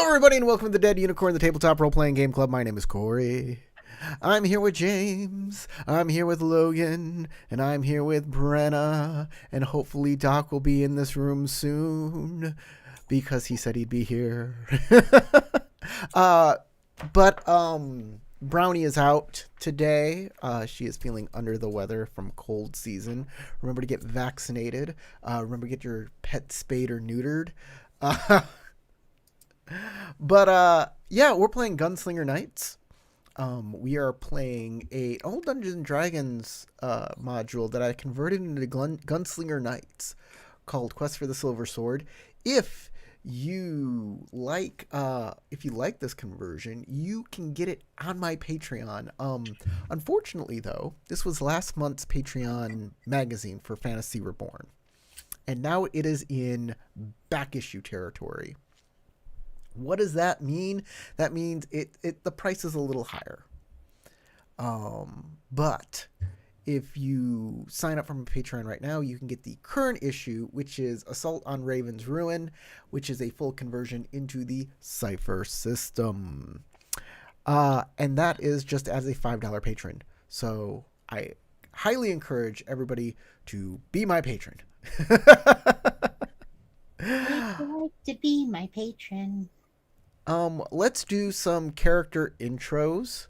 everybody, and welcome to the Dead Unicorn, the tabletop role-playing game club. My name is Corey. I'm here with James, I'm here with Logan, and I'm here with Brenna, and hopefully Doc will be in this room soon, because he said he'd be here. But Brownie is out today. She is feeling under the weather from cold season. Remember to get vaccinated. Remember to get your pet spayed or neutered. But yeah, we're playing Gunslinger Knights. We are playing a old Dungeons and Dragons module that I converted into Gunslinger Knights called Quest for the Silver Sword. If you like this conversion, you can get it on my Patreon. Unfortunately though, this was last month's Patreon magazine for Fantasy Reborn, and now it is in back issue territory. What does that mean? That means the price is a little higher. But if you sign up from Patreon right now, you can get the current issue, which is Assault on Raven's Ruin, which is a full conversion into the Cypher system. And that is just as a $5 patron. So I highly encourage everybody to be my patron. I'd like to be my patron. Let's do some character intros.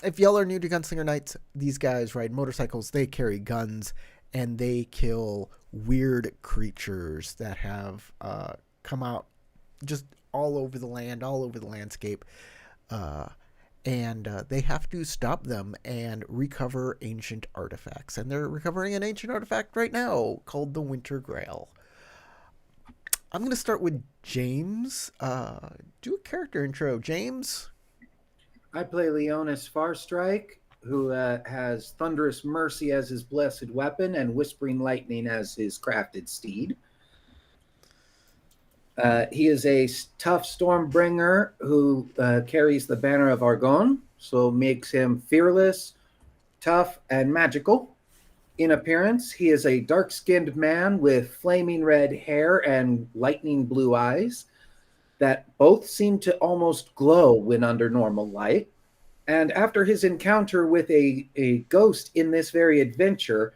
If y'all are new to Gunslinger Knights, these guys ride motorcycles, they carry guns, and they kill weird creatures that have come out just all over the land, all over the landscape. And they have to stop them and recover ancient artifacts. And they're recovering an ancient artifact right now called the Winter Grail. I'm going to start with James. Do a character intro. James? I play Leonis Farstrike, who has Thunderous Mercy as his blessed weapon and Whispering Lightning as his crafted steed. He is a tough Stormbringer who carries the banner of Argonne, so makes him fearless, tough, and magical. In appearance, he is a dark-skinned man with flaming red hair and lightning blue eyes that both seem to almost glow when under normal light. And after his encounter with a ghost in this very adventure,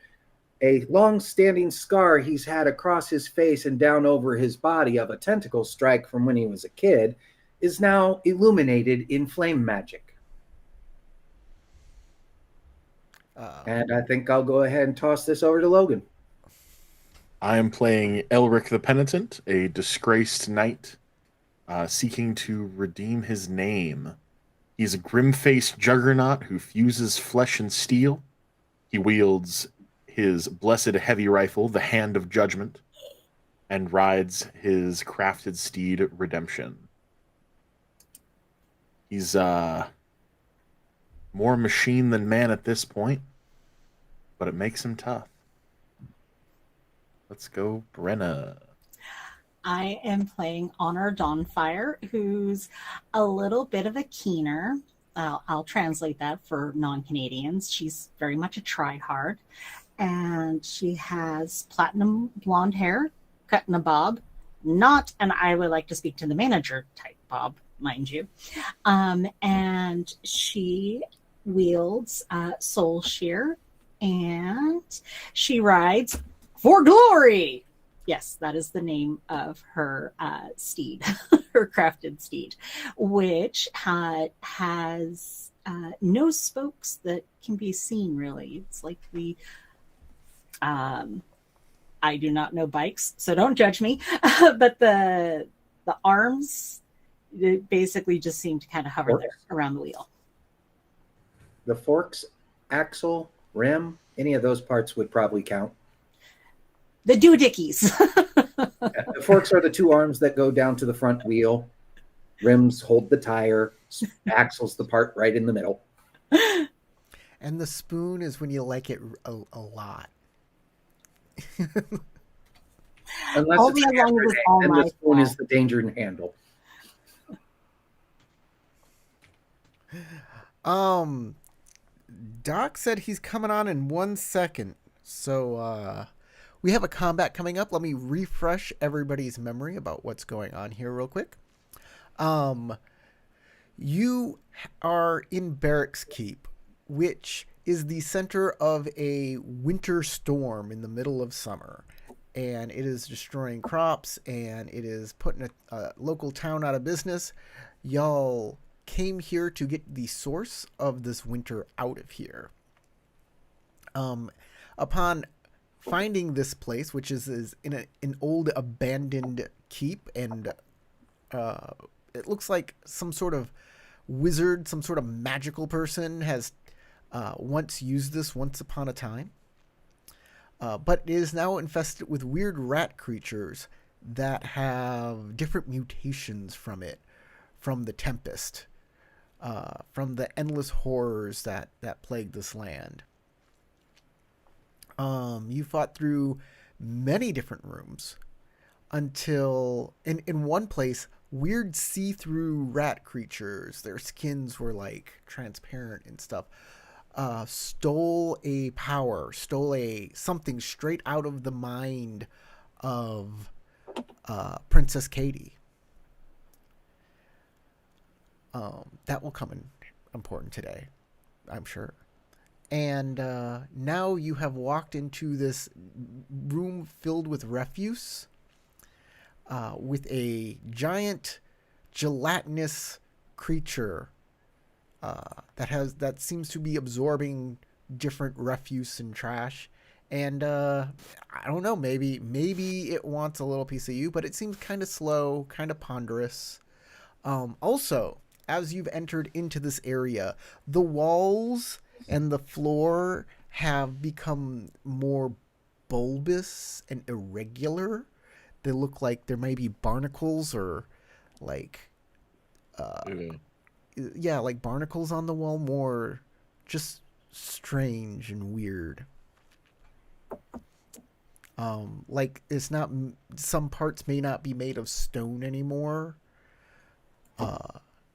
a long-standing scar he's had across his face and down over his body of a tentacle strike from when he was a kid is now illuminated in flame magic. And I think I'll go ahead and toss this over to Logan. I am playing Elric the Penitent, a disgraced knight seeking to redeem his name. He's a grim-faced juggernaut who fuses flesh and steel. He wields his blessed heavy rifle, the Hand of Judgment, and rides his crafted steed, Redemption. He's more machine than man at this point, but it makes him tough. Let's go, Brenna. I am playing Honor Dawnfire, who's a little bit of a keener. I'll translate that for non-Canadians. She's very much a try-hard, and she has platinum blonde hair, cut in a bob. And I would like to speak to the manager type bob, mind you. And she wields Soul Shear, and she rides for glory. Yes, that is the name of her steed, her crafted steed, which has no spokes that can be seen, really. It's like I do not know bikes, so don't judge me, but the arms basically just seem to kind of hover there around the wheel. The forks, axle, rim, any of those parts would probably count. The doohickeys. The forks are the two arms that go down to the front wheel. Rims hold the tire. Axle's the part right in the middle. And the spoon is when you like it a lot. Unless Only it's as long as it's all and my the spoon fault. is the danger and handle. Doc said he's coming on in 1 second. So we have a combat coming up. Let me refresh everybody's memory about what's going on here real quick. Um, you are in Barracks Keep, which is the center of a winter storm in the middle of summer. And it is destroying crops and it is putting a local town out of business. Y'all came here to get the source of this winter out of here. Upon finding this place, which is in an old abandoned keep, and it looks like some sort of wizard, some sort of magical person has once used this once upon a time. But it is now infested with weird rat creatures that have different mutations from it, from the Tempest, from the endless horrors that plague this land. You fought through many different rooms until in one place, weird see-through rat creatures, their skins were like transparent and stuff, stole something straight out of the mind of Princess Katie. That will come in important today, I'm sure. And now you have walked into this room filled with refuse, with a giant gelatinous creature that seems to be absorbing different refuse and trash. And I don't know, maybe it wants a little piece of you, but it seems kind of slow, kind of ponderous. Also, as you've entered into this area, the walls and the floor have become more bulbous and irregular. They look like there may be barnacles or like like barnacles on the wall, more just strange and weird. Like it's not, some parts may not be made of stone anymore.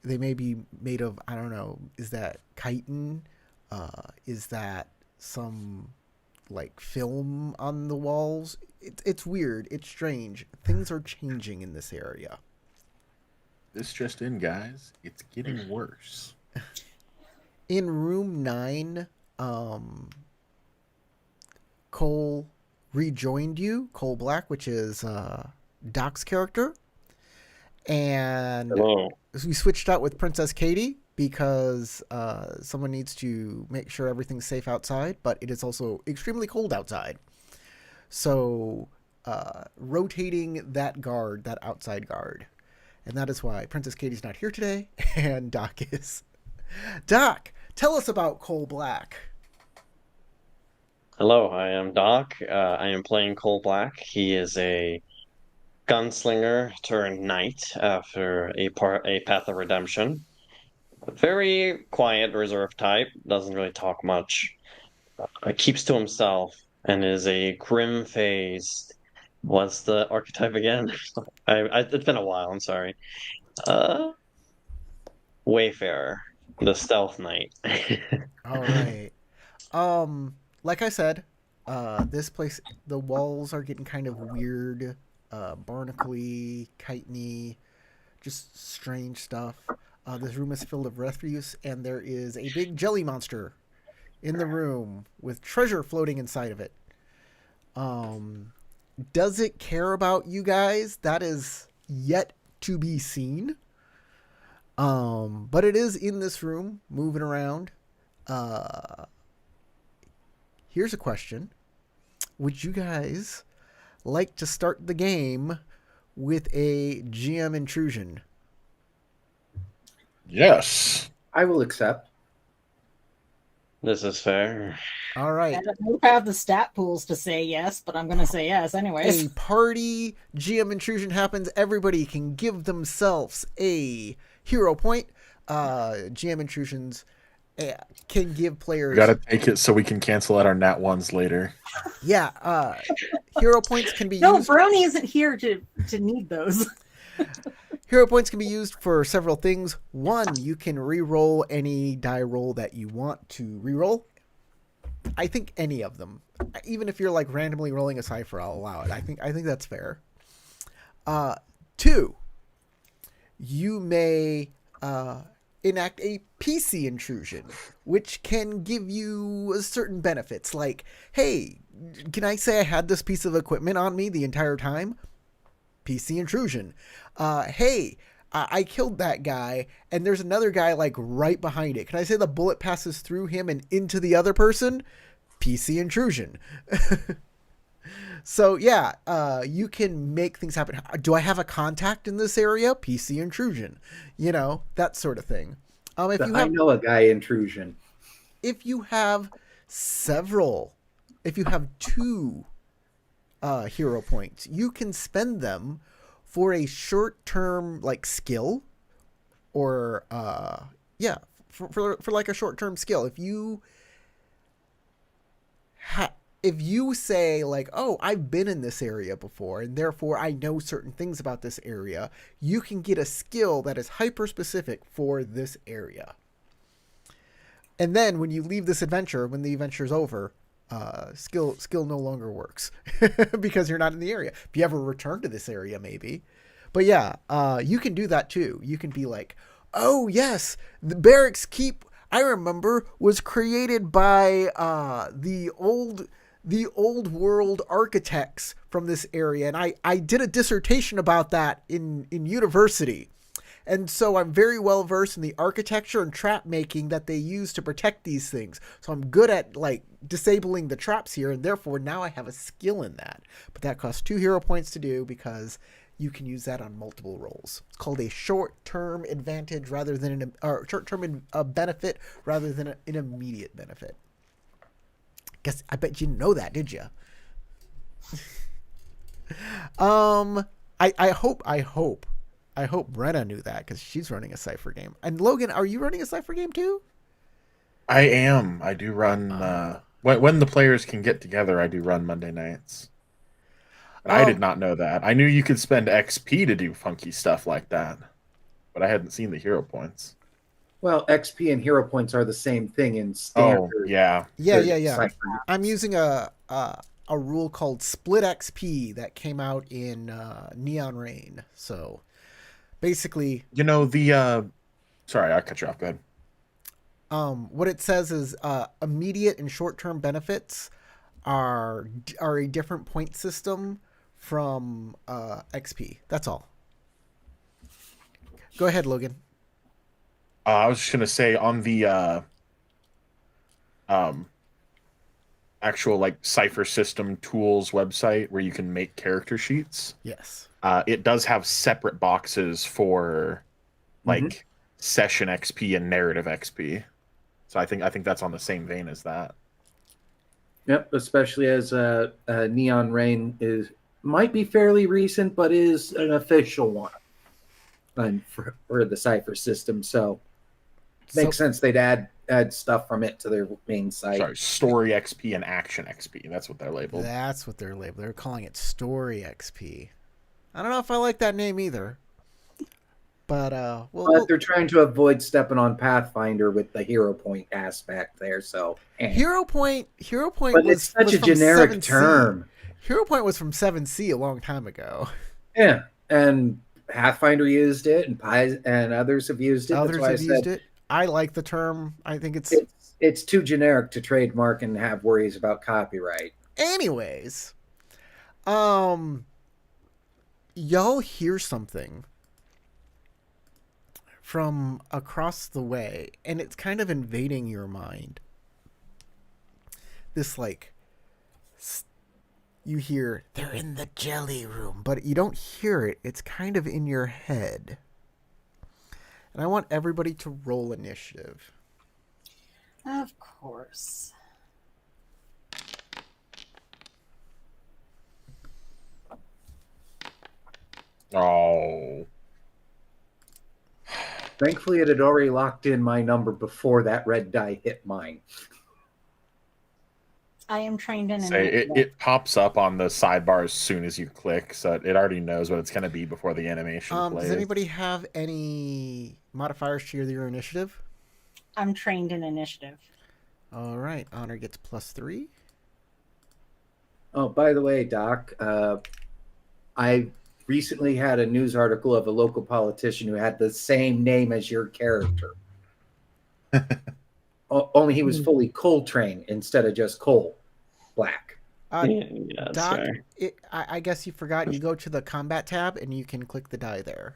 They may be made of, I don't know, is that chitin? Is that some like film on the walls? It's weird. It's strange. Things are changing in this area. This just in, guys. It's getting worse. In room 9, Cole rejoined you, Cole Black, which is Doc's character. And Hello. we switched out with Princess Katie because someone needs to make sure everything's safe outside, but it is also extremely cold outside. So rotating that outside guard. And that is why Princess Katie's not here today, and Doc is. Doc, tell us about Cole Black. Hello, I am Doc. I am playing Cole Black. He is a gunslinger turned knight after a path of redemption. Very quiet, reserved type. Doesn't really talk much. Keeps to himself and is a grim-faced. What's the archetype again? It's been a while. I'm sorry. Wayfarer, the stealth knight. All right. Like I said, this place, the walls are getting kind of weird, barnacle-y, chitin-y, just strange stuff. This room is filled of refuse, and there is a big jelly monster in the room with treasure floating inside of it. Does it care about you guys? That is yet to be seen. But it is in this room, moving around. Here's a question. Would you guys like to start the game with a GM intrusion? Yes. I will accept. This is fair. All right. I don't know if I have the stat pools to say yes, but I'm going to say yes anyways. A party GM intrusion happens. Everybody can give themselves a hero point. GM intrusions can give players. We gotta take it so we can cancel out our nat ones later. Yeah. Hero points can be No, used. Brony isn't here to need those. Hero points can be used for several things. One, you can re-roll any die roll that you want to re-roll. I think any of them. Even if you're like randomly rolling a Cypher, I'll allow it. I think that's fair. Two, you may enact a PC intrusion, which can give you certain benefits. Like, hey, can I say I had this piece of equipment on me the entire time? PC intrusion. Hey, I killed that guy, and there's another guy like right behind it. Can I say the bullet passes through him and into the other person? PC intrusion. So yeah, you can make things happen. Do I have a contact in this area? PC intrusion. You know, that sort of thing. If The you I have know a guy intrusion. if you have several, if you have two hero points, you can spend them for a short-term like skill, or yeah, for like a short-term skill. If you say like, oh, I've been in this area before and therefore I know certain things about this area, you can get a skill that is hyper specific for this area. And then when you leave this adventure, when the adventure is over, skill no longer works because you're not in the area. If you ever return to this area, maybe. But yeah, you can do that too. You can be like, oh yes, the barracks keep, I remember, was created by the old world architects from this area, and I did a dissertation about that in university. And so I'm very well versed in the architecture and trap making that they use to protect these things. So I'm good at like disabling the traps here, and therefore now I have a skill in that. But that costs 2 hero points to do because you can use that on multiple rolls. It's called a short-term advantage rather than or short-term benefit rather than an immediate benefit. Guess I bet you didn't know that, did you? I hope Brenna knew that because she's running a Cypher game. And Logan, are you running a Cypher game too? I am. I do run when the players can get together. I do run Monday nights. And I did not know that. I knew you could spend XP to do funky stuff like that, but I hadn't seen the hero points. Well, XP and hero points are the same thing in Oh, standard. yeah. Yeah. I'm using a rule called Split XP that came out in Neon Rain. So basically, You know, sorry, I cut you off. Go ahead. what it says is immediate and short-term benefits are a different point system from XP. That's all. Go ahead, Logan. I was just gonna say on the actual like Cypher system tools website where you can make character sheets. Yes. It does have separate boxes for like session XP and narrative XP. So I think that's on the same vein as that. Yep, especially as Neon Rain might be fairly recent, but is an official one and for the Cypher system. So makes sense they'd add stuff from it to their main site. Sorry, story XP and action XP. That's what they're labeled. They're calling it Story XP. I don't know if I like that name either. But they're trying to avoid stepping on Pathfinder with the hero point aspect there. So hero point but was it's such was a from generic 7C. term. Hero point was from 7C a long time ago. Yeah, and Pathfinder used it, and Pies and others have used it. Others have used it. I like the term. I think it's too generic to trademark and have worries about copyright. Anyways, y'all hear something from across the way, and it's kind of invading your mind. This like you hear they're in the jelly room, but you don't hear it. It's kind of in your head. And I want everybody to roll initiative. Of course. Oh. Thankfully, it had already locked in my number before that red die hit mine. I am trained in It pops up on the sidebar as soon as you click, so it already knows what it's going to be before the animation plays. Does anybody have any modifiers to your initiative? I'm trained in initiative. All right, Honor gets +3. Oh, by the way, Doc, I recently had a news article of a local politician who had the same name as your character. Only he was fully Coltrane instead of just Coal Black. Yeah, that's Doc, fair. I guess you forgot. You go to the combat tab and you can click the die there.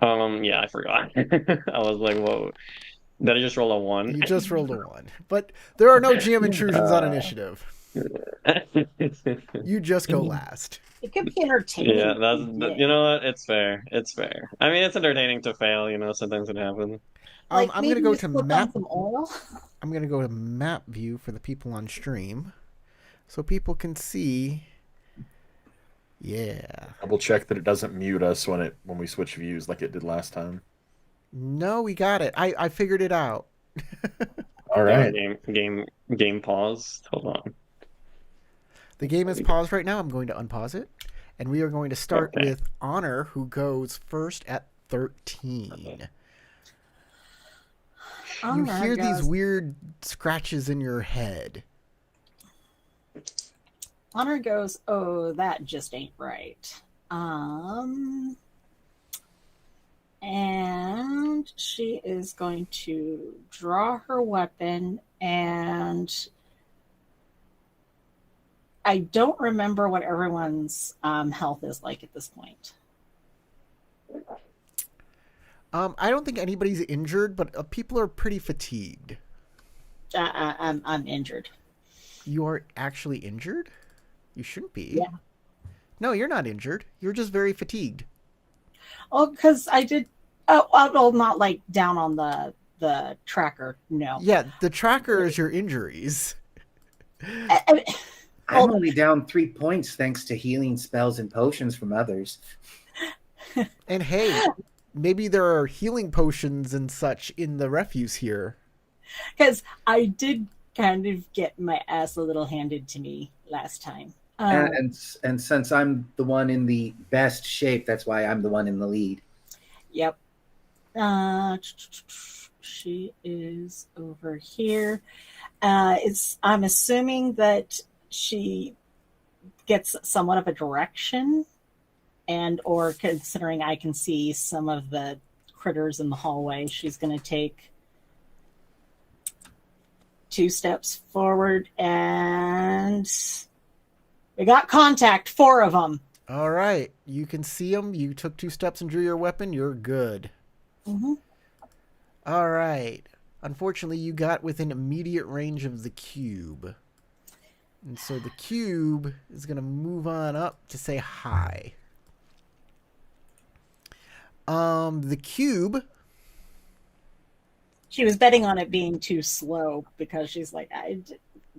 Yeah, I forgot. I was like, whoa. Did I just roll a 1? You just rolled a 1. But there are no GM intrusions on initiative. You just go last. It could be entertaining. Yeah, you know what? It's fair. It's fair. I mean, it's entertaining to fail. Sometimes it happens. Like I'm maybe gonna go you to slip on map. some oil. I'm gonna go to map view for the people on stream, so people can see. Yeah. Double check that it doesn't mute us when we switch views like it did last time. No, we got it. I figured it out. All right. Game paused. Hold on. The game is paused right now. I'm going to unpause it, and we are going to start with Honor, who goes first at 13. You hear these weird scratches in your head. Honor goes, oh, that just ain't right. And she is going to draw her weapon, and I don't remember what everyone's health is like at this point. I don't think anybody's injured, but people are pretty fatigued. I'm injured. You are actually injured? You shouldn't be. Yeah. No, you're not injured. You're just very fatigued. Oh, because I did. Oh, not like down on the tracker. No. Yeah, the tracker is your injuries. I'm only down 3 points thanks to healing spells and potions from others. And hey, maybe there are healing potions and such in the refuse here. Because I did kind of get my ass a little handed to me last time. And since I'm the one in the best shape, that's why I'm the one in the lead. Yep. She is over here. I'm assuming that she gets somewhat of a direction, and or considering I can see some of the critters in the hallway, she's going to take 2 steps forward, and we got contact, 4 of them. All right, you can see them. You took 2 steps and drew your weapon. You're good. Mm-hmm. All right. Unfortunately, you got within immediate range of the cube. And so the cube is going to move on up to say hi. The cube... She was betting on it being too slow because she's like,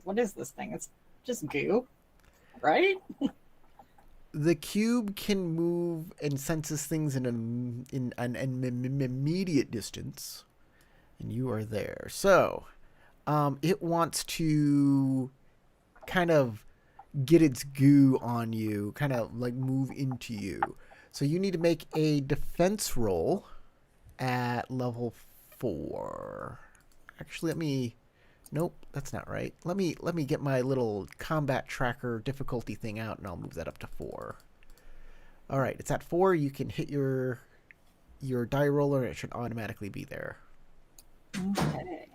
what is this thing? It's just goo, right? The cube can move and senses things in an immediate distance, and you are there. So, it wants to kind of get its goo on you, kind of like move into you. So you need to make a defense roll at level 4. Actually, nope, that's not right. Let me get my little combat tracker difficulty thing out, and I'll move that up to 4. All right, it's at 4. You can hit your die roller, and it should automatically be there. Okay.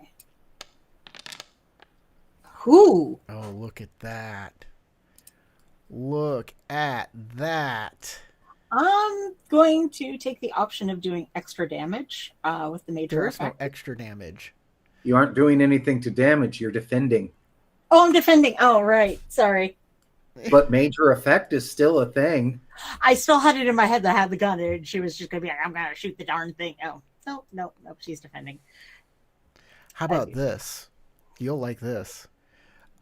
Whoo! Oh, look at that! Look at that! I'm going to take the option of doing extra damage with the major There's effect. no extra damage. You aren't doing anything to damage, you're defending. Oh, I'm defending. Oh, right. Sorry. But major effect is still a thing. I still had it in my head that I had the gun, and she was just going to be like, I'm going to shoot the darn thing. Oh, no, she's defending. How about this? You'll like this.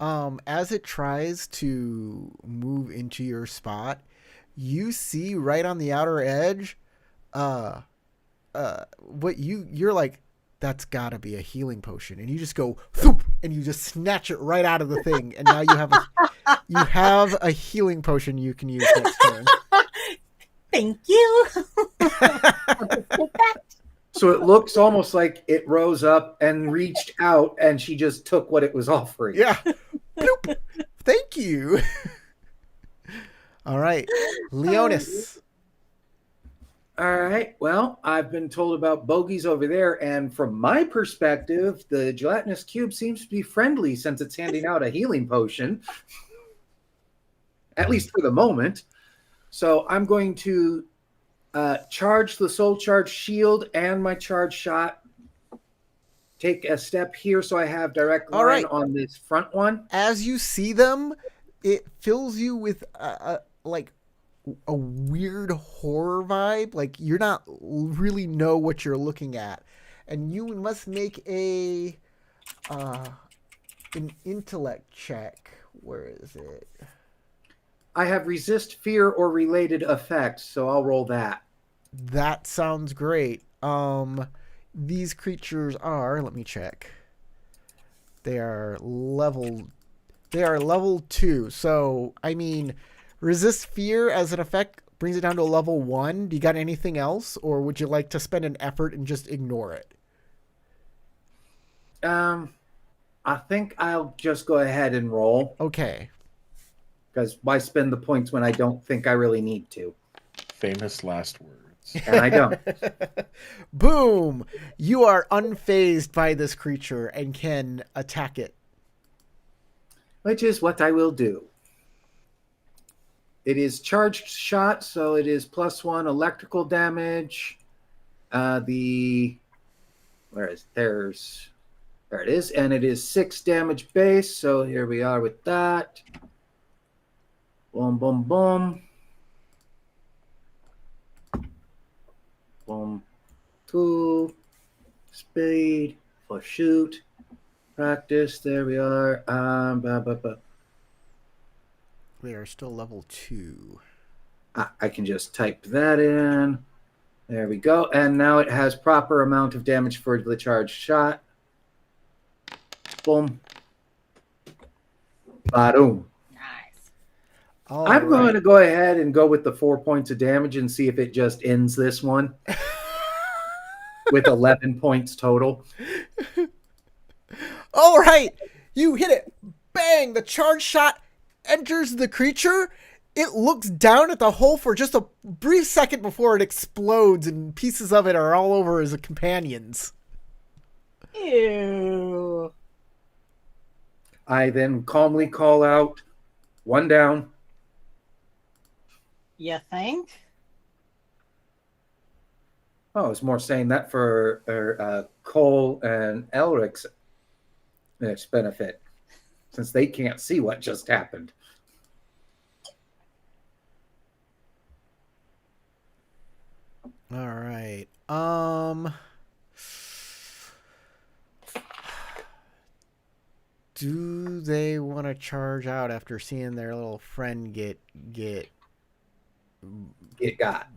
As it tries to move into your spot, you see right on the outer edge, what you're like, that's gotta be a healing potion, and you just go thoop, and you just snatch it right out of the thing, and now you have a healing potion you can use next turn. Thank you. So it looks almost like it rose up and reached out, and she just took what it was offering. Yeah. Bloop. Thank you. All right, Leonis. All right. Well, I've been told about bogeys over there, and from my perspective, the gelatinous cube seems to be friendly since it's handing out a healing potion, at least for the moment. So I'm going to charge the soul charge shield and my charge shot. Take a step here so I have direct All line right. on this front one. As you see them, it fills you with like a weird horror vibe. Like you're not really know what you're looking at, and you must make a an intellect check. Where is it? I have resist fear or related effects, so I'll roll that. That sounds great. These creatures are. Let me check. They are level 2. So I mean, resist fear as an effect brings it down to a level 1. Do you got anything else, or would you like to spend an effort and just ignore it? I think I'll just go ahead and roll. Okay. Because why spend the points when I don't think I really need to? Famous last words. And I don't. Boom! You are unfazed by this creature and can attack it. Which is what I will do. It is charged shot, so it is +1 electrical damage. There it is, and it is 6 damage base. So here we are with that. Boom, boom, boom. Boom. 2. Speed for shoot. Practice. There we are. We are still level 2. I can just type that in. There we go. And now it has proper amount of damage for the charged shot. Boom. Ba-doom. Nice. I'm going to go ahead and go with the 4 points of damage and see if it just ends this one with 11 points total. All right. You hit it. Bang. The charge shot enters the creature. It looks down at the hole for just a brief second before it explodes and pieces of it are all over his companions. Ew. I then calmly call out, 1 down. You think? Oh, I was more saying that for Cole and Elric's benefit, since they can't see what just happened. All right. Do they want to charge out after seeing their little friend get got?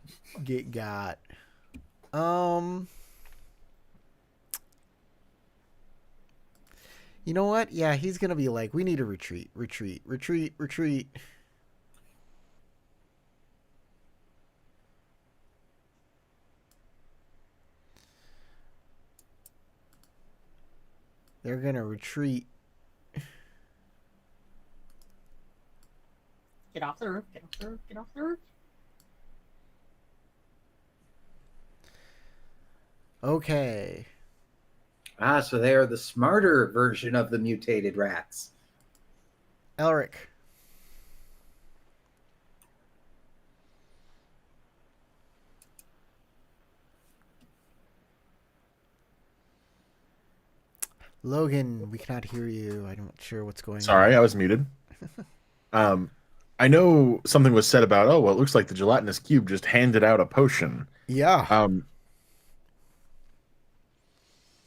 You know what? Yeah, he's gonna be like, we need to retreat. They're gonna retreat. Get off the roof. Get off the roof. Okay. So they are the smarter version of the mutated rats. Elric. Logan, we cannot hear you. I'm not sure what's going on. Sorry, I was muted. I know something was said about, it looks like the gelatinous cube just handed out a potion. Yeah.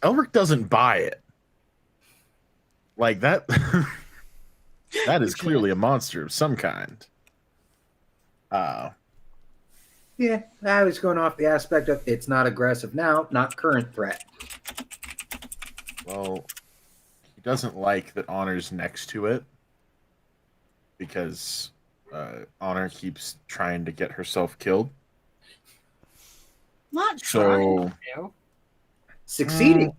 Elric doesn't buy it. Like that that is clearly a monster of some kind. Yeah, I was going off the aspect of it's not aggressive now, not current threat. Well, he doesn't like that Honor's next to it because Honor keeps trying to get herself killed. Not So trying to. Succeeding.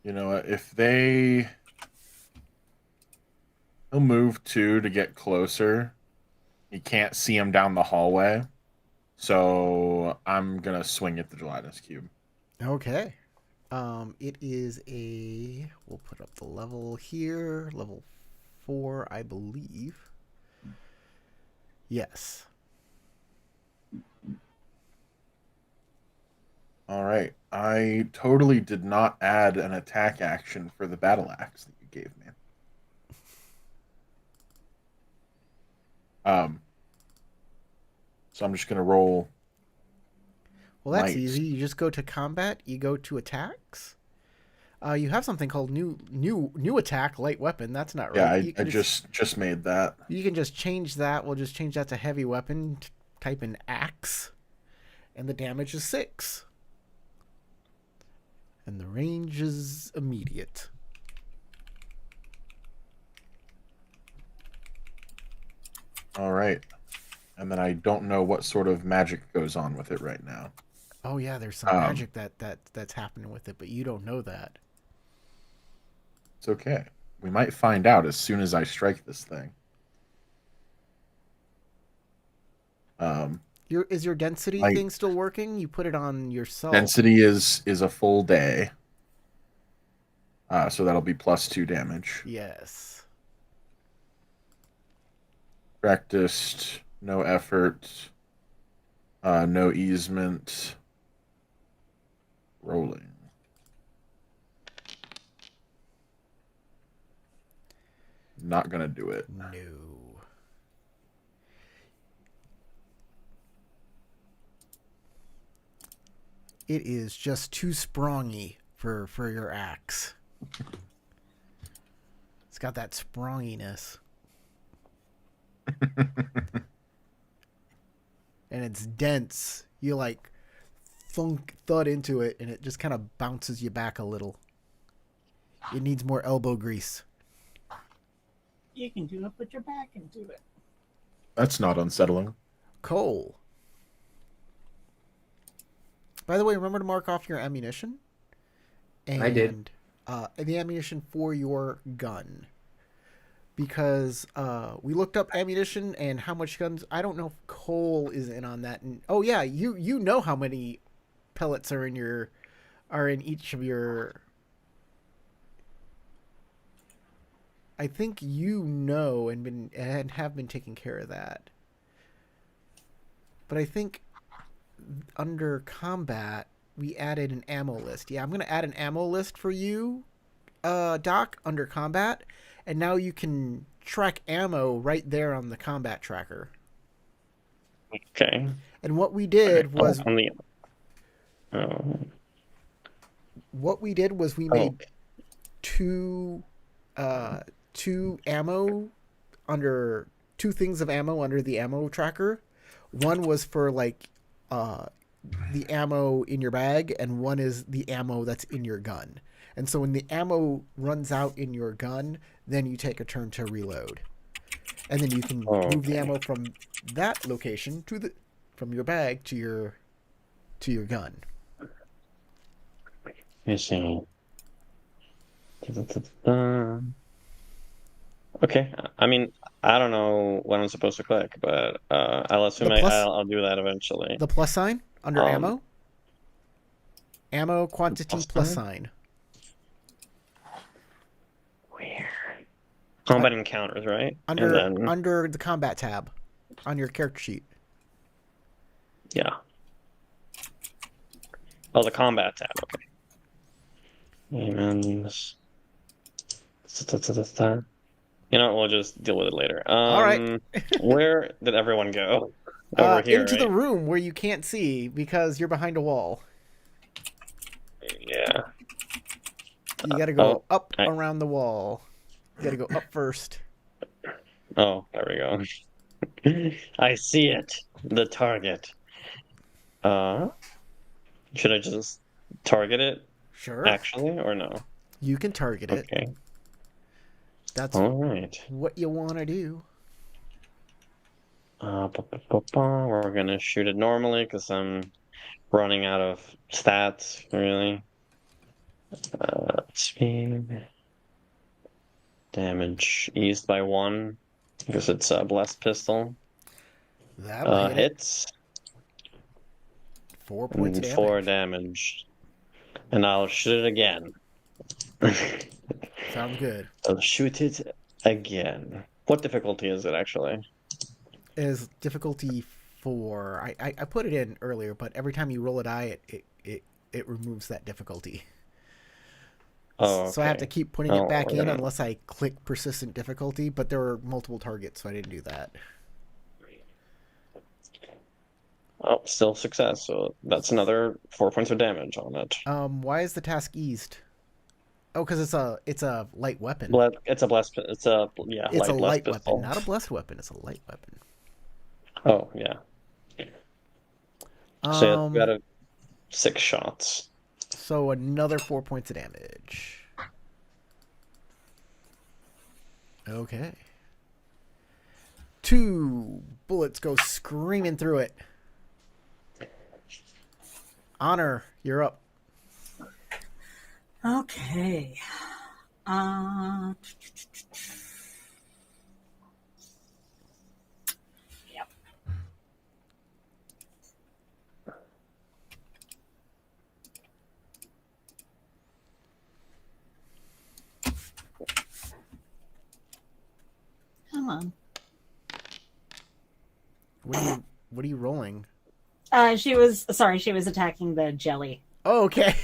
You know what? If they... He'll move 2 to get closer. You can't see him down the hallway. So I'm going to swing at the gelatinous cube. Okay. It is a... We'll put up the level here. Level 4, I believe. Yes. All right. I totally did not add an attack action for the battle axe that you gave me. So I'm just going to roll. Well, that's Might. easy. You just go to combat. You go to attacks. You have something called new attack, light weapon. That's not right. Yeah, I just made that. You can just change that. We'll just change that to heavy weapon. Type in axe, and the damage is 6. And the range is immediate. All right. And then I don't know what sort of magic goes on with it right now. Oh yeah, there's some magic that's happening with it, but you don't know that. It's okay. We might find out as soon as I strike this thing. Is your density thing still working? You put it on yourself. Density is a full day. So that'll be +2 damage. Yes. Practiced, no effort, no easement. Rolling. Not gonna do it. No. It is just too sprongy for your axe. It's got that spronginess. And it's dense. You like thud into it and it just kind of bounces you back a little. It needs more elbow grease. You can do it, put your back into it. That's not unsettling. Cole. By the way, remember to mark off your ammunition. And, I did. The ammunition for your gun. Because we looked up ammunition and how much guns. I don't know if Cole is in on that. And oh yeah, you know how many pellets are in each of your. I think you know and have been taking care of that. But I think under combat we added an ammo list. Yeah, I'm gonna add an ammo list for you, Doc, under combat, and now you can track ammo right there on the combat tracker. Okay. And what we did was Oh. what we did was we made two things of ammo under the ammo tracker. One was for like the ammo in your bag, and one is the ammo that's in your gun. And so when the ammo runs out in your gun, then you take a turn to reload. And then you can move the ammo from that location from your bag to your gun. Let me see. Okay. I mean, I don't know what I'm supposed to click, but I'll assume I'll do that eventually. The plus sign under ammo. Ammo quantity plus sign. Where? Combat encounters, right? Under the combat tab on your character sheet. Yeah. Oh, the combat tab. Okay. And you know, we'll just deal with it later. All right. Where did everyone go? Over here, into right? the room where you can't see because you're behind a wall. Yeah. You got to go up around the wall. You got to go up first. Oh, there we go. I see it. The target. Should I just target it? Sure. Actually, or no? You can target it. Okay. That's all right. What you want to do. We're gonna shoot it normally because I'm running out of stats, really. Speed. Damage eased by 1 because it's a blessed pistol. That'll hit it. Hits 4 points of and damage. 4 damage. And I'll shoot it again. Sounds good. I'll shoot it again. What difficulty is it actually? Is difficulty 4. I put it in earlier, but every time you roll a die, it removes that difficulty. Oh, okay. So I have to keep putting it Oh, back in yeah. unless I click persistent difficulty, but there were multiple targets, so I didn't do that. Oh, still success. So that's another 4 points of damage on it. Why is the task eased? Oh, because it's a light weapon. It's a blessed. It's a It's a light blessed light pistol. weapon, not a blessed weapon. It's a light weapon. Oh yeah. So you got 6 shots. So another 4 points of damage. Okay. 2 bullets go screaming through it. Honor, you're up. Okay. Yep. Come on. What are you rolling? She was attacking the jelly. Oh, okay.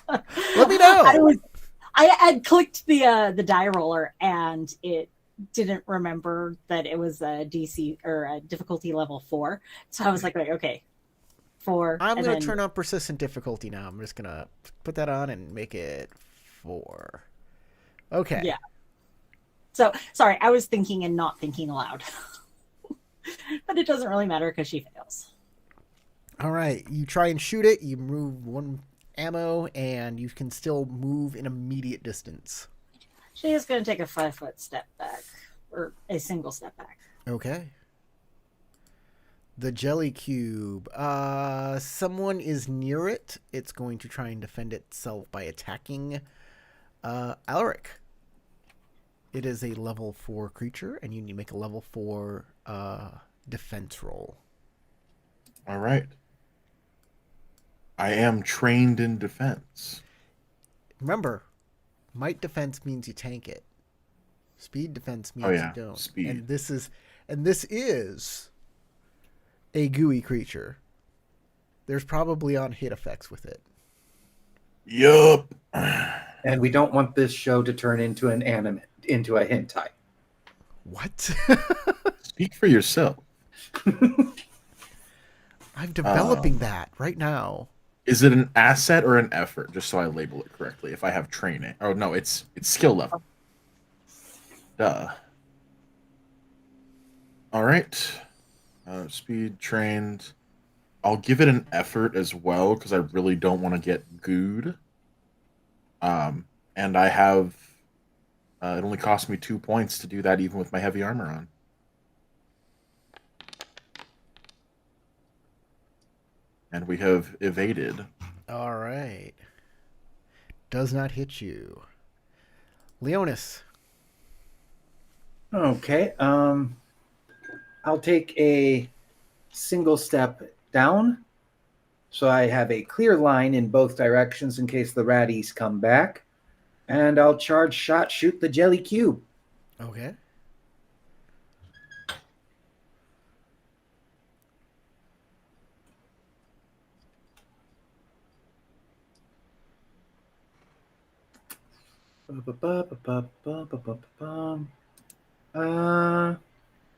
Let me know. I had clicked the die roller and it didn't remember that it was a DC or a difficulty level 4. So I was like, okay, 4. I'm going to turn on persistent difficulty now. I'm just going to put that on and make it 4. Okay. Yeah. So, sorry, I was thinking and not thinking aloud. But it doesn't really matter because she fails. All right. You try and shoot it. You remove 1 ammo, and you can still move in immediate distance. She is going to take a 5-foot step back, or a single step back. Okay. The jelly cube. Someone is near it. It's going to try and defend itself by attacking Alaric. It is a level 4 creature, and you need to make a level 4 defense roll. All right. I am trained in defense. Remember, might defense means you tank it. Speed defense means you don't. Speed. And this is a gooey creature. There's probably on hit effects with it. Yup. And we don't want this show to turn into an anime, into a hentai. What? Speak for yourself. I'm developing that right now. Is it an asset or an effort? Just so I label it correctly. If I have training. Oh no, it's skill level. Duh. All right. Speed trained. I'll give it an effort as well because I really don't want to get gooed. And I have. It only cost me 2 points to do that, even with my heavy armor on. And we have evaded. All right. Does not hit you. Leonis. Okay. I'll take a single step down. So I have a clear line in both directions in case the ratties come back. And I'll charge shot, shoot the jelly cube. Okay.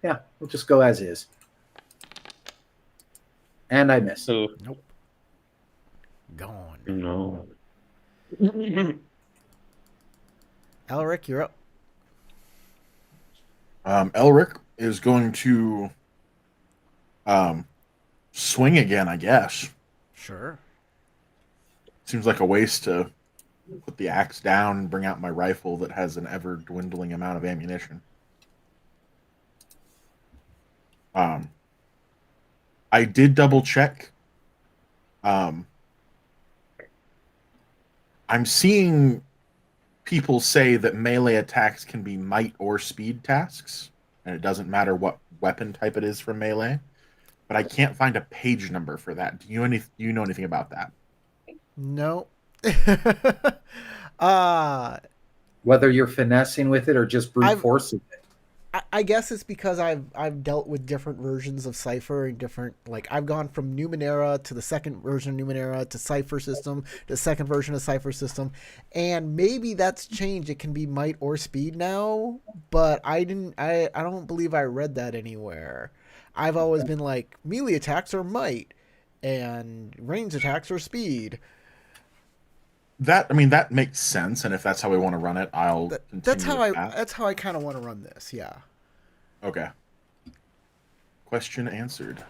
Yeah, we'll just go as is. And I miss. Ooh, Nope. Gone. no. Alaric, you're up. Elric is going to swing again, I guess. Sure. Seems like a waste to put the axe down and bring out my rifle that has an ever dwindling amount of ammunition. I did double check. I I'm seeing people say that melee attacks can be might or speed tasks, and it doesn't matter what weapon type it is for melee. But I can't find a page number for that. Do you know anything about that? No. uh Whether you're finessing with it or just brute I've forcing it. I guess it's because I've dealt with different versions of Cypher and different, like, I've gone from Numenera to the second version of Numenera to Cypher system, the second version of Cypher system, and maybe that's changed. It can be might or speed now, but I don't believe I read that anywhere. I've always been like, melee attacks are might and range attacks are speed. That makes sense, and if that's how we want to run it, I'll That's continue with that. that's how I kind of want to run this. Yeah. Okay. Question answered.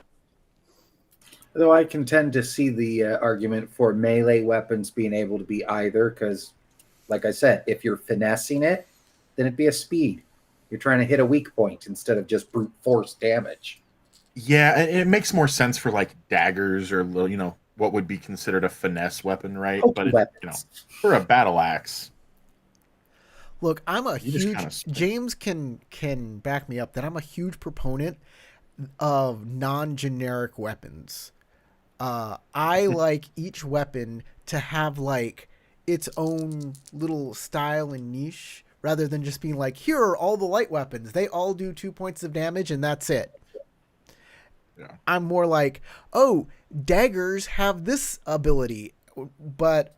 Though I can tend to see the argument for melee weapons being able to be either, because, like I said, if you're finessing it, then it'd be a speed. You're trying to hit a weak point instead of just brute force damage. Yeah, it makes more sense for like daggers or what would be considered a finesse weapon, right? Poking But for a battle axe, Look, I'm a you just huge kind of James can back me up that I'm a huge proponent of non-generic weapons. I like each weapon to have like its own little style and niche rather than just being like, here are all the light weapons. They all do 2 points of damage and that's it. Yeah. I'm more like, oh, daggers have this ability, but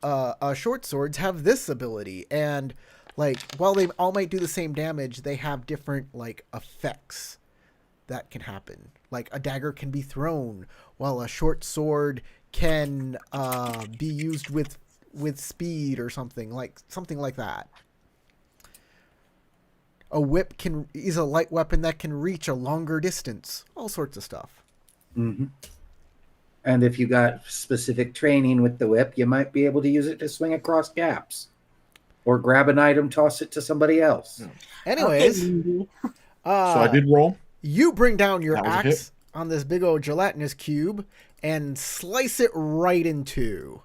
short swords have this ability, and like while they all might do the same damage, they have different like effects that can happen. Like a dagger can be thrown, while a short sword can be used with speed or something like that. A whip is a light weapon that can reach a longer distance. All sorts of stuff. Mm-hmm. And if you got specific training with the whip, you might be able to use it to swing across gaps or grab an item, toss it to somebody else. Yeah. Anyways, Okay. So I did roll. You bring down your That was a hit. axe on this big old gelatinous cube and slice it right in two.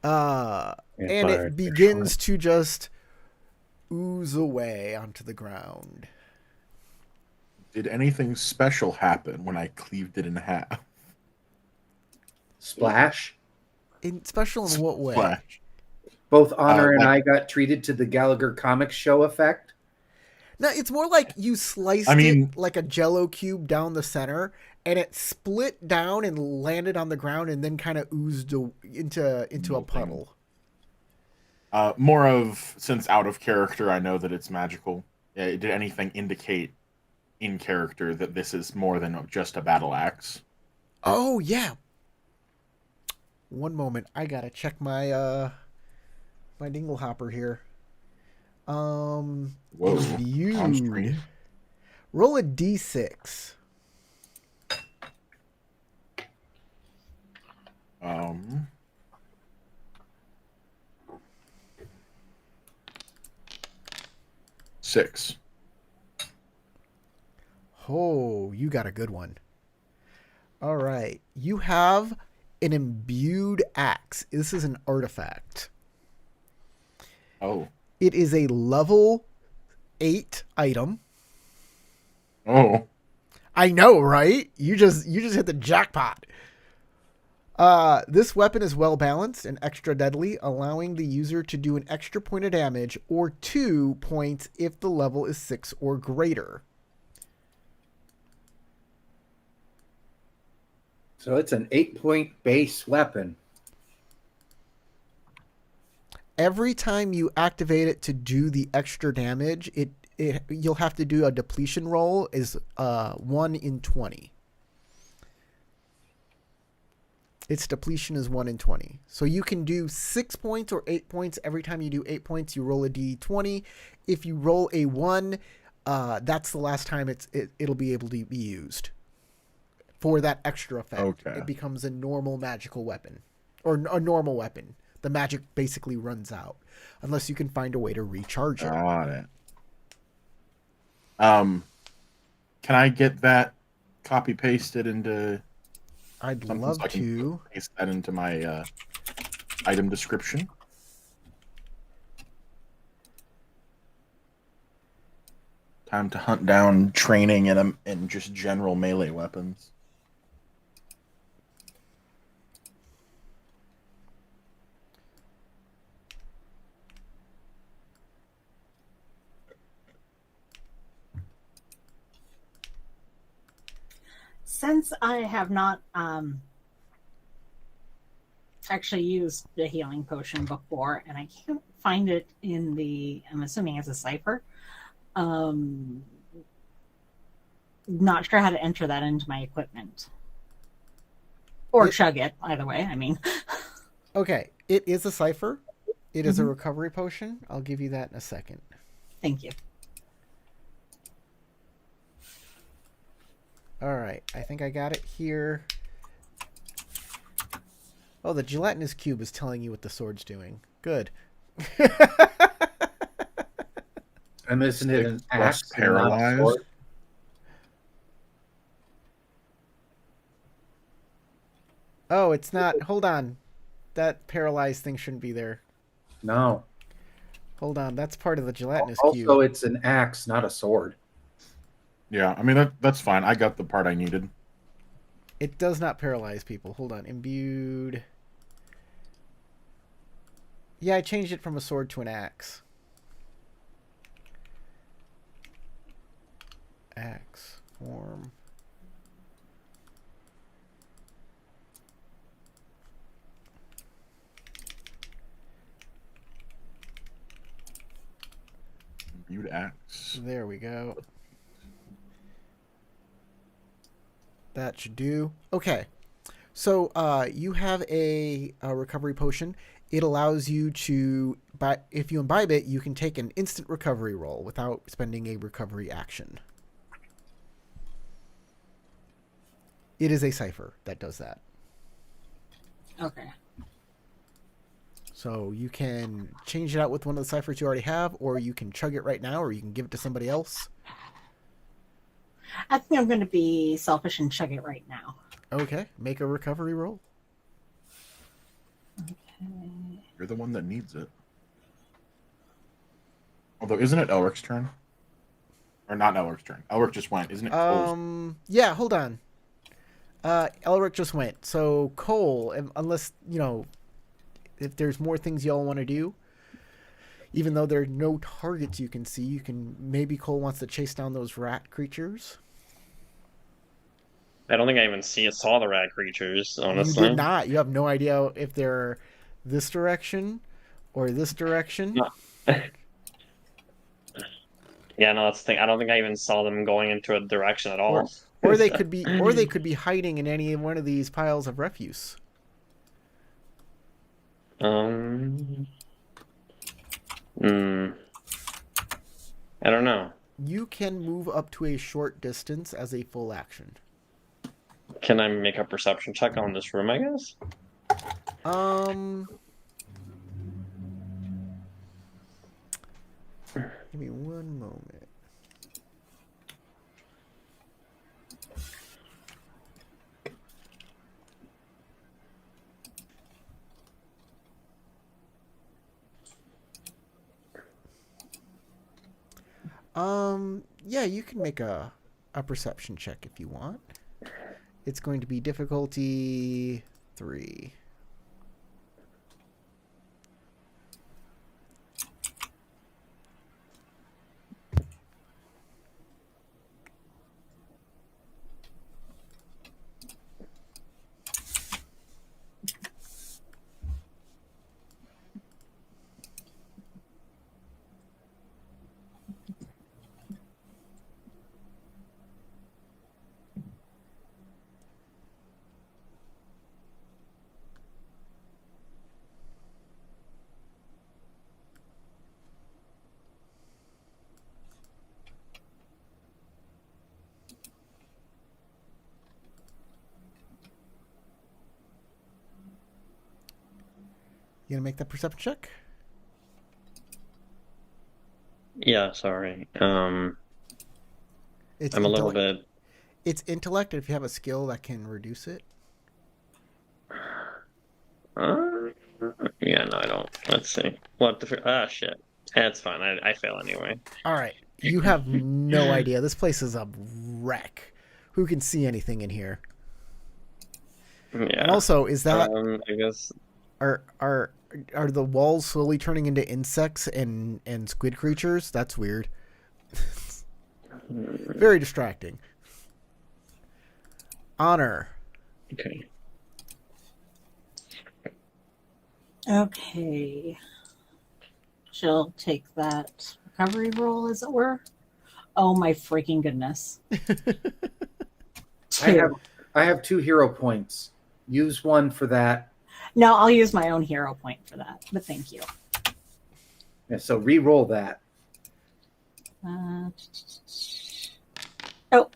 And it begins to just ooze away onto the ground. Did anything special happen when I cleaved it in half? Splash. Special in what way? Splash. Both Honor and like- I got treated to the Gallagher Comics show effect. No, it's more like you sliced it like a Jello cube down the center, and it split down and landed on the ground, and then kind of oozed into a puddle. More of, since out of character, I know that it's magical. Did anything indicate in character that this is more than just a battle axe? Oh yeah. One moment, I gotta check my my dingle hopper here. Whoa. Imbued. Roll a d6. Six. Oh, you got a good one. All right. You have an imbued axe. This is an artifact. Oh. It is a level 8 item. Oh. I know, right? You just hit the jackpot. This weapon is well balanced and extra deadly, allowing the user to do an extra point of damage or 2 points if the level is 6 or greater. So it's an 8-point base weapon. Every time you activate it to do the extra damage, you'll have to do a depletion roll is 1 in 20. Its depletion is 1 in 20. So you can do 6 points or 8 points. Every time you do 8 points, you roll a d20. If you roll a 1, that's the last time it'll be able to be used. For that extra effect. Okay. It becomes a normal magical weapon. Or a normal weapon. The magic basically runs out. Unless you can find a way to recharge it. Got it. Can I get that copy pasted into I'd something love so I can to. paste that into my item description. Time to hunt down training and just general melee weapons. Since I have not actually used the healing potion before, and I can't find it in the, I'm assuming it's a Cypher. Not sure how to enter that into my equipment. Or chug it, either way, I mean. Okay, it is a Cypher. It is a Mhm. recovery potion. I'll give you that in a second. Thank you. All right, I think I got it here. Oh, the gelatinous cube is telling you what the sword's doing. Good. And isn't it an Stick plus axe and not a paralyzed? sword? Oh, it's not. Hold on. That paralyzed thing shouldn't be there. No. Hold on. That's part of the gelatinous Also, cube. it's an axe, not a sword. Yeah, I mean that's fine. I got the part I needed. It does not paralyze people. Hold on. Imbued. Yeah, I changed it from a sword to an axe. Axe form. Imbued axe. There we go. That should do. Okay. So you have a recovery potion. It allows you to, if you imbibe it, you can take an instant recovery roll without spending a recovery action. It is a Cypher that does that. Okay. So you can change it out with one of the Cyphers you already have, or you can chug it right now, or you can give it to somebody else. I think I'm going to be selfish and chug it right now. Okay, make a recovery roll. You're the one that needs it. Although, isn't it Elric's turn? Or not Elric's turn. Elric just went. Isn't it Cole's? Yeah, hold on. Elric just went. So Cole, unless, if there's more things y'all want to do, even though there are no targets you can see, maybe Cole wants to chase down those rat creatures. I don't think I even saw the rat creatures, honestly. You did not. You have no idea if they're this direction or this direction. No. Yeah, no, that's the thing. I don't think I even saw them going into a direction at all. Or they could be hiding in any one of these piles of refuse. I don't know. You can move up to a short distance as a full action. Can I make a perception check on this room, I guess? Give me one moment. Yeah, you can make a perception check if you want. It's going to be difficulty 3. You gonna make that perception check? Yeah, sorry. It's I'm a little bit. It's intellect. If you have a skill that can reduce it. Yeah, no, I don't. Let's see. What the? Shit. That's fine. I fail anyway. All right. You have no idea. This place is a wreck. Who can see anything in here? Yeah. And also, is that I guess. are the walls slowly turning into insects and squid creatures? That's weird. Very distracting. Honor. Okay. Okay. She'll take that recovery roll, as it were. Oh my freaking goodness. Two. I have 2 hero points. Use one for that. No, I'll use my own hero point for that, but thank you. Yeah, so re-roll that. Oh,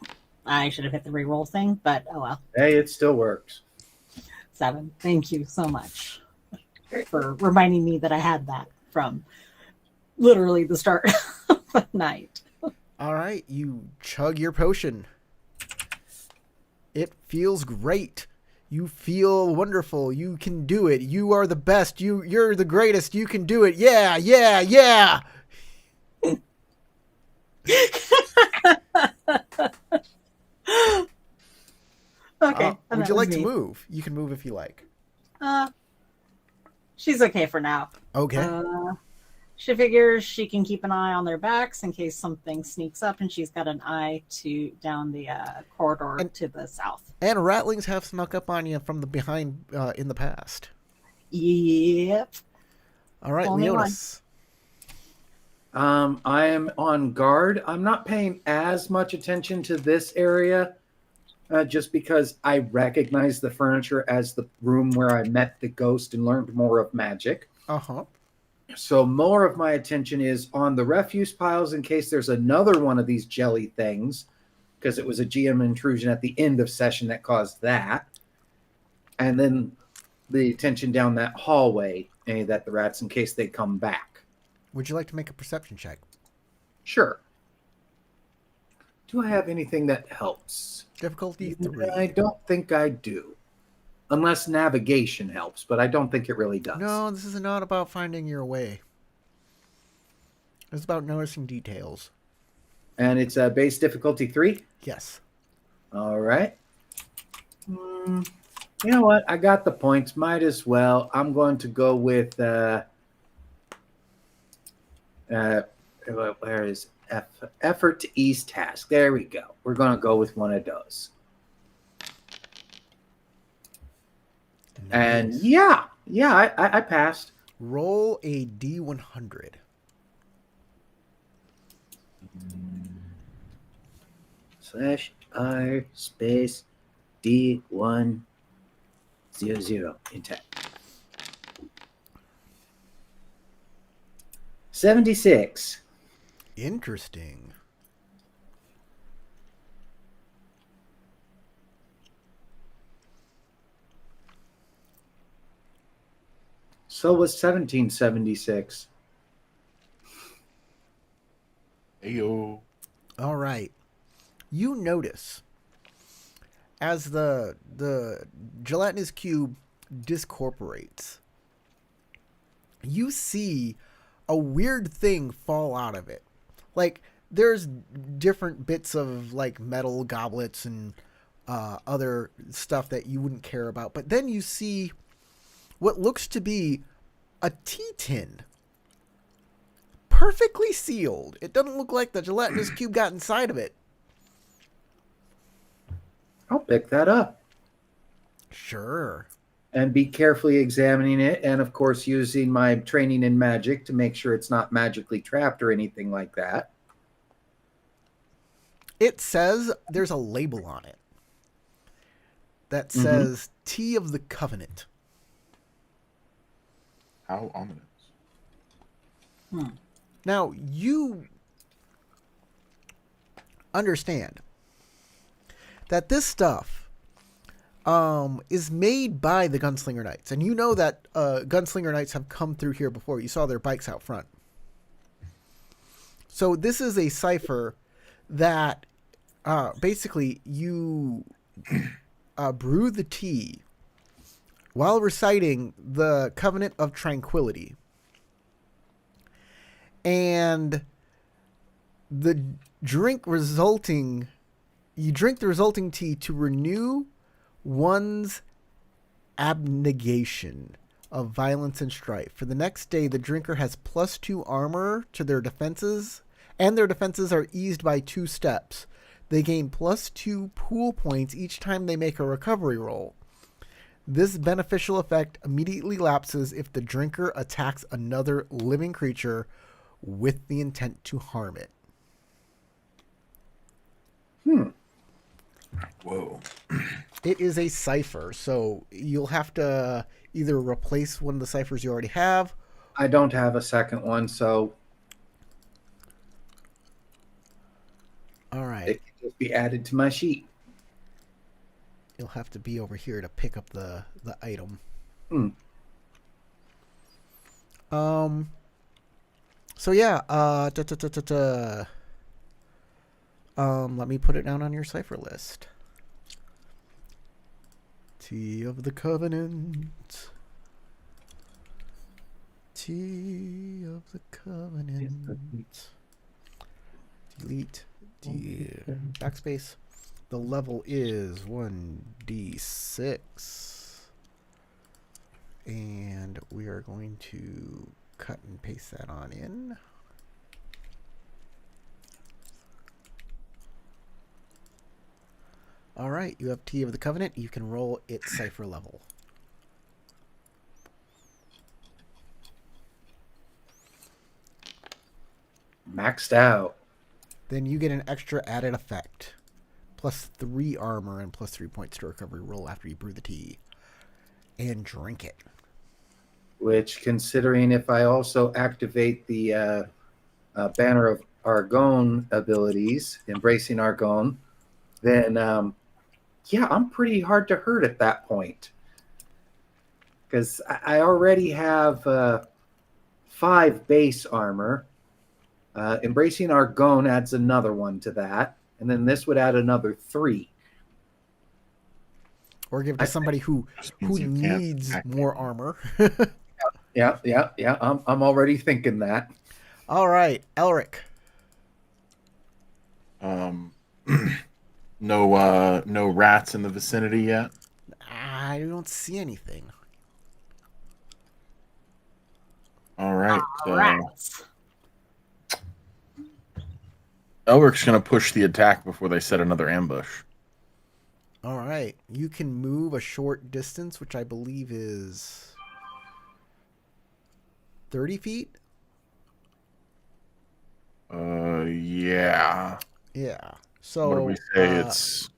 I should have hit the reroll thing, but oh well. Hey, it still works. 7. Thank you so much for reminding me that I had that from literally the start of the night. All right, you chug your potion. It feels great. You feel wonderful. You can do it. You are the best. You're the greatest. You can do it. Yeah, yeah, yeah. Okay. Would you like to move? You can move if you like. She's okay for now. Okay. She figures she can keep an eye on their backs in case something sneaks up, and she's got an eye to down the corridor to the south. And rattlings have snuck up on you from the behind in the past. Yep. All right, Only Leonis. I am on guard. I'm not paying as much attention to this area just because I recognize the furniture as the room where I met the ghost and learned more of magic. Uh-huh. So more of my attention is on the refuse piles in case there's another one of these jelly things, because it was a GM intrusion at the end of session that caused that. And then the attention down that hallway, that the rats, in case they come back. Would you like to make a perception check? Sure. Do I have anything that helps? Difficulty 3. I don't think I do. Unless navigation helps, but I don't think it really does. No, this is not about finding your way. It's about noticing details. And it's a base difficulty 3? Yes. All right. You know what? I got the points. Might as well. I'm going to go with... where is effort to ease task? There we go. We're going to go with one of those. Nice. And yeah, I passed. Roll a D100. /R space D100 intact. 76. Interesting. So was 1776. Ayo. All right. You notice as the gelatinous cube discorporates, you see a weird thing fall out of it. Like, there's different bits of like metal goblets and other stuff that you wouldn't care about, but then you see what looks to be a tea tin, perfectly sealed. It doesn't look like the gelatinous cube got inside of it. I'll pick that up Sure. and be carefully examining it, and of course using my training in magic to make sure it's not magically trapped or anything like that. It says there's a label on it that says Tea of the Covenant. How ominous. Now, you understand that this stuff is made by the Gunslinger Knights. And you know that Gunslinger Knights have come through here before. You saw their bikes out front. So this is a cipher that basically you brew the tea while reciting the Covenant of Tranquility. And the you drink the resulting tea to renew one's abnegation of violence and strife. For the next day, the drinker has +2 armor to their defenses, and their defenses are eased by 2 steps. They gain +2 pool points each time they make a recovery roll. This beneficial effect immediately lapses if the drinker attacks another living creature with the intent to harm it. Whoa. It is a Cypher, so you'll have to either replace one of the ciphers you already have. I don't have a second one, so All right. it can just be added to my sheet. You'll have to be over here to pick up the item. So yeah, let me put it down on your cipher list. Tea of the Covenant. Tea of the Covenant. Delete. Backspace. The level is 1d6. And we are going to cut and paste that on in. All right, you have Tea of the Covenant. You can roll its cipher level. Maxed out. Then you get an extra added effect. +3 armor and +3 points to recovery roll after you brew the tea. And drink it. Which, considering if I also activate the Banner of Argonne abilities, Embracing Argonne, then yeah, I'm pretty hard to hurt at that point. Because I already have 5 base armor. Embracing Argonne adds another one to that. And then this would add another 3. Or give it to somebody who needs more armor. Yeah. I'm already thinking that. All right, Elric. No rats in the vicinity yet. I don't see anything. All right. Rats. Elric's gonna push the attack before they set another ambush. All right, you can move a short distance, which I believe is 30 feet. Yeah. Yeah. So What do we say? It's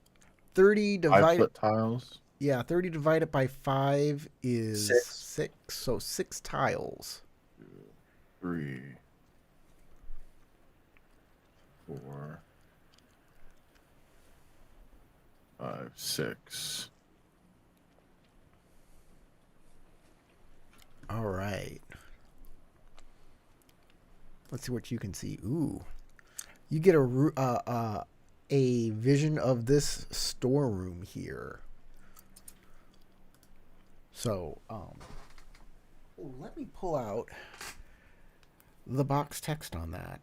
30 5 divided. foot tiles. Yeah, 30 divided by 5 is 6. So 6 tiles. 3, 4, 5, 6. All right. Let's see what you can see. Ooh, you get a vision of this storeroom here. So, let me pull out the box text on that.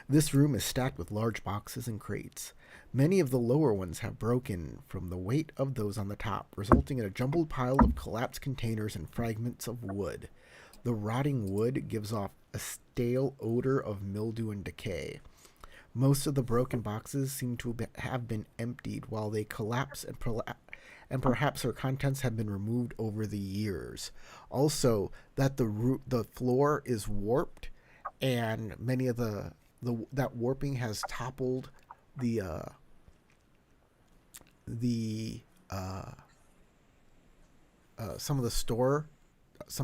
This room is stacked with large boxes and crates. Many of the lower ones have broken from the weight of those on the top, resulting in a jumbled pile of collapsed containers and fragments of wood. The rotting wood gives off a stale odor of mildew and decay. Most of the broken boxes seem to have been emptied while they collapse, and perhaps their contents have been removed over the years. Also, that the floor is warped, and many of that warping has toppled some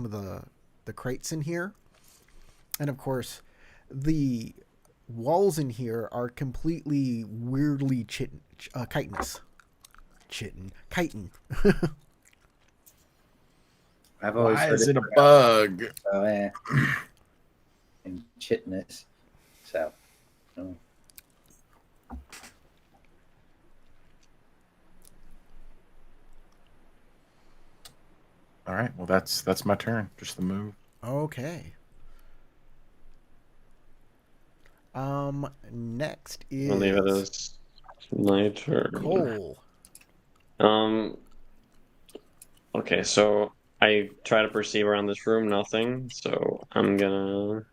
of the crates in here, and of course the walls in here are completely weirdly chitinous. Chitin. I've always Why heard is it a bug? So, and chitness. So, All right. Well, that's my turn. Just the move. Okay. Next I'll leave it is as my turn. Cole. Okay, so I try to perceive around this room, nothing. So I'm gonna.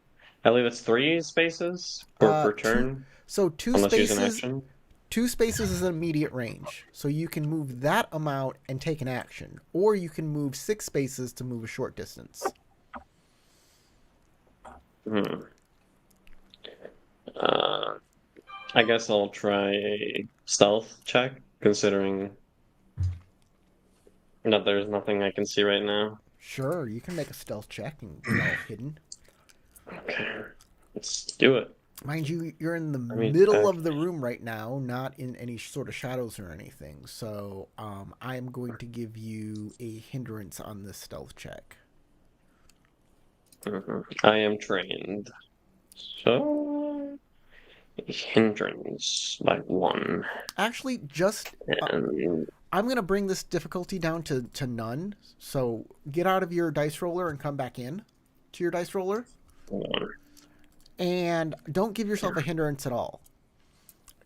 I believe it's 3 spaces per Two. turn, So two unless use an spaces. action. 2 spaces is an immediate range, so you can move that amount and take an action, or you can move 6 spaces to move a short distance. Hmm. Uh, I guess I'll try a stealth check, considering that there's nothing I can see right now. Sure, you can make a stealth check and get all hidden. Okay, let's do it. Mind you, you're in the I mean, middle of the room right now, not in any sort of shadows or anything. So I am going to give you a hindrance on this stealth check. I am trained. So, hindrance by 1. Actually, just And I'm going to bring this difficulty down to none. So get out of your dice roller and come back in to your dice roller. 1. And don't give yourself a hindrance at all.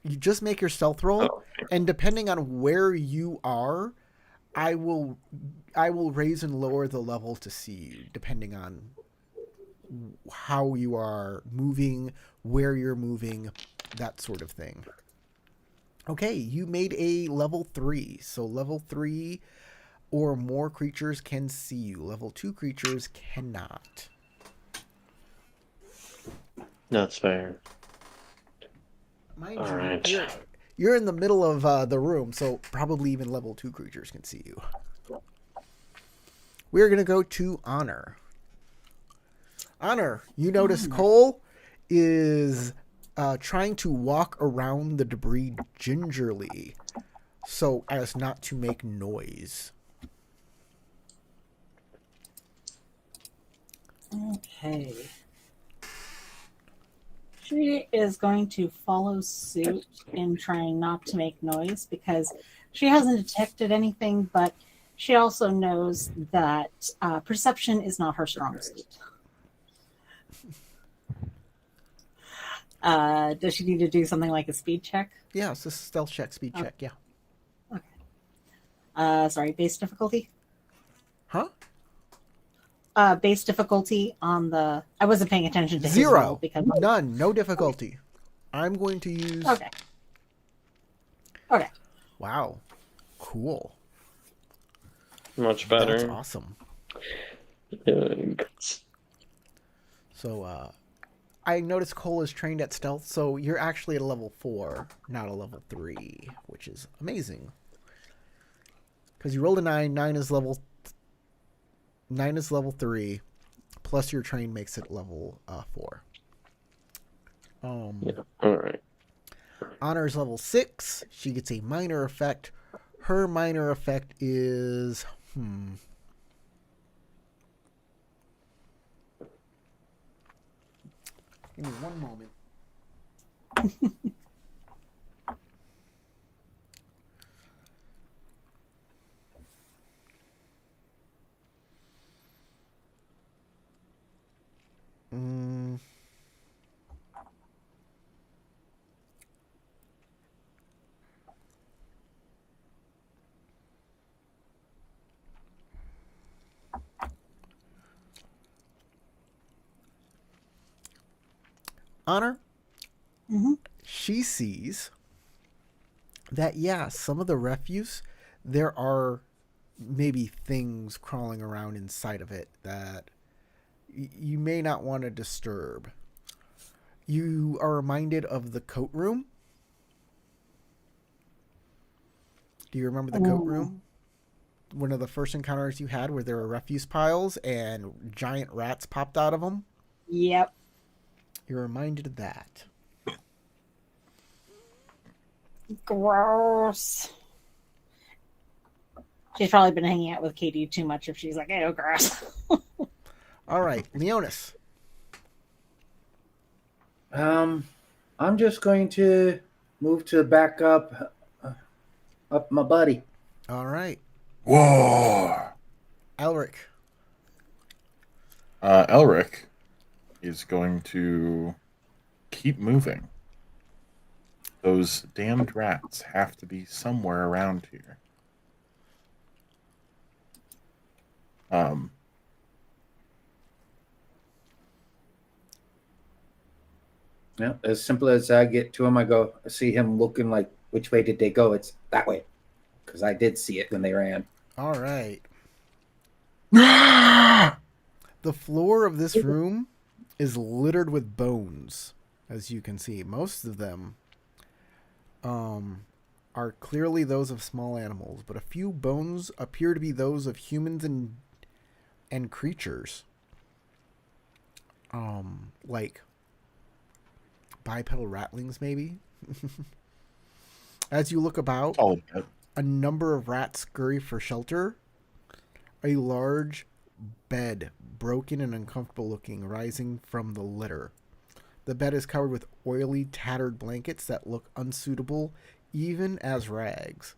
You just make your stealth roll, Oh, and depending on where you are, I will raise and lower the level to see you, depending on how you are moving, where you're moving, that sort of thing. Okay, you made a level 3. So level 3 or more creatures can see you. Level 2 creatures cannot. that's fair. Mind All you, right. you're in the middle of the room, so probably even level 2 creatures can see you. We're going to go to Honor. Honor, you notice Cole is trying to walk around the debris gingerly so as not to make noise. Okay. She is going to follow suit in trying not to make noise because she hasn't detected anything, but she also knows that perception is not her strong suit. Does she need to do something like a speed check? Yeah, it's a stealth check, speed check, yeah. Okay. Sorry, base difficulty? Huh? Base difficulty on the... I wasn't paying attention to his 0. roll because... None. No difficulty. I'm going to use... Okay. Okay. Wow. Cool. Much better. That's awesome. So, I noticed Cole is trained at stealth, so you're actually at a level 4, not a level 3, which is amazing. Because you rolled a 9. 9 is level 3, plus your train makes it level 4. Yeah. All right. Honor's level 6. She gets a minor effect. Her minor effect is... Give me one moment. Honor, she sees that, yeah, some of the refuse, there are maybe things crawling around inside of it that you may not want to disturb. You are reminded of the coat room. Do you remember the coat room? One of the first encounters you had where there were refuse piles and giant rats popped out of them? Yep. You're reminded of that. Gross. She's probably been hanging out with Katie too much if she's like, oh, gross. All right, Leonis. I'm just going to move to back up my buddy. All right. War. Elric. Elric is going to keep moving. Those damned rats have to be somewhere around here. Yeah, as simple as I get to him, I see him looking like, which way did they go? It's that way. Because I did see it when they ran. All right. The floor of this room is littered with bones, as you can see. Most of them are clearly those of small animals, but a few bones appear to be those of humans and creatures. Like bipedal ratlings, maybe. As you look about, a number of rats scurry for shelter. A large bed, broken and uncomfortable looking, rising from the litter. The bed is covered with oily, tattered blankets that look unsuitable, even as rags.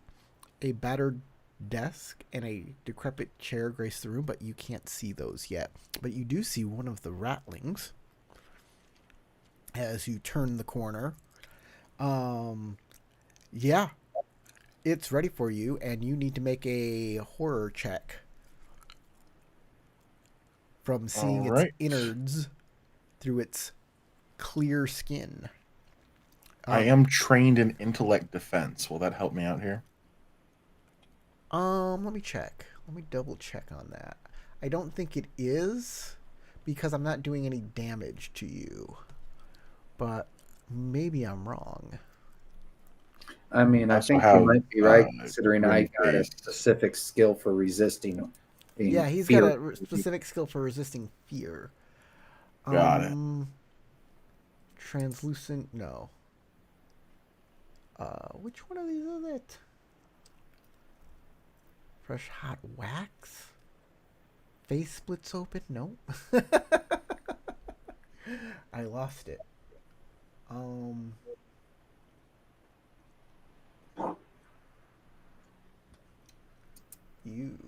A battered desk and a decrepit chair grace the room, but you can't see those yet. But you do see one of the ratlings as you turn the corner. Yeah, it's ready for you, and you need to make a horror check from seeing its innards through its clear skin. I am trained in intellect defense. Will that help me out here? Let me check. Let me double check on that. I don't think it is, because I'm not doing any damage to you. But maybe I'm wrong. I mean, I think you might be right, considering I got a specific skill for resisting. Yeah, he's got a specific skill for resisting fear. Got it. Translucent, no. Which one of these is it? Fresh hot wax? Face splits open? No. I lost it.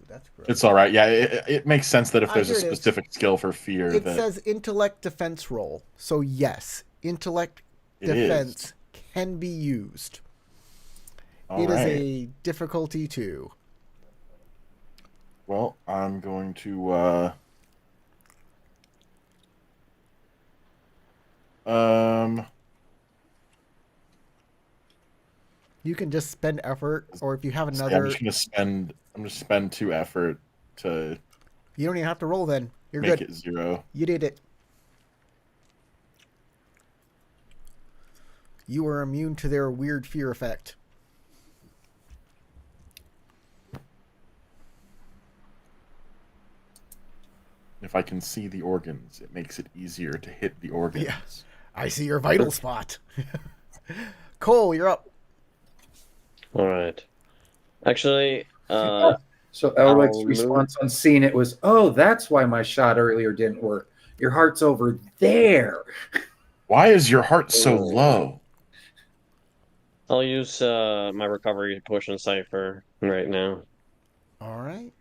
That's gross. It's all right. Yeah, it makes sense that if there's a specific skill for fear, it says intellect defense roll. So yes, intellect defense can be used. It is a difficulty 2. Well, I'm going to you can just spend effort, or if you have another. I'm just gonna spend 2 effort to. You don't even have to roll. Then you're make good. It 0. You did it. You are immune to their weird fear effect. If I can see the organs, it makes it easier to hit the organs. Yeah, I see your vital spot. Cole, you're up. All right. Actually, so Elric's response on seeing it was, "Oh, that's why my shot earlier didn't work. Your heart's over there." Why is your heart so low? I'll use my recovery potion Cypher right now. All right.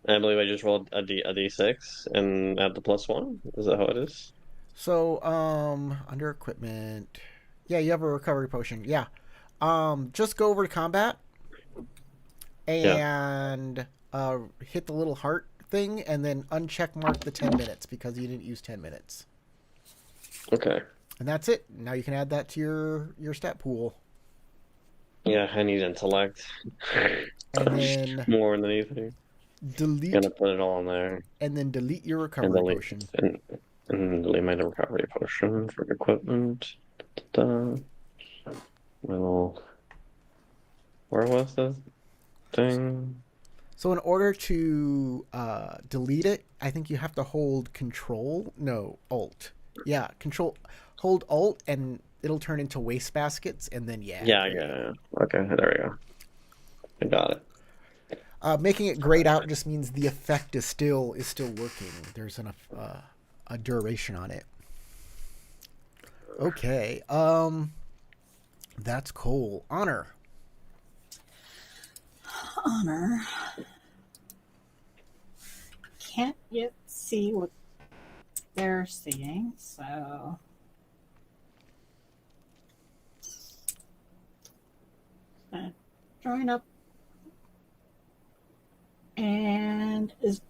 I believe I just rolled a d6 and add the +1. Is that how it is? So, under equipment, yeah, you have a recovery potion. Yeah. Just go over to combat and hit the little heart thing, and then uncheck mark the 10 minutes because you didn't use 10 minutes. Okay. And that's it. Now you can add that to your stat pool. Yeah, I need intellect. And then more than anything. Delete. Gonna put it all in there. And then delete your recovery potion. And delete my recovery potion for equipment. Well, where was the thing? So in order to delete it, I think you have to hold Alt. Yeah, hold Alt, and it'll turn into wastebaskets, and then Yeah. Okay, there we go. I got it. Making it grayed out just means the effect is still working. There's enough a duration on it. Okay. That's cool. Honor. can't yet see what they're seeing, so join up and is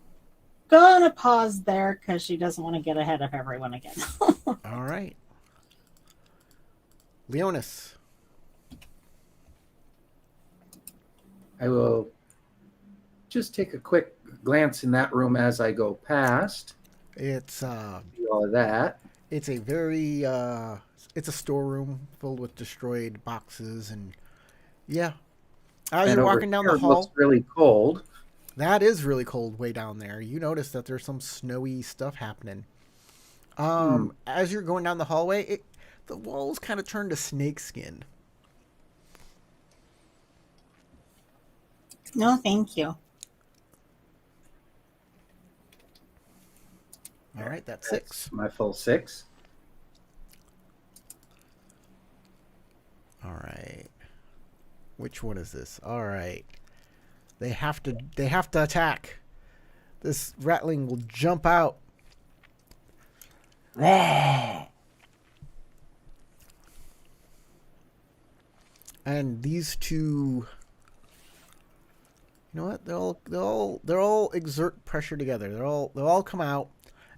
gonna pause there because she doesn't want to get ahead of everyone again. All right. Leonis. I will just take a quick glance in that room as I go past. It's See all of that. it's a very it's a storeroom filled with destroyed boxes and yeah. As And you're over walking down here the it looks hall, really cold. that is really cold way down there. You notice that there's some snowy stuff happening. As you're going down the hallway, the walls kind of turn to snakeskin. No, thank you. All right, that's 6. My full 6. All right. Which one is this? All right. They have to attack. This rattling will jump out. And these two, you know what? They'll all exert pressure together. They'll all come out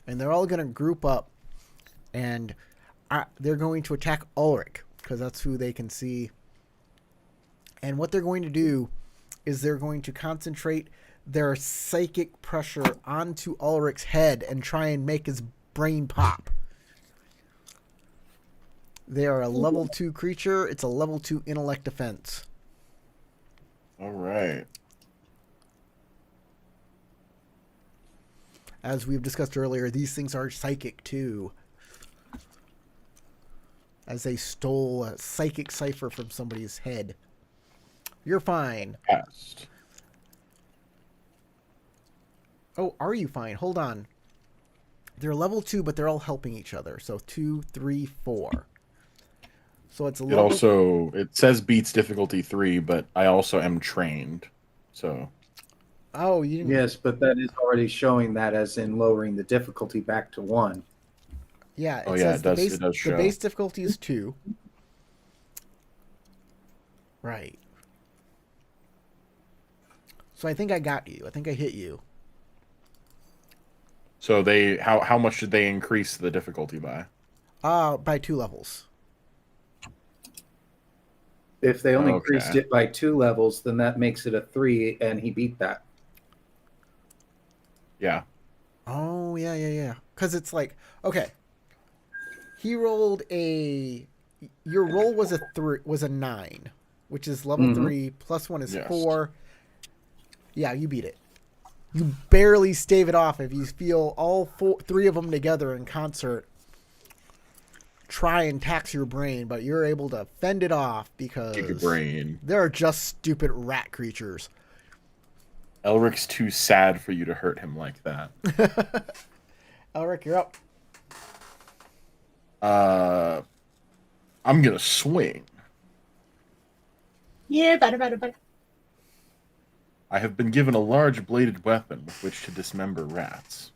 and they're all going to group up and they're going to attack Ulrich because that's who they can see. And what they're going to do is they're going to concentrate their psychic pressure onto Ulrich's head and try and make his brain pop. They are a level 2 creature. It's a level 2 intellect defense. All right. As we've discussed earlier, these things are psychic too. As they stole a psychic cipher from somebody's head. You're fine. Passed. Oh, are you fine? Hold on. They're level 2, but they're all helping each other. So 2, 3, 4. So it's a It level... also, it says beats difficulty 3, but I also am trained. So Oh, you didn't... Yes, but that is already showing that as in lowering the difficulty back to 1. Yeah, Oh, yeah, says it does- it does the show. base difficulty is 2. Right. So I think I got you. I think I hit you. so they how much did they increase the difficulty by? By 2 levels. If they only Okay. increased it by 2 levels, then that makes it a 3, and he beat that. Yeah. Oh, yeah. Because it's like, okay. He rolled a... Your roll was a 9, which is level 3, plus 1 is Yes. 4. Yeah, you beat it. You barely stave it off if you feel all 3 of them together in concert try and tax your brain, but you're able to fend it off because Kick your brain. they're just stupid rat creatures. Elric's too sad for you to hurt him like that. Elric, you're up. I'm gonna swing. Yeah, better. I have been given a large bladed weapon with which to dismember rats.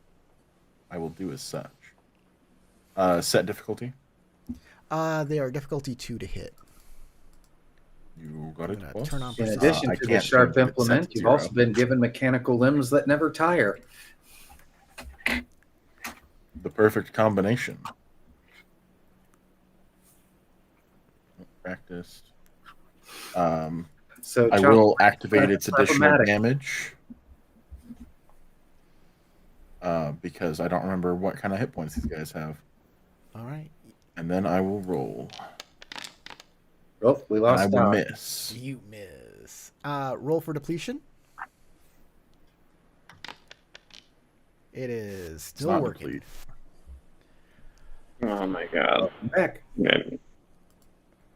I will do as such. Set difficulty. They are difficulty 2 to hit. You got it. I'm gonna boss? turn on In Precise. addition I to the can't sharp change it. It's set implement, to you've 0. also been given mechanical limbs that never tire. The perfect combination. Practiced. So I Chop, will activate its additional problematic. damage. Because I don't remember what kind of hit points these guys have. All right. And then I will roll. Oh, we And lost I will Doc. miss. You miss. Roll for depletion. It is It's still not working. deplete. Oh my god. Welcome back. Okay.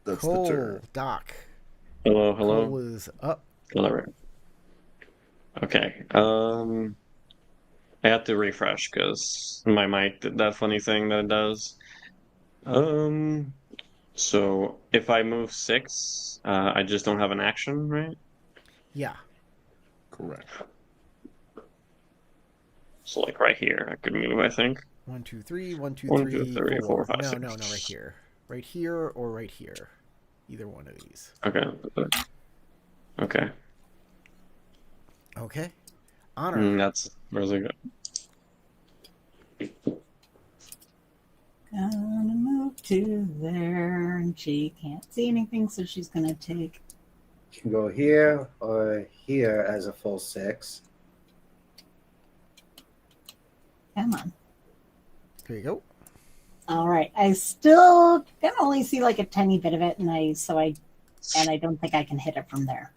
That's Cole, the turn. Doc. Hello. Cole is up. Hello. Okay. I have to refresh because my mic did that funny thing that it does. So if I move 6, I just don't have an action, right? Yeah. Correct. So like right here, I could move. I think 1, 2, 3, 1, 2, 1, 2, 3, 3, 4, 4. 5, No, 6. no, no, right here. Right here or right here. Either one of these. Okay. Okay. Okay. Honor. That's really good. Gonna move to there, and she can't see anything, so she's gonna take. You can go here or here as a full 6. Come on. There you go. All right. I still can only see like a tiny bit of it, and I don't think I can hit it from there.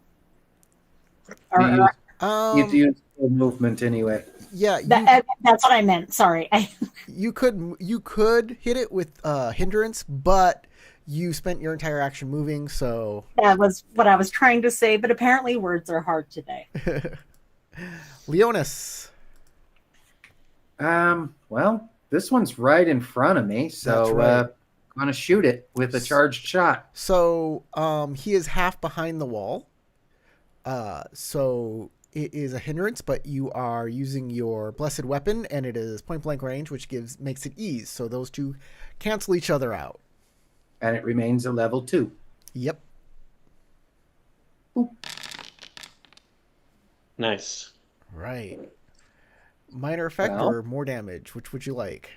Or, You use full movement anyway. Yeah, that's what I meant. Sorry. you could hit it with hindrance, but you spent your entire action moving, so That was what I was trying to say, but apparently words are hard today. Leonis. Well, this one's right in front of me, so That's right. I'm gonna shoot it with a charged shot. So he is half behind the wall. So it is a hindrance, but you are using your blessed weapon, and it is point blank range, which makes it ease. So those two cancel each other out. And it remains a level 2. Yep. Boop. Nice. Right. Minor effect Well. or more damage? Which would you like?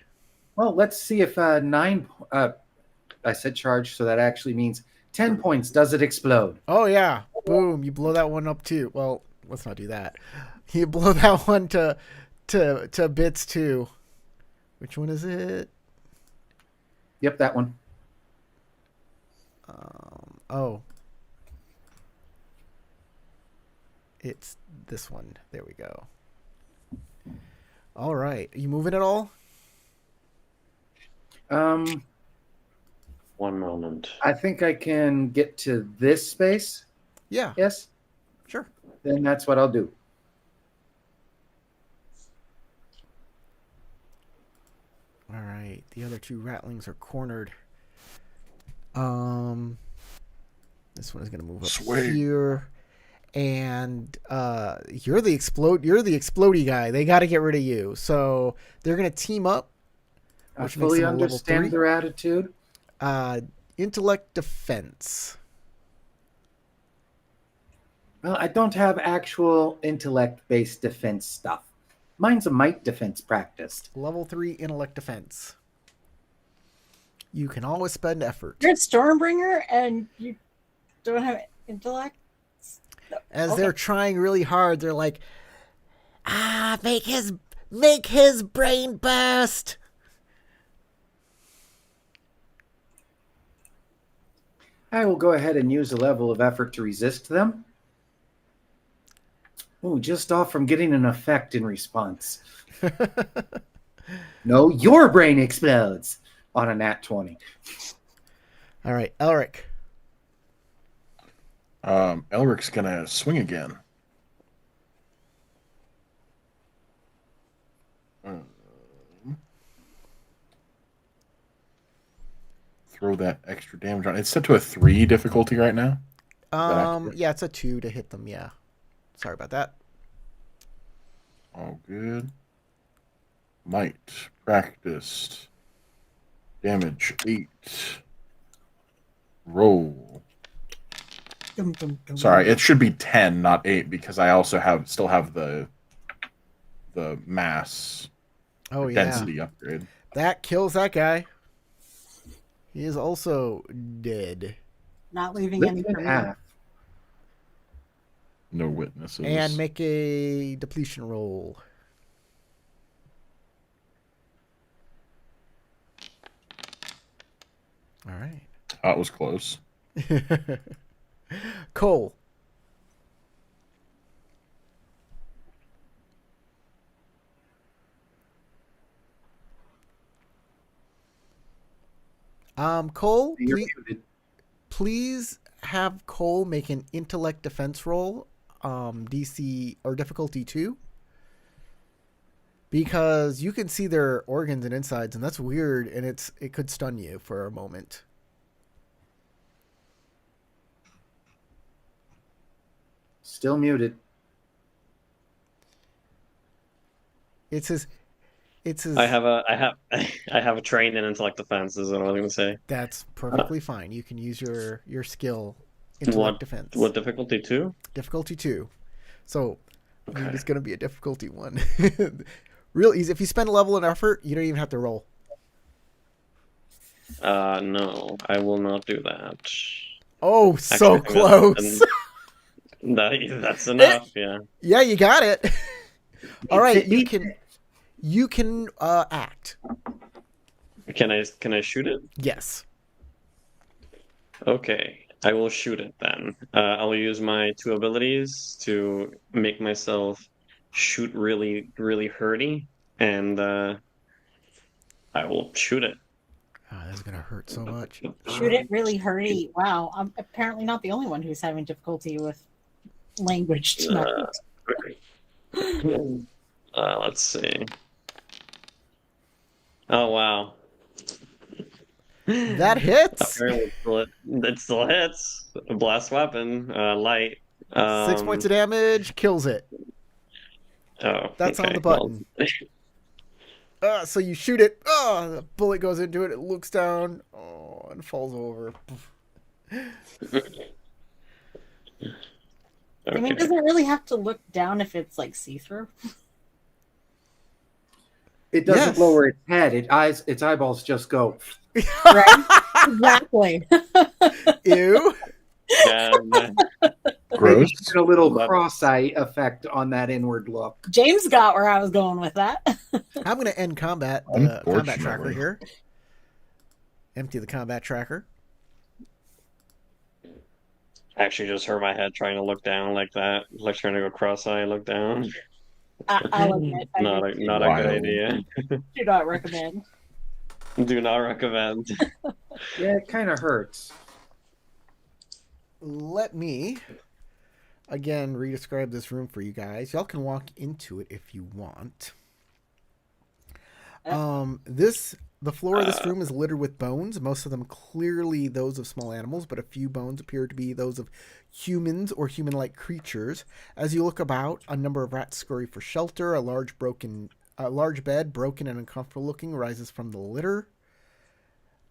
Well, let's see if 9. I said charge, so that actually means 10 points. Does it explode? Oh yeah. Boom. You blow that one up too. Well, let's not do that. You blow that one to bits too. Which one is it? Yep, that one. Oh. It's this one. There we go. All right. Are you moving at all? One moment. I think I can get to this space. Yeah. Yes? Sure. Then that's what I'll do. All right. The other two ratlings are cornered. This one is gonna move up Sway. here. And you're the explodey guy. They gotta get rid of you. So they're gonna team up. I Which makes fully them a level understand 3. their attitude. Intellect defense. Well, I don't have actual intellect-based defense stuff. Mine's a might defense practiced. Level 3 intellect defense. You can always spend effort. You're a Stormbringer and you don't have intellect? As Okay. they're trying really hard, they're like, make his brain burst. I will go ahead and use a level of effort to resist them. Oh, just off from getting an effect in response. No, your brain explodes on a nat 20. All right, Elric. Elric's gonna swing again. Throw that extra damage on. It's set to a 3 difficulty right now. accurate? Yeah, it's a 2 to hit them. Yeah, sorry about that. All good. Might practiced. Damage 8. Roll. Dum, dum, dum. Sorry, it should be 10, not 8, because I also still have the mass Oh yeah, density upgrade. that kills that guy. He is also dead. Not leaving Lift any in for me. half. No witnesses. And make a depletion roll. All right. That was close. Cole. Cole, You're please, please have Cole make an intellect defense roll, DC or difficulty 2. Because you can see their organs and insides, and that's weird, and it could stun you for a moment. Still muted. It's his. It's his. I have I have a trained in intellect defense. Is what I was gonna say. That's perfectly fine. You can use your skill, What intellect defense, what difficulty 2? difficulty 2. So, I mean, Okay. it's gonna be a difficulty 1. Real easy. If you spend a level and effort, you don't even have to roll. No, I will not do that. Oh, so Actually, I think close. that's enough. Yeah. Yeah, you got it. All right, It you beat can. it. You can act. Can I shoot it? Yes. Okay, I will shoot it then. I'll use my 2 abilities to make myself shoot really, really hurty, and I will shoot it. Oh, that's gonna hurt so much. Shoot it really hurry. Wow, I'm apparently not the only one who's having difficulty with language tonight. Let's see. Oh wow. That hits. Apparently it still hits. A blast weapon, light. 6 points of damage, kills it. Oh, That's on okay, the button. So you shoot it. The bullet goes into it. It looks down. And falls over. I mean, Okay. it doesn't really have to look down if it's like see-through. It doesn't Yes. lower its head. Its eyeballs just go. Right? Exactly. Ew. And, Gross. Get a little But- cross-eye effect on that inward look. James got where I was going with that. I'm gonna end combat. The combat tracker Unfortunately. here. Empty the combat tracker. actually just hurt my head trying to look down like that, like trying to go cross-eye, look down. I'll admit, I Not a good Wild. idea. do not recommend. Do not recommend. Yeah, it kind of hurts. Let me again re-describe this room for you guys. Y'all can walk into it if you want. The floor of this room is littered with bones, most of them clearly those of small animals, but a few bones appear to be those of humans or human-like creatures. As you look about, a number of rats scurry for shelter. A large bed, broken and uncomfortable looking, rises from the litter.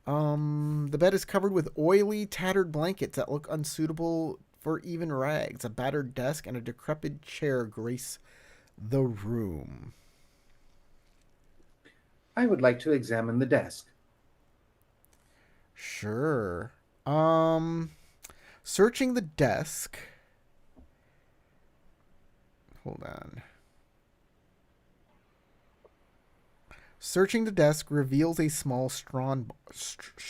The bed is covered with oily, tattered blankets that look unsuitable for even rags. A battered desk and a decrepit chair grace the room. I would like to examine the desk. Sure. Searching the desk. Hold on. Searching the desk reveals a small strong Strong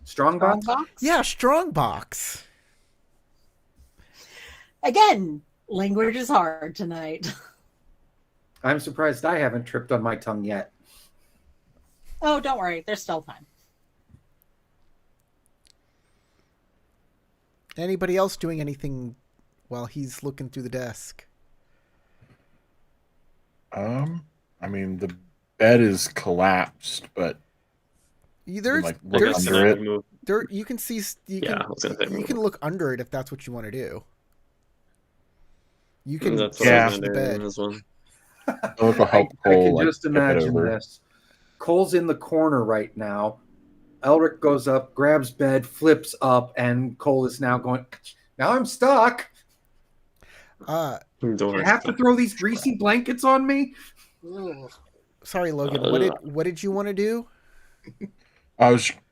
Strong box? box? Yeah, strong box. Again, language is hard tonight. I'm surprised I haven't tripped on my tongue yet. Oh, don't worry. There's still time. Anybody else doing anything while he's looking through the desk? I mean, the bed is collapsed, but There's like, I look guess there's under I it. could move. there you can see you Yeah, can I was gonna say you move. can look under it if that's what you want to do. You can That's what Yeah. I was search gonna the do. bed. This one. Look will help I Cole, can like, just tip it imagine over. this. Cole's in the corner right now. Elric goes up, grabs bed, flips up, and Cole is now going, now I'm stuck. Door. You have to throw these greasy blankets on me? Sorry, Logan. What did you want to do?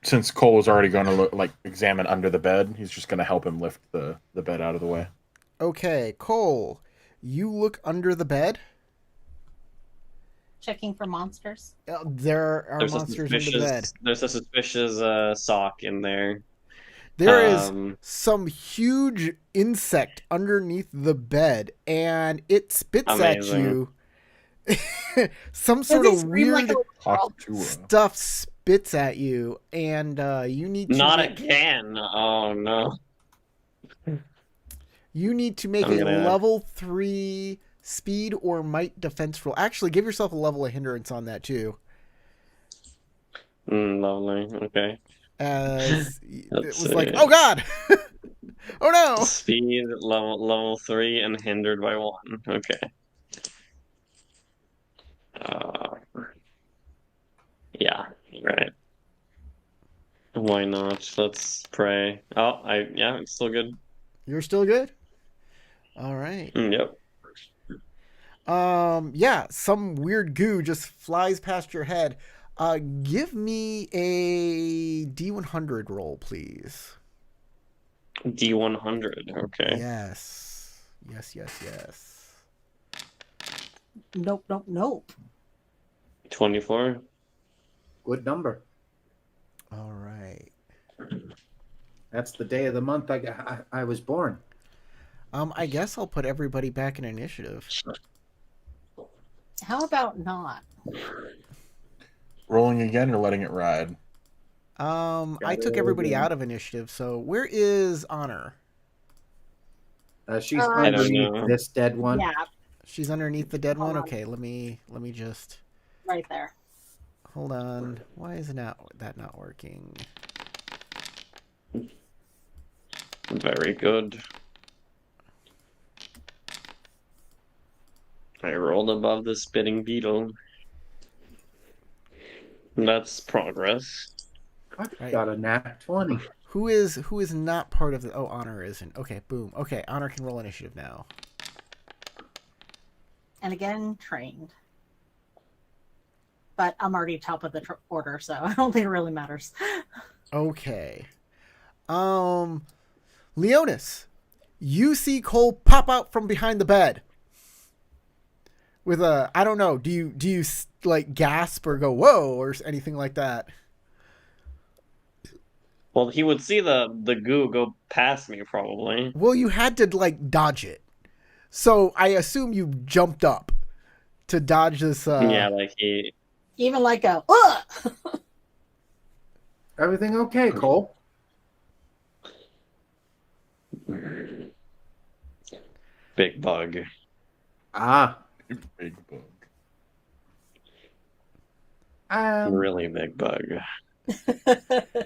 Since Cole was already going to examine under the bed, he's just going to help him lift the bed out of the way. Okay, Cole, you look under the bed. Checking for monsters. There are monsters under the bed. There's a suspicious sock in there. There is Um, some huge insect underneath the bed, and it spits at Amazing. you. Some Does sort he of scream like weird a girl? Talk to her. stuff spits at you, and you need to Not make, again. Oh no. you need to make I'm a gonna- level 3 speed or might defense roll. Actually, give yourself a level of hindrance on that too. Lovely. Okay. as it Let's was like, see. oh god, oh no. Speed level 3 and hindered by 1. Okay. Uh, yeah, right. Why not? Let's pray. Oh, yeah, it's still good. You're still good. All right. Yep. Yeah, some weird goo just flies past your head. Give me a D100 roll, please. D100. Okay. Yes. Yes. Nope, nope, nope. 24. Good number. All right. That's the day of the month I was born. I guess I'll put everybody back in initiative. How about not? Rolling again or letting it ride? I took everybody out of initiative, so where is Honor? She's I don't underneath know. this dead one. Yeah, She's underneath the dead one? Hold on. Okay, let me just right there. hold on. Why is that not working? Very good. I rolled above the spitting beetle. That's progress. I Right. got a nat 20. Who is not part of the Honor isn't. Okay, boom. Okay, Honor can roll initiative now. And again, trained. But I'm already top of the order, so I don't think it really matters. Okay. Leonis, you see Cole pop out from behind the bed. With a, I don't know, do you like gasp or go whoa or anything like that? Well, he would see the goo go past me, probably. Well, you had to like dodge it. So I assume you jumped up to dodge this. Yeah, like he. Even like a, Everything okay, Cole? Big bug. Ah. Big bug. Really big bug.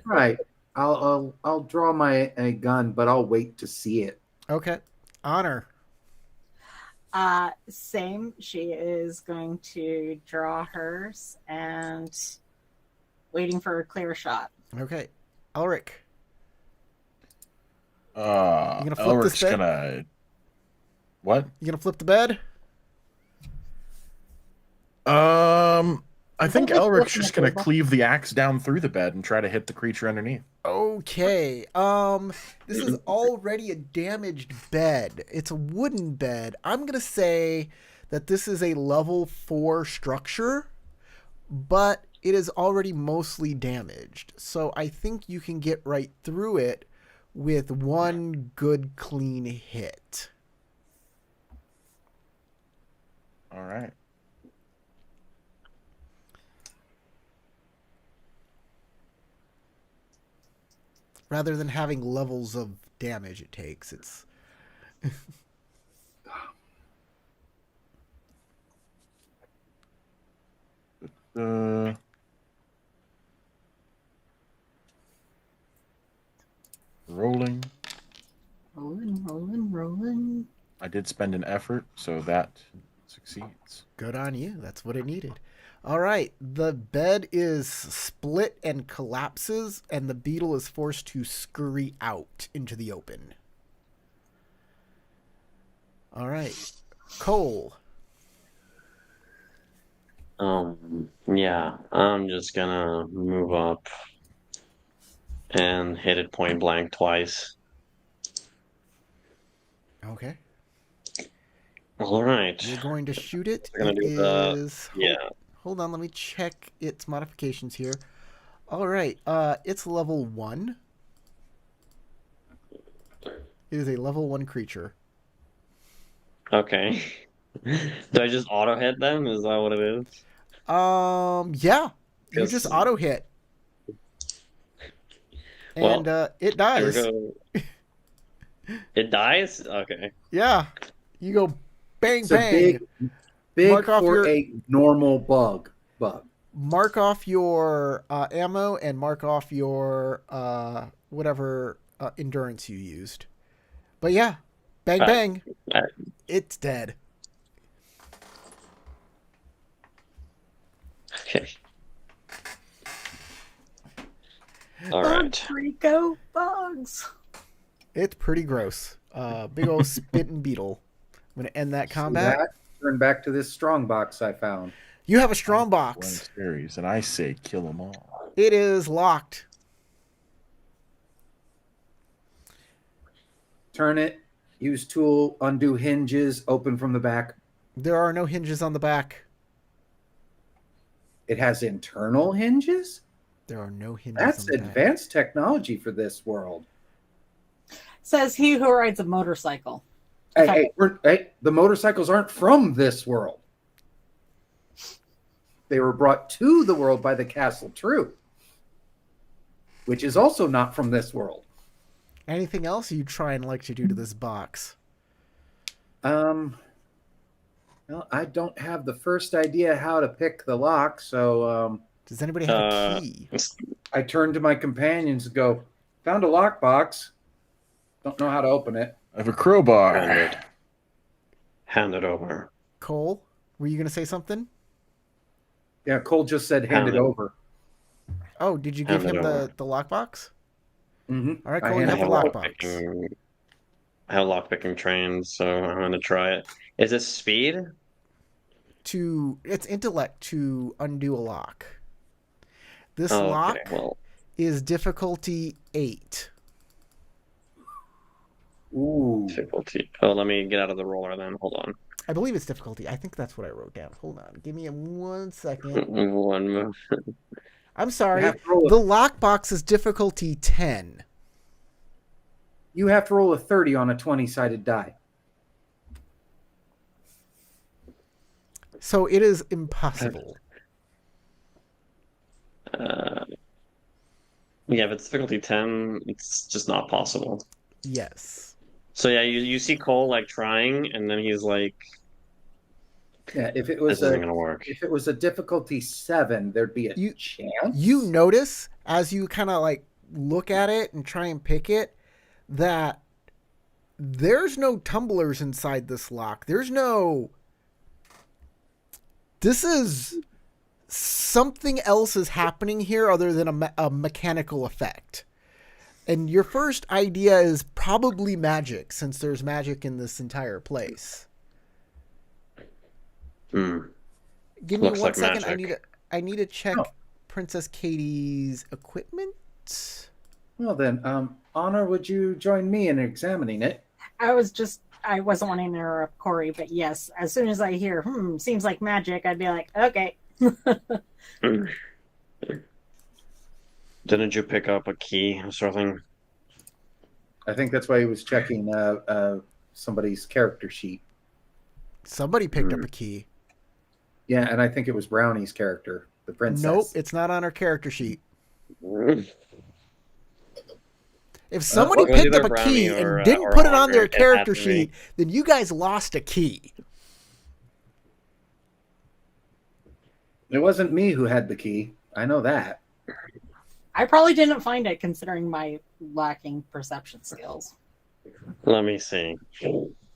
Right. I'll draw my a gun, but I'll wait to see it. Okay. Honor. same. She is going to draw hers and waiting for a clear shot. Okay. Elric. You Gonna gonna flip this Elric's bed? gonna. What? You gonna flip the bed? I think Like Elric's flipping just the gonna table. cleave the axe down through the bed and try to hit the creature underneath. Okay. This is already a damaged bed. It's a wooden bed. I'm gonna say that this is a level 4 structure, but it is already mostly damaged. So I think you can get right through it with one good clean hit. All right. Rather than having levels of damage it takes, it's Rolling. Rolling. I did spend an effort, so that succeeds. good on you. That's what it needed. All right, the bed is split and collapses, and the beetle is forced to scurry out into the open. All right, Cole. Yeah, I'm just gonna move up and hit it point blank twice. Okay, All right. you're going to shoot it. We're gonna It do the is. yeah. Hold on, let me check its modifications here. All right, it's level 1. It is a level 1 creature. Okay. Do I just auto hit them? Is that what it is? Yeah, you Yes. just auto hit, Well, and it Here we dies. go. It dies? Okay. Yeah, you go bang It's a bang. big Mark off for your- a normal bug. mark off your ammo and mark off your whatever endurance you used. But yeah, bang bang, Uh, it's dead. Okay. All right. Rico bugs. It's pretty gross. Big old spitting beetle. I'm gonna end that combat. Turn back to this strong box I found. You have a strong One box. series, and I say kill them all. It is locked. Turn it. Use tool. Undo hinges. Open from the back. There are no hinges on the back. It has internal hinges? There are no hinges That's on the back. advanced technology for this world. Says he who rides a motorcycle. Hey, the motorcycles aren't from this world. They were brought to the world by the Castle True, which is also not from this world. Anything else you try and like to do to this box? Well, I don't have the first idea how to pick the lock, so Does anybody have a key? I turn to my companions and go, found a lockbox. Don't know how to open it. I have a crowbar. Hand it over. Cole, were you going to say something? Yeah, Cole just said hand it over. Oh, did you give Hand it him over. the lockbox? Mm-hmm. All right, Cole, you have the lockbox. I have lockpicking trained, so I'm going to try it. Is it speed? It's intellect to undo a lock. This Oh, lock okay, well, is difficulty 8. Ooh. difficulty. Oh, let me get out of the roller then. Hold on. I believe it's difficulty. I think that's what I wrote down. Hold on. Give me 1 second. One move. I'm sorry. You have to roll The lockbox is difficulty 10. You have to roll a 30 on a 20-sided die. So it is impossible. Yeah, if it's difficulty 10, it's just not possible. Yes. So yeah, you see Cole like trying, and then he's like, Yeah, if it "This was isn't gonna work." if it was a difficulty 7, there'd be a chance. You notice as you kind of like look at it and try and pick it that there's no tumblers inside this lock. This is something else is happening here other than a mechanical effect. And your first idea is probably magic, since there's magic in this entire place. Hmm. Give me Looks 1 like second. magic. I need to check Oh. Princess Katie's equipment. Well then, Honor, would you join me in examining it? I wasn't wanting to interrupt Corey, but yes, as soon as I hear, seems like magic, I'd be like, okay. Didn't you pick up a key or something? I think that's why he was checking somebody's character sheet. Somebody picked up a key. Yeah, and I think it was Brownie's character, the princess. Nope, it's not on her character sheet. If somebody well, picked either up a Brownie key or, and didn't or put it on Honor, their it had character to be. sheet, then you guys lost a key. It wasn't me who had the key. I know that. I probably didn't find it considering my lacking perception skills. Let me see.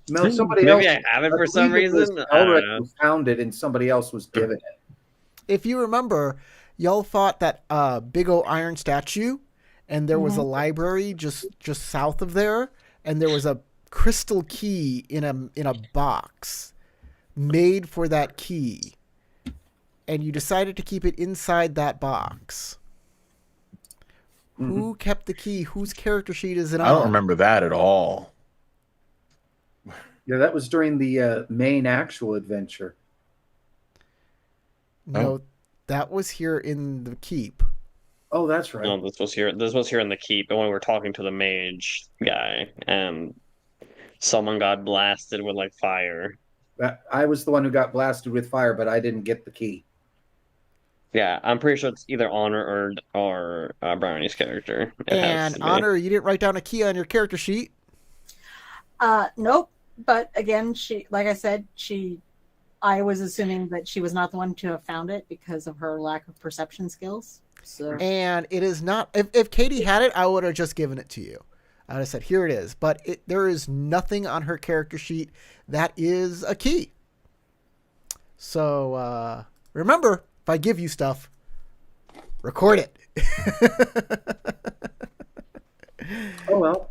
No, somebody Maybe else. I have it for some believe it was reason. I don't Elric know. who found it and somebody else was given it. If you remember, y'all fought that big old iron statue, and there was a library just south of there, and there was a crystal key in a box made for that key, and you decided to keep it inside that box. Who kept the key? Whose character sheet is it on? I don't remember that at all. Yeah, that was during the main actual adventure. No, that was here in the keep. Oh, that's right. No, this was here. This was here in the keep, and when we were talking to the mage guy, and someone got blasted with like fire. I was the one who got blasted with fire, but I didn't get the key. Yeah, I'm pretty sure it's either Honor or Brownie's character. It has And to be. Honor, you didn't write down a key on your character sheet. Nope. But again, she, like I said, she I was assuming that she was not the one to have found it because of her lack of perception skills. So And it is not. If Katie had it, I would have just given it to you. I would have said, here it is. But there is nothing on her character sheet that is a key. So remember, if I give you stuff, record it. Oh well,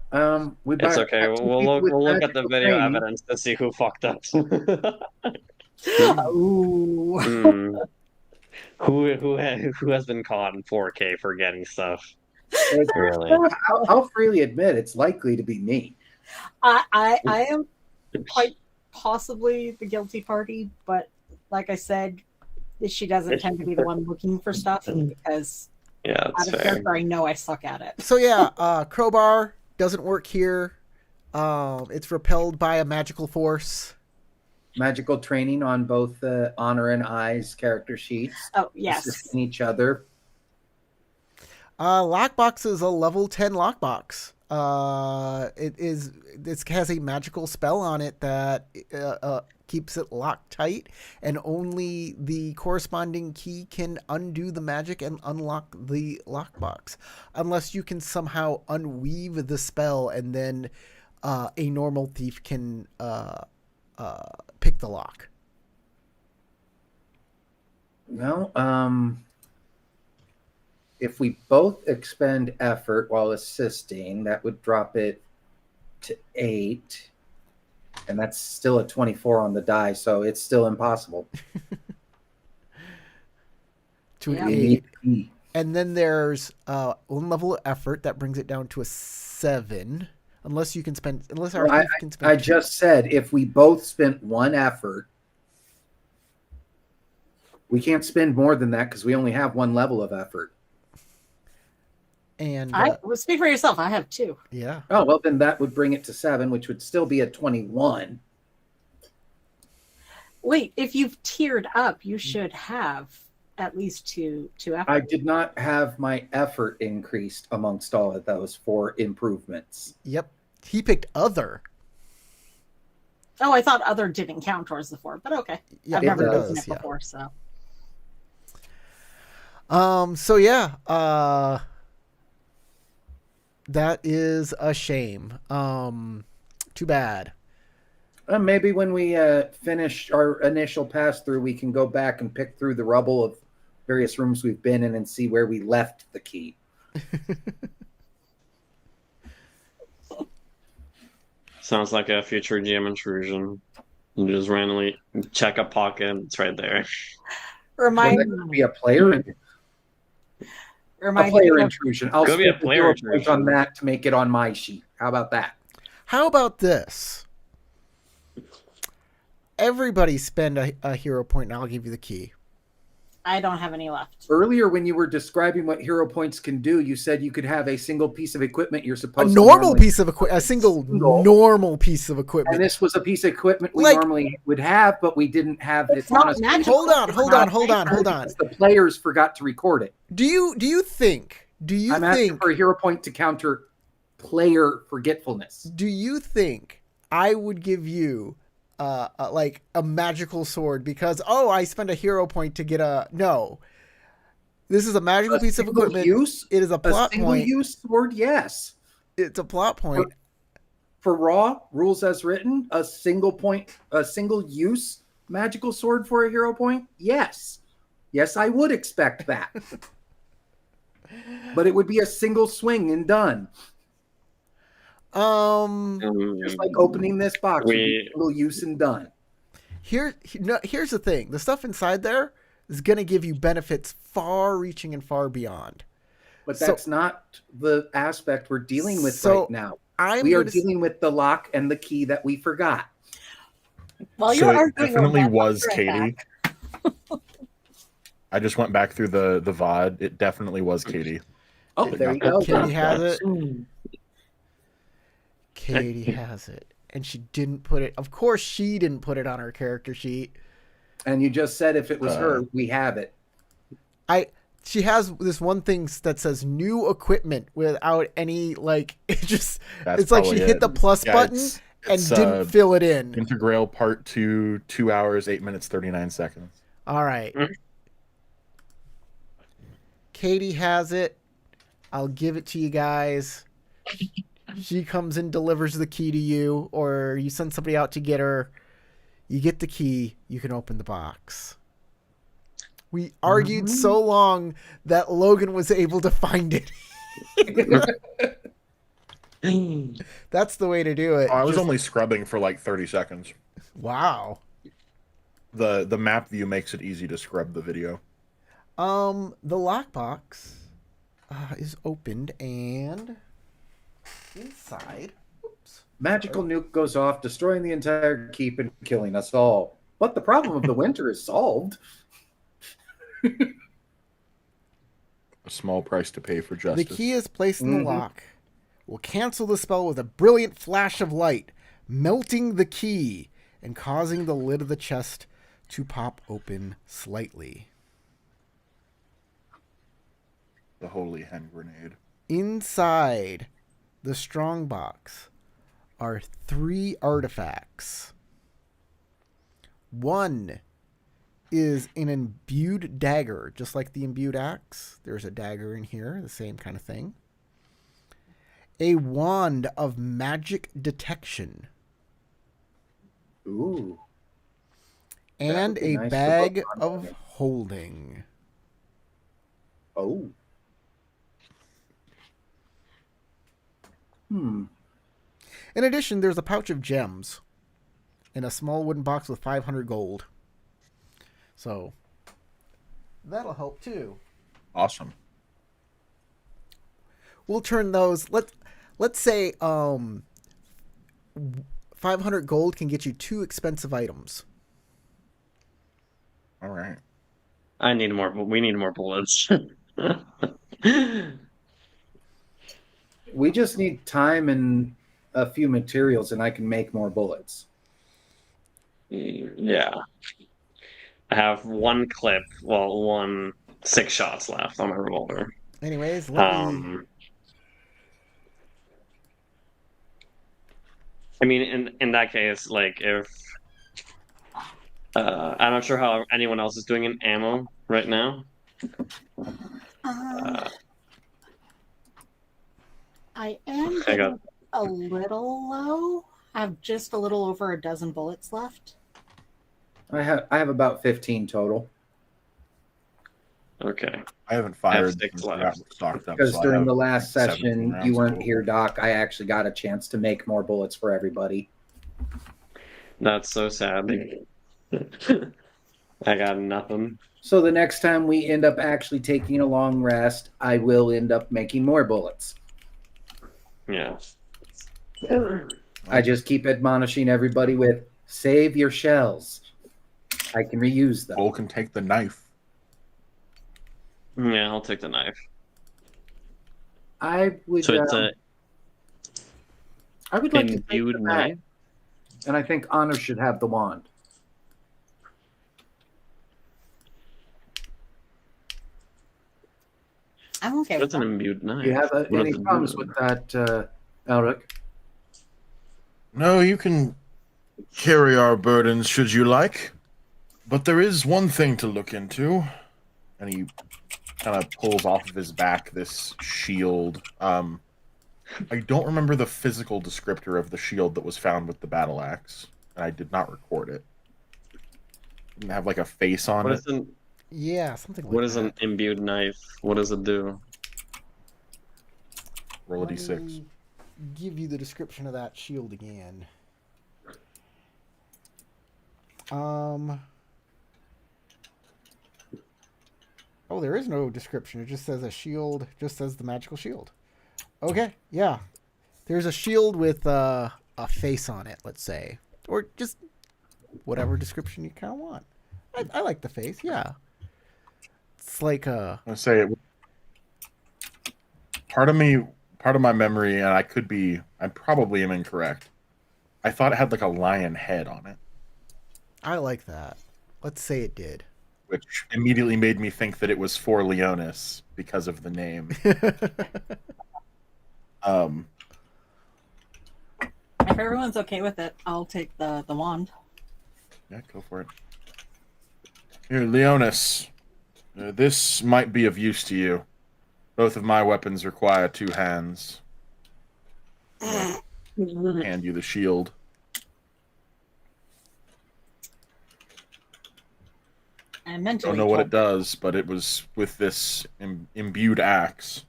It's okay. We'll look at the video evidence to see who fucked up. Ooh. Who has been caught in 4K forgetting stuff? Really? I'll freely admit it's likely to be me. I am quite possibly the guilty party, but like I said, she doesn't tend to be the one looking for stuff because Yeah, out that's of fair. character, I know I suck at it. So yeah, crowbar doesn't work here. It's repelled by a magical force. Magical training on both Honor and I's character sheets. Oh, yes. Assisting each other. Lockbox is a level 10 lockbox. It has a magical spell on it that keeps it locked tight, and only the corresponding key can undo the magic and unlock the lockbox, unless you can somehow unweave the spell, and then a normal thief can pick the lock. Well, if we both expend effort while assisting, that would drop it to 8. And that's still a 24 on the die, so it's still impossible. To Yeah. an We 8. need- And then there's one level of effort that brings it down to a 7. Unless you can spend, unless our thief can spend. I just said if we both spent 1 effort, we can't spend more than that because we only have 1 level of effort. And Well, speak for yourself. I have 2. yeah. Oh, well, then that would bring it to 7, which would still be a 21. Wait, if you've tiered up, you should have at least two efforts. I did not have my effort increased amongst all of those for improvements. Yep. He picked other. Oh, I thought other didn't count towards the 4, but okay. Yeah, I've it never does, done it yeah. before, so. So yeah, that is a shame. Too bad. Maybe when we finish our initial pass through, we can go back and pick through the rubble of various rooms we've been in and see where we left the key. Sounds like a future GM intrusion. You just randomly check a pocket, it's right there. Well, Remind that could be a player me intrusion. I'll Could be a spend the player 0 points intrusion. on that to make it on my sheet. How about that? How about this? Everybody spend a hero point, and I'll give you the key. I don't have any left. Earlier, when you were describing what hero points can do, you said you could have a single piece of equipment you're A supposed to normal normally- piece of equipment, a single normal piece of And equipment. this was a piece of equipment we Like- normally would have, but we didn't have it. It's not honestly, magical. Hold on. because the players forgot to record it. Do you think? I'm asking for a hero point to counter player forgetfulness. Do you think I would give you like a magical sword because I spent a hero point to get no. This is a magical piece of single equipment. use? It is a A plot single point. use sword, yes. It's a plot point. For raw rules as written, a single use magical sword for a hero point, yes. Yes, I would expect that. But it would be a single swing and done. Just like opening this box, would be a single use and done. Here's the thing. The stuff inside there is going to give you benefits far-reaching and far beyond. But So- that's not the aspect we're dealing with So, right now. I'm We are gonna s- dealing with the lock and the key that we forgot. While So you're it arguing definitely over that, was I'll be right Katie. back. I just went back through the VOD. It definitely was Katie. Oh, there you go. Katie has it. Katie has it. And she didn't put it. Of course, she didn't put it on her character sheet. And you just said if it was her, we have it. She has this one thing that says new equipment without any, like, it just, That's it's like she probably hit it. the plus Yeah, button it's- and It's didn't fill it in. into Grail Part 2, 2 hours, 8 minutes, 39 seconds. All right. Mhm. Katie has it. I'll give it to you guys. She comes and delivers the key to you, or you send somebody out to get her. You get the key. You can open the box. We argued so long that Logan was able to find it. That's the way to do it. Oh, I was Just- only scrubbing for like 30 seconds. Wow. The map view makes it easy to scrub the video. The lockbox is opened, and inside, oops. Magical nuke goes off, destroying the entire keep and killing us all. But the problem of the winter is solved. A small price to pay for The justice. key is placed in the lock. Will cancel the spell with a brilliant flash of light, melting the key and causing the lid of the chest to pop open slightly. The holy hand grenade. Inside the strong box are 3 artifacts. One is an imbued dagger, just like the imbued axe. There's a dagger in here, the same kind of thing. A wand of magic detection. Ooh. And That would be a nice to bag put on of it. holding. Oh. Hmm. In addition, there's a pouch of gems and a small wooden box with 500 gold. So, that'll help too. Awesome. We'll turn those. Let's say 500 gold can get you 2 expensive items. All right. I need more. We need more bullets. We just need time and a few materials, and I can make more bullets. Yeah. I have one clip, well, 6 shots left on my revolver. Anyways, let me. I mean, in that case, like if I'm not sure how anyone else is doing in ammo right now. I am I got- getting a little low. I have just a little over a dozen bullets left. I have about 15 total. Okay. I haven't fired 6 since I left. got stocked up. Because so I during have the last 17 session, rounds you weren't total. here, Doc. I actually got a chance to make more bullets for everybody. That's so sad. I got nothing. So the next time we end up actually taking a long rest, I will end up making more bullets. Yeah. I just keep admonishing everybody with save your shells. I can reuse them. Cole can take the knife. Yeah, I'll take the knife. I would. So it's a I would like to take imbued the knife. bag, and I think Honor should have the wand. I'm okay with That's an that. imbued knife. Do you have What any does it problems do? with that, Elric? No, you can carry our burdens should you like. But there is one thing to look into. And he kind of pulls off of his back this shield. I don't remember the physical descriptor of the shield that was found with the battle axe. And I did not record it. Didn't have like a face on What it. is an Yeah, something like what that. is an imbued knife? What does it do? Roll a Let d6. me give you the description of that shield again. Oh, there is no description. It just says a shield. Just says the magical shield. Okay, yeah. There's a shield with a face on it, let's say, or just whatever description you kind of want. I like the face. Yeah, it's like a. I say it. Part of my memory, and I probably am incorrect. I thought it had like a lion head on it, I like that. Let's say it did. which immediately made me think that it was for Leonis because of the name. If everyone's okay with it, I'll take the wand. Yeah, go for it. Here, Leonis. This might be of use to you. Both of my weapons require 2 hands. Hand you the shield. I'm Don't mentally know what told. it does, but it was with this imbued axe.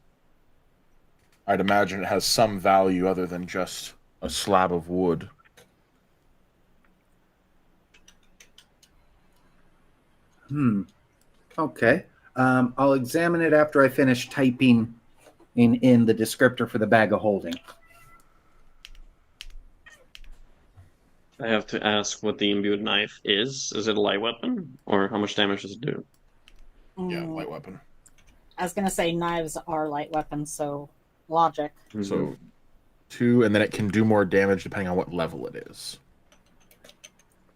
I'd imagine it has some value other than just a slab of wood. Okay. I'll examine it after I finish typing in the descriptor for the bag of holding. I have to ask what the imbued knife is. Is it a light weapon? Or how much damage does it do? Yeah, Mm, light weapon. I was gonna say knives are light weapons, so logic. So 2, and then it can do more damage depending on what level it is.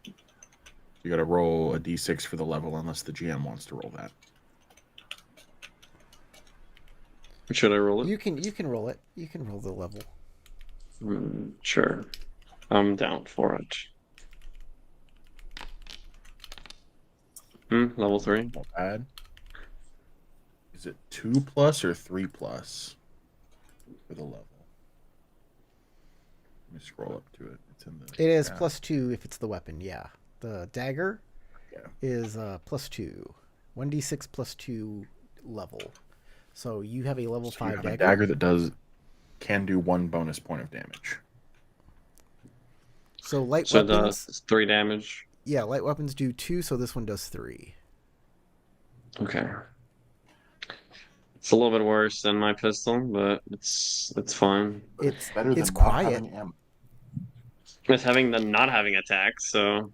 You gotta roll a d6 for the level unless the GM wants to roll that. Should I roll it? You can roll it. You can roll the level. Sure. I'm down for it. Level 3. Not bad. Is it 2 plus or 3 plus for the level? Let me scroll up to it. It's in the. It is chat. +2 if it's the weapon. Yeah, the dagger Yeah. is +2, 1d6 +2 level. So you have a level So you 5 have a dagger. dagger that can do 1 bonus point of damage. So light So it weapons. does 3 damage. Yeah, light weapons do 2, so this one does 3. Okay. It's a little bit worse than my pistol, but it's fine. It's Better it's than not quiet. having ammo. With having the not having attacks, so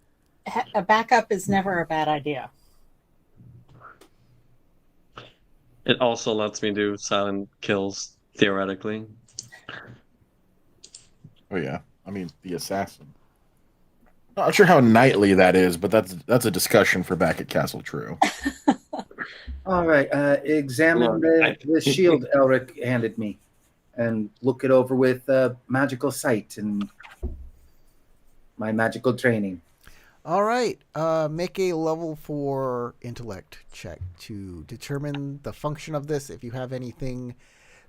A backup is never a bad idea. it also lets me do silent kills theoretically. Oh yeah, I mean the assassin. Not sure how knightly that is, but that's a discussion for back at Castle True. All right. Examine Look, the shield Elric handed me and look it over with magical sight and my magical training. All right. Make a level 4 intellect check to determine the function of this. If you have anything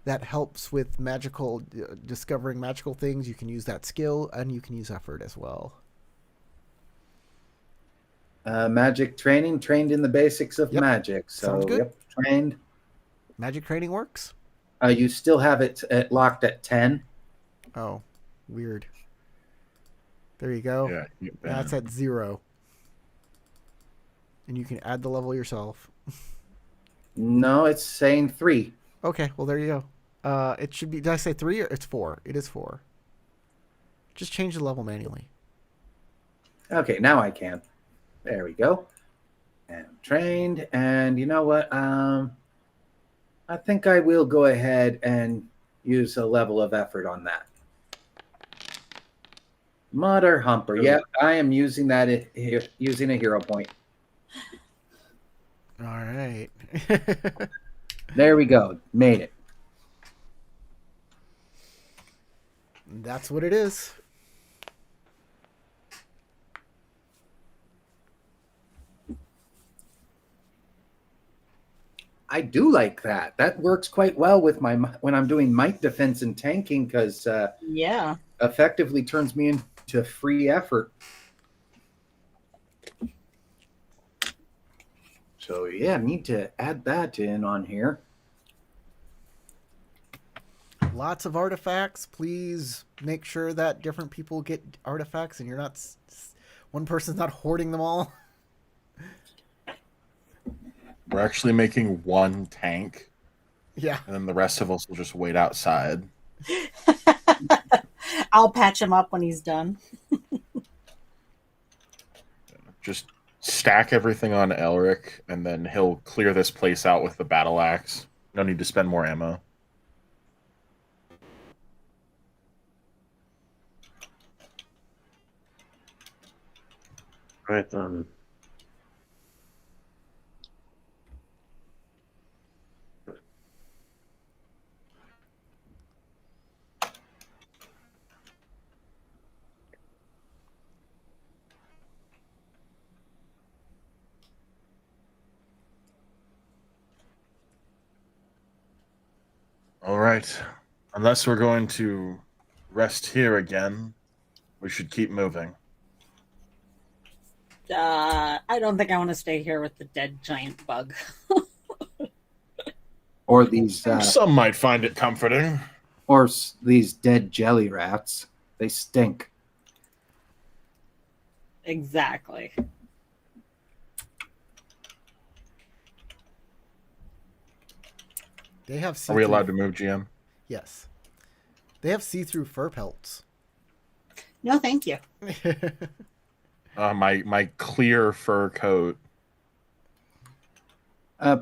that helps with magical discovering magical things, you can use that skill, and you can use effort as well. Magic training, trained in the basics of Yep. magic. So, Sounds good. Yep, trained. Magic training works. You still have it locked at 10. Oh, weird. There you go. Yeah, Now it's at 0. And you can add the level yourself. No, it's saying 3. Okay, well, there you go. It should be, did I say 3 or it's 4? It is 4. Just change the level manually. Okay, now I can. There we go. And trained. And you know what? I think I will go ahead and use a level of effort on that. Mother Humper. Yeah, I am using that using a hero point. All right. There we go. Made it. That's what it is. I do like that. That works quite well with my when I'm doing might defense and tanking because Yeah. effectively turns me into free effort. So yeah, need to add that in on here. Lots of artifacts. Please make sure that different people get artifacts and you're not one person's not hoarding them all. We're actually making 1 tank, Yeah. and then the rest of us will just wait outside. I'll patch him up when he's done. Just stack everything on Elric, and then he'll clear this place out with the battle axe. No need to spend more ammo. Right. All right. Unless we're going to rest here again, we should keep moving. I don't think I want to stay here with the dead giant bug. Or these Some might find it comforting. these dead jelly rats. They stink. Exactly. They have Are see-through. we allowed to move, GM? Yes. They have see-through fur pelts. No, thank you. My clear fur coat.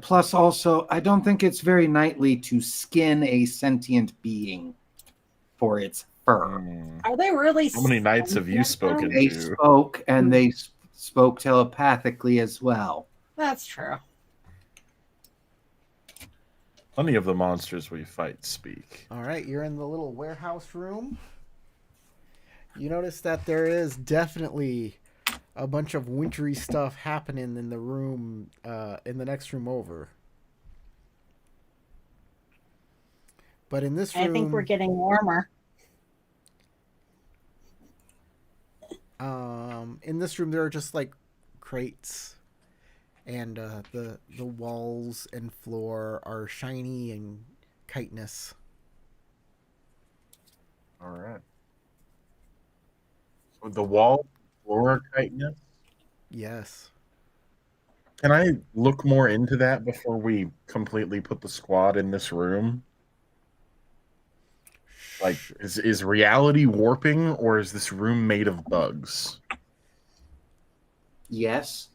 Plus, also, I don't think it's very knightly to skin a sentient being for its fur. Are they really? How many nights have you sentient, though? spoken They to? spoke, and they spoke telepathically as well. That's true. Plenty of the monsters we fight speak. All right, you're in the little warehouse room. You notice that there is definitely a bunch of wintry stuff happening in the room, in the next room over. But in this room, I think we're getting warmer. in this room there are just like crates, and the walls and floor are shiny and chitinous. All right. With the wall, floor chitinous. Yes. Can I look more into that before we completely put the squad in this room? Like, is reality warping, or is this room made of bugs? Yes.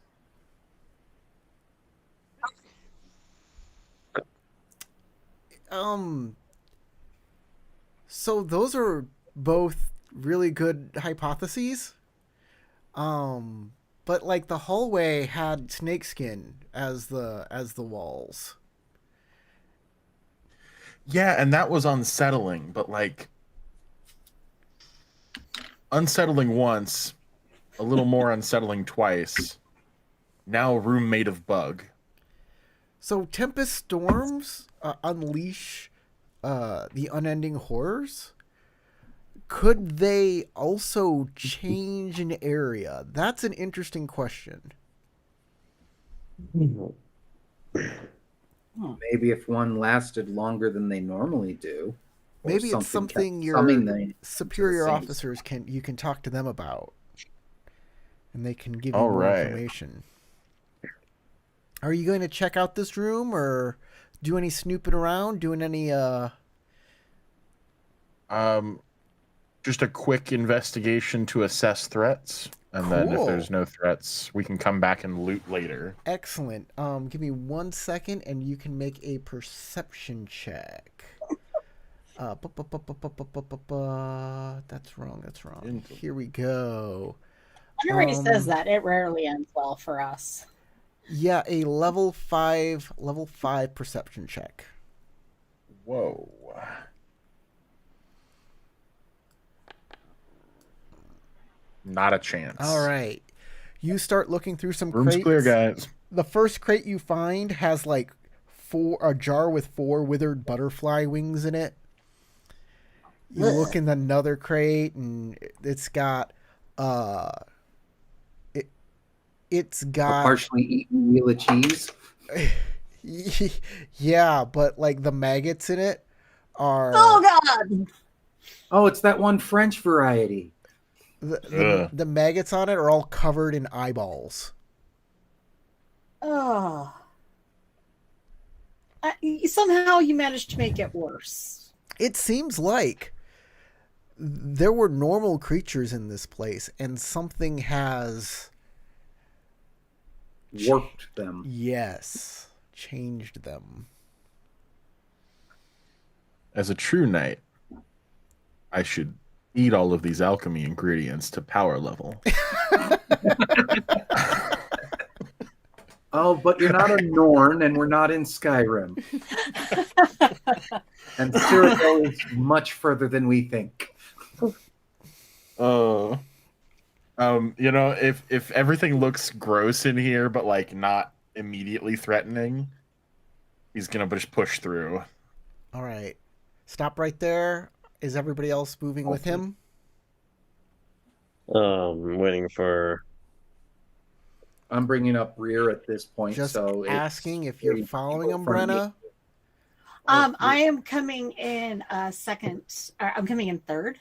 So those are both really good hypotheses. But like the hallway had snakeskin as the walls. Yeah, and that was unsettling, but like unsettling once, a little more unsettling twice. Now a room made of bug. So tempest storms unleash the unending horrors. Could they also change an area? That's an interesting question. Maybe if one lasted longer than they normally do. Or Maybe it's something kept your summing them superior same officers you can talk to them about, and they can give you All more right. information. Are you going to check out this room or do any snooping around? Doing any Just a quick investigation to assess threats, and then if Cool. there's no threats, we can come back and loot later. Excellent. Give me 1 second, and you can make a perception check. That's wrong. That's wrong. Here we go. Whenever he says that, it rarely ends well for us. Yeah, a level 5 perception check. Whoa. Not a chance. All right. You start looking through some Room's crates. clear, guys. The first crate you find has like a jar with 4 withered butterfly wings in it. You look in another crate and it's got it's A got partially eaten wheel of cheese. yeah, but like the maggots in it are Oh God! Oh, it's that one French variety. the maggots on it are all covered in eyeballs. Oh. Somehow you managed to make it worse. It seems like there were normal creatures in this place and something has Warped them. yes, changed them. As a true knight, I should eat all of these alchemy ingredients to power level. Oh, but you're not a Norn, and we're not in Skyrim. And Cyrodiil is much further than we think. You know, if everything looks gross in here, but like not immediately threatening, he's gonna just push through. All right. Stop right there. Is everybody else moving with him? Waiting for. I'm bringing up rear at this point, Just so asking if you're following him, Brenna. I am coming in second. I'm coming in third.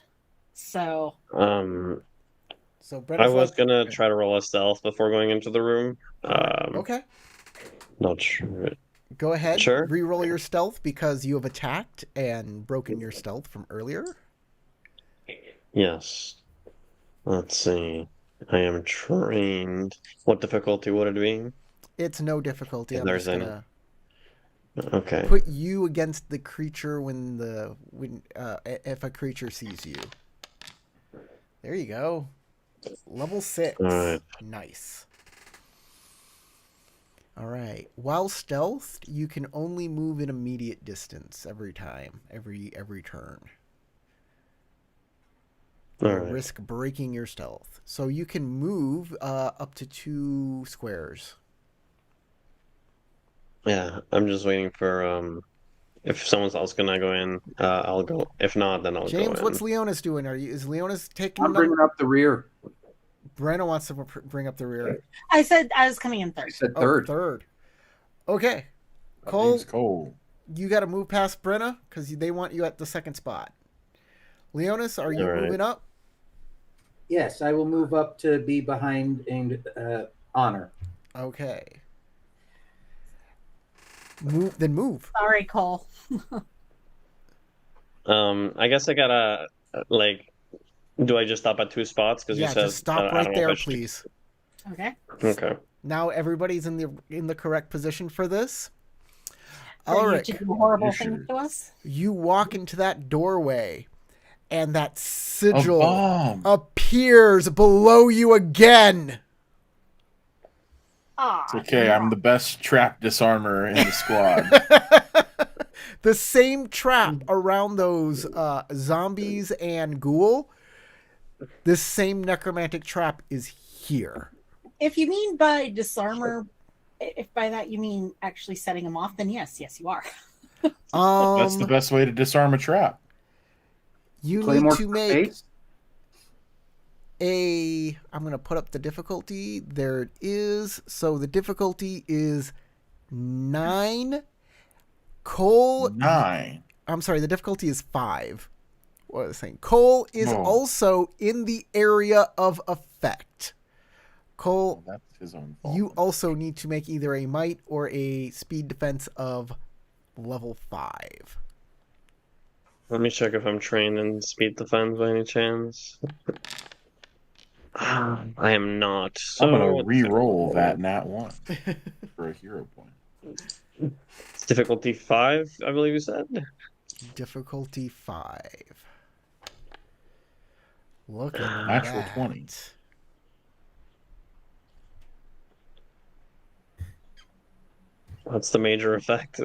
So So I Brenna's was like, gonna try to roll a stealth before going into the room. okay. Not sure. Go ahead. Sure. Reroll your stealth because you have attacked and broken your stealth from earlier. Yes. Let's see. I am trained. What difficulty would it be? It's no difficulty. If I'm there's just any. gonna Okay. put you against the creature if a creature sees you. There you go. Level 6. All right. Nice. All right. While stealthed, you can only move in immediate distance every time, every turn. All You'll right. risk breaking your stealth. So you can move up to 2 squares. Yeah, I'm just waiting for if someone else gonna go in, I'll go. If not, then I'll James, go in. what's Leonis doing? Is Leonis taking? I'm bringing up the rear. Brenna wants to bring up the rear. I said I was coming in I third. said Oh, third. third. Okay. That Cole, leaves Cole. you got to move past Brenna because they want you at the second spot. Leonis, are you All right. moving up? Yes, I will move up to be behind and Honor. Okay. Move. Sorry, Cole. I guess I gotta like. Do I just stop at 2 spots? Because Yeah, you said just stop I right don't know there, if I should- please. Okay. Okay. Now everybody's in the correct position for this. For you Ulrich, to do horrible you things should. to us. you walk into that doorway, and that A sigil bomb. appears below you again. Ah. It's okay. I'm the best trap disarmer in the squad. The same trap around those zombies and ghoul. This same necromantic trap is here. If you mean by disarmor, if by that you mean actually setting them off, then yes, you are. That's the best way to disarm a trap. You Claymore need to for make face. I'm going to put up the difficulty. There it is. So the difficulty is 9. Cole, 9. I'm sorry, the difficulty is 5. What was I saying? Cole is Oh. also in the area of effect. Cole, That's his own fault. you also need to make either a might or a speed defense of level 5. Let me check if I'm trained in speed defense by any chance. I am not. So I'm gonna re-roll that nat 1 for a hero point. It's difficulty 5, I believe you said. Difficulty 5. Look at Natural that. 20. That's the major effect.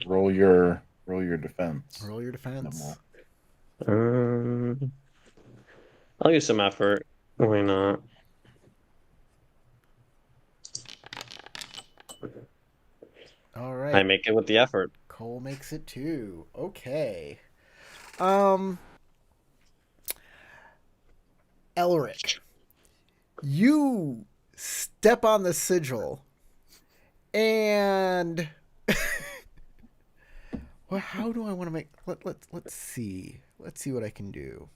Roll your defense. Roll your defense. I'll use some effort. Why not? All right. I make it with the effort. Cole makes it too. Okay. Elric, you step on the sigil and well, how do I want to make let's see. Let's see what I can do.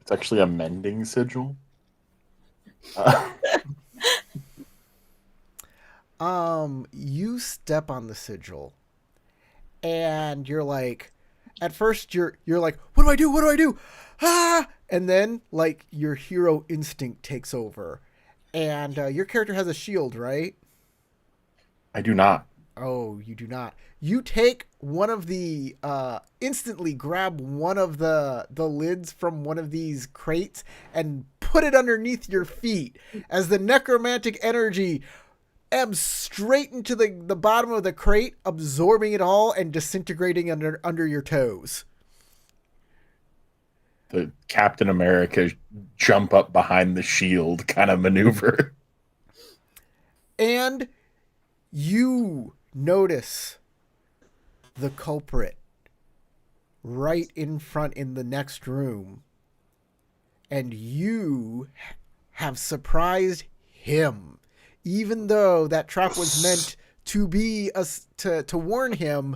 It's actually a mending sigil. You step on the sigil and you're like, at first you're like, what do I do? What do I do? Ah! And then like your hero instinct takes over, and your character has a shield, right? I do not. Oh, you do not. You take one of the instantly grab one of the lids from one of these crates and put it underneath your feet as the necromantic energy ebbs straight into the bottom of the crate, absorbing it all and disintegrating under your toes. the Captain America jump up behind the shield kind of maneuver. And you notice the culprit right in front in the next room. And you have surprised him. Even though that trap was meant to be to warn him,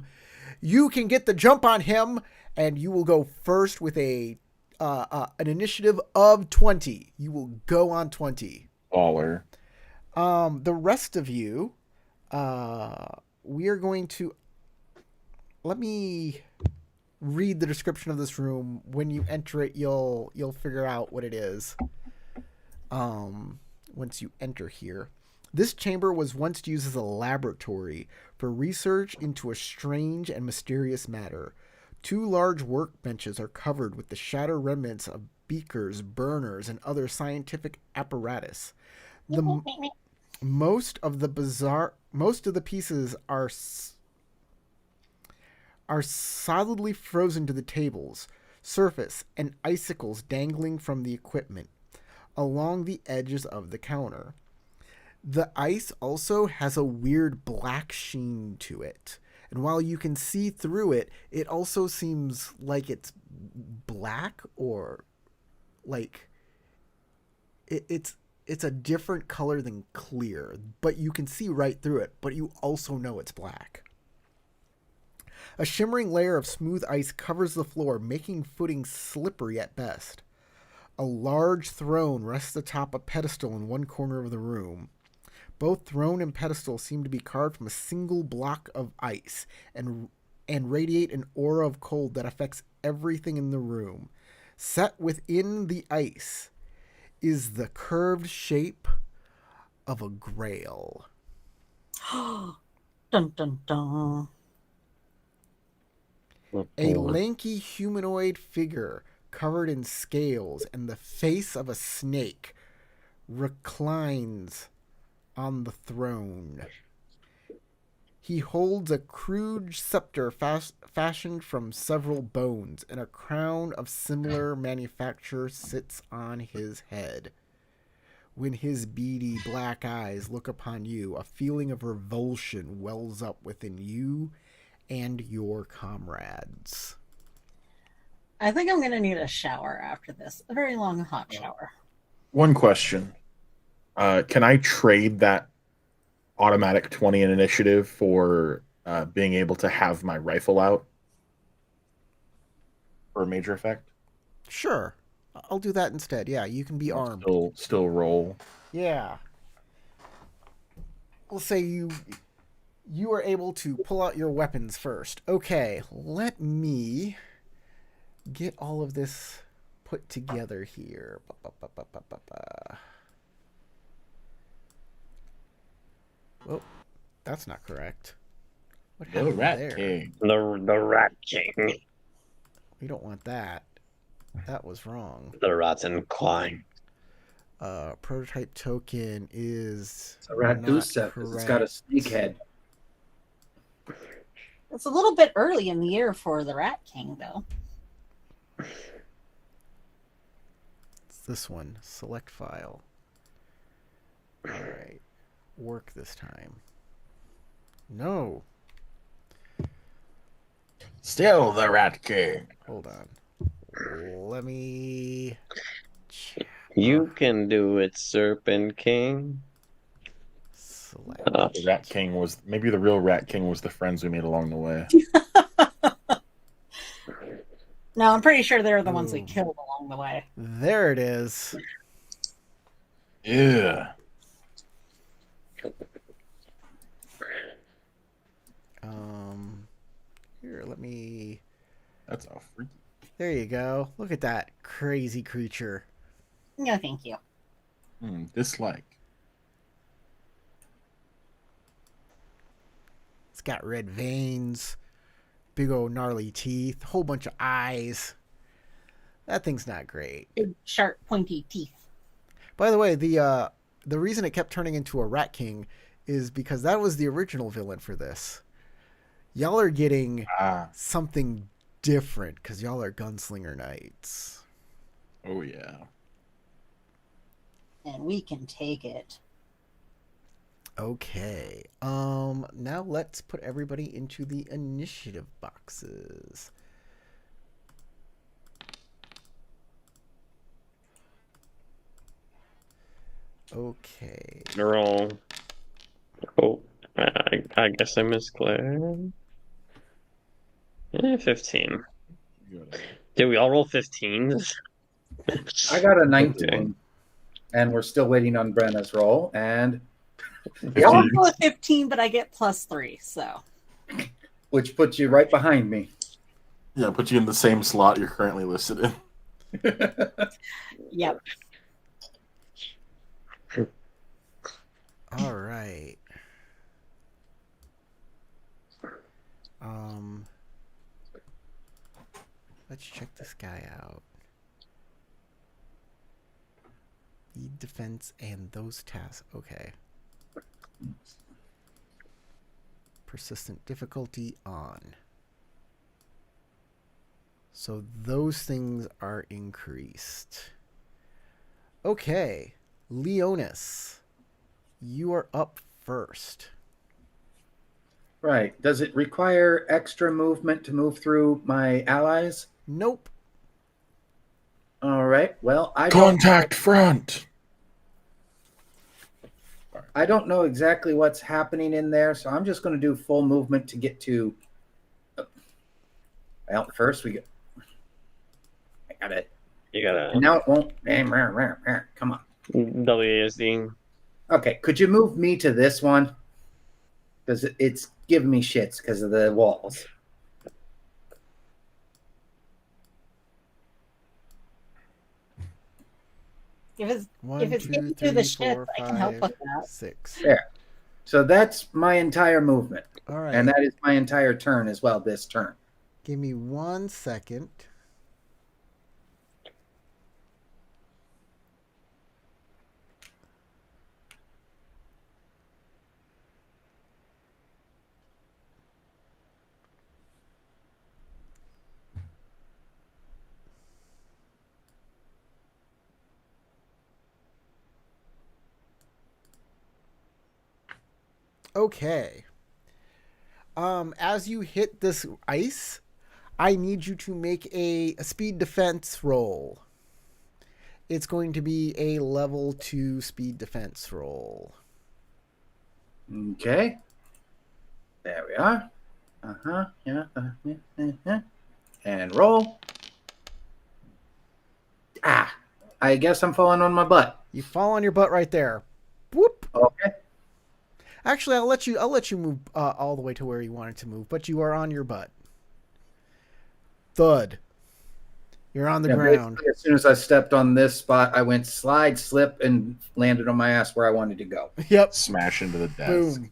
you can get the jump on him, and you will go first with an initiative of 20. You will go on 20. Baller. The rest of you, we are going to. Let me read the description of this room. When you enter it, you'll figure out what it is. Once you enter here. This chamber was once used as a laboratory for research into a strange and mysterious matter. 2 large workbenches are covered with the shattered remnants of beakers, burners, and other scientific apparatus. Most of the pieces are solidly frozen to the table's surface and icicles dangling from the equipment along the edges of the counter. The ice also has a weird black sheen to it. And while you can see through it, it also seems like it's black or like it's a different color than clear, but you can see right through it, but you also know it's black. A shimmering layer of smooth ice covers the floor, making footing slippery at best. A large throne rests atop a pedestal in one corner of the room. Both throne and pedestal seem to be carved from a single block of ice and radiate an aura of cold that affects everything in the room. Set within the ice is the curved shape of a grail. Dun dun dun. A lanky humanoid figure covered in scales and the face of a snake reclines on the throne. He holds a crude scepter fashioned from several bones, and a crown of similar manufacture sits on his head. When his beady black eyes look upon you, a feeling of revulsion wells up within you and your comrades. I think I'm going to need a shower after this. A very long hot shower. One question. Can I trade that automatic 20 in initiative for being able to have my rifle out for a major effect? Sure. I'll do that instead. Yeah, you can be armed. Still roll. Yeah. We'll say you are able to pull out your weapons first. Okay, let me get all of this put together here. Oh, that's not correct. What The happened Rat there? King. The Rat King. We don't want that. That was wrong. The Rotten Quine. Prototype token is It's a Radusa because it's got a snake head. It's a little bit early in the year for the Rat King, though. It's this one. Select file. All right. Work this time. No. Still the Rat King. Hold on. Let me. You can do it, Serpent King. Select. The Rat King was maybe the real Rat King was the friends we made along the way. No, I'm pretty sure they're the ones we killed along the way. There it is. Yeah. Here, let me. That's a freaky. There you go. Look at that crazy creature. No, thank you. Dislike. It's got red veins, big old gnarly teeth, whole bunch of eyes. That thing's not great. Big, sharp, pointy teeth. By the way, the reason it kept turning into a Rat King is because that was the original villain for this. Y'all are getting something different because y'all are Gunslinger Knights. Oh yeah. And we can take it. Okay. Now let's put everybody into the initiative boxes. Okay. Roll. Oh, I guess I misclicked. 15. Did we all roll 15s? I got a 19, Okay. and we're still waiting on Brenna's roll. And I will go with 15, but I get +3, so. which puts you right behind me. Yeah, put you in the same slot you're currently listed in. Yep. All right. Let's check this guy out. Lead defense and those tasks. Okay. Persistent difficulty on. So those things are increased. Okay. Leonis, you are up first. Right. Does it require extra movement to move through my allies? Nope. All right. Well, Contact front. I don't know exactly what's happening in there, so I'm just going to do full movement to get to. Well, first we go. I got it. You gotta. And now it won't. Come on. WASD. Okay. Could you move me to this one? Because it's giving me shits because of the walls. If One, it's two, getting through the three, shit, four, I can help five, with that. 6. There. So that's my entire movement. All right. And that is my entire turn as well this turn. Give me 1 second. Okay. As you hit this ice, I need you to make a speed defense roll. It's going to be a level 2 speed defense roll. Okay. There we are. Yeah. And roll. I guess I'm falling on my butt. You fall on your butt right there. Whoop. Okay. Actually, I'll let you move all the way to where you wanted to move, but you are on your butt. Thud. You're on the ground. As soon as I stepped on this spot, I went slide, slip, and landed on my ass where I wanted to go. Yep. Smash into the desk. Boom.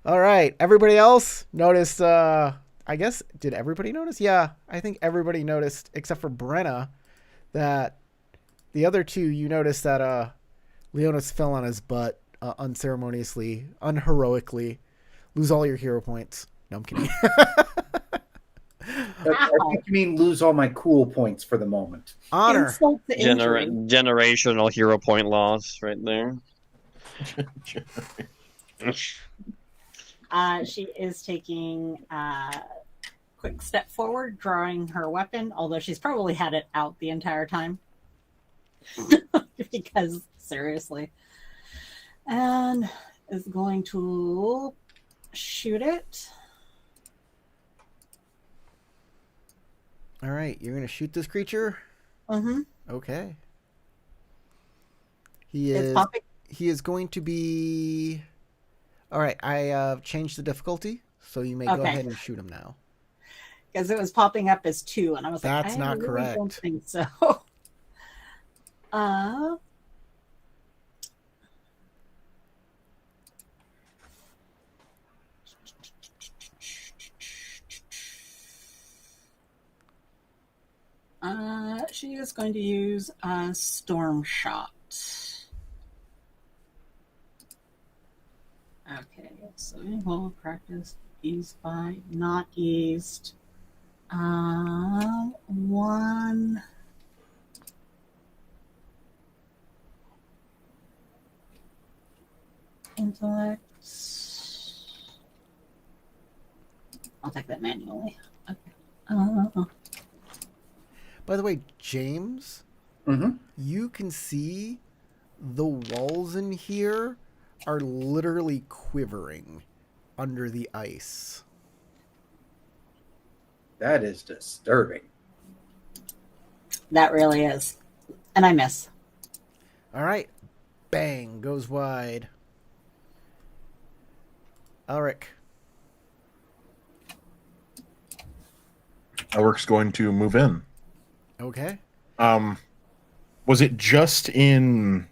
All right. Everybody else noticed, I guess, did everybody notice? Yeah, I think everybody noticed, except for Brenna, that the other two, you noticed that Leonis fell on his butt unceremoniously, unheroically. Lose all your hero points. No, I'm kidding. I think you mean lose all my cool points for the moment. Honor. Insult to injury. Generational hero point loss right there. She is taking a quick step forward, drawing her weapon, although she's probably had it out the entire time. Because, seriously. And is going to shoot it. All right. You're going to shoot this creature? Mm-hmm. Okay. It's popping. He is going to be... All right. I changed the difficulty, so you may go ahead and shoot him now. Because it was popping up as 2, and I was like, That's I not really correct. don't think so. She is going to use a storm shot. Okay, so we'll practice eased by not eased. 1 intellect. I'll take that manually. Okay. By the way, James, Mm-hmm. you can see the walls in here are literally quivering under the ice. That is disturbing. That really is. And I miss. All right. Bang goes wide. Elric. Elric's going to move in. Okay. Was it just in?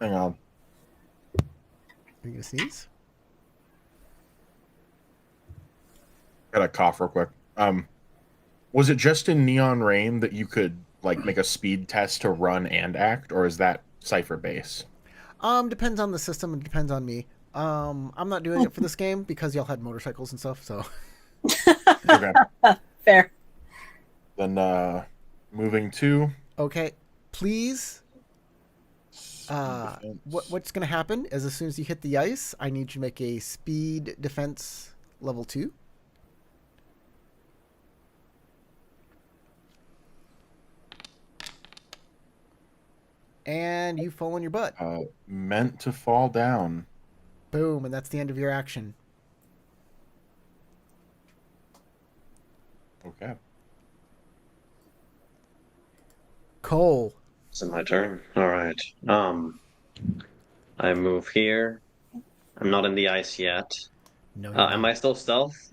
Hang on. Are you gonna sneeze? Got a cough real quick. Was it just in Neon Rain that you could like make a speed test to run and act, or is that Cypher base? Depends on the system and depends on me. I'm not doing it for this game because y'all had motorcycles and stuff, so. Okay. Fair. Then moving to Okay. Please. What's gonna happen is as soon as you hit the ice, I need you to make a speed defense level 2. And you fall on your butt. meant to fall down. Boom, and that's the end of your action. Okay. Cole. Is it my turn? All right. I move here. I'm not in the ice yet. No, Am I still stealth?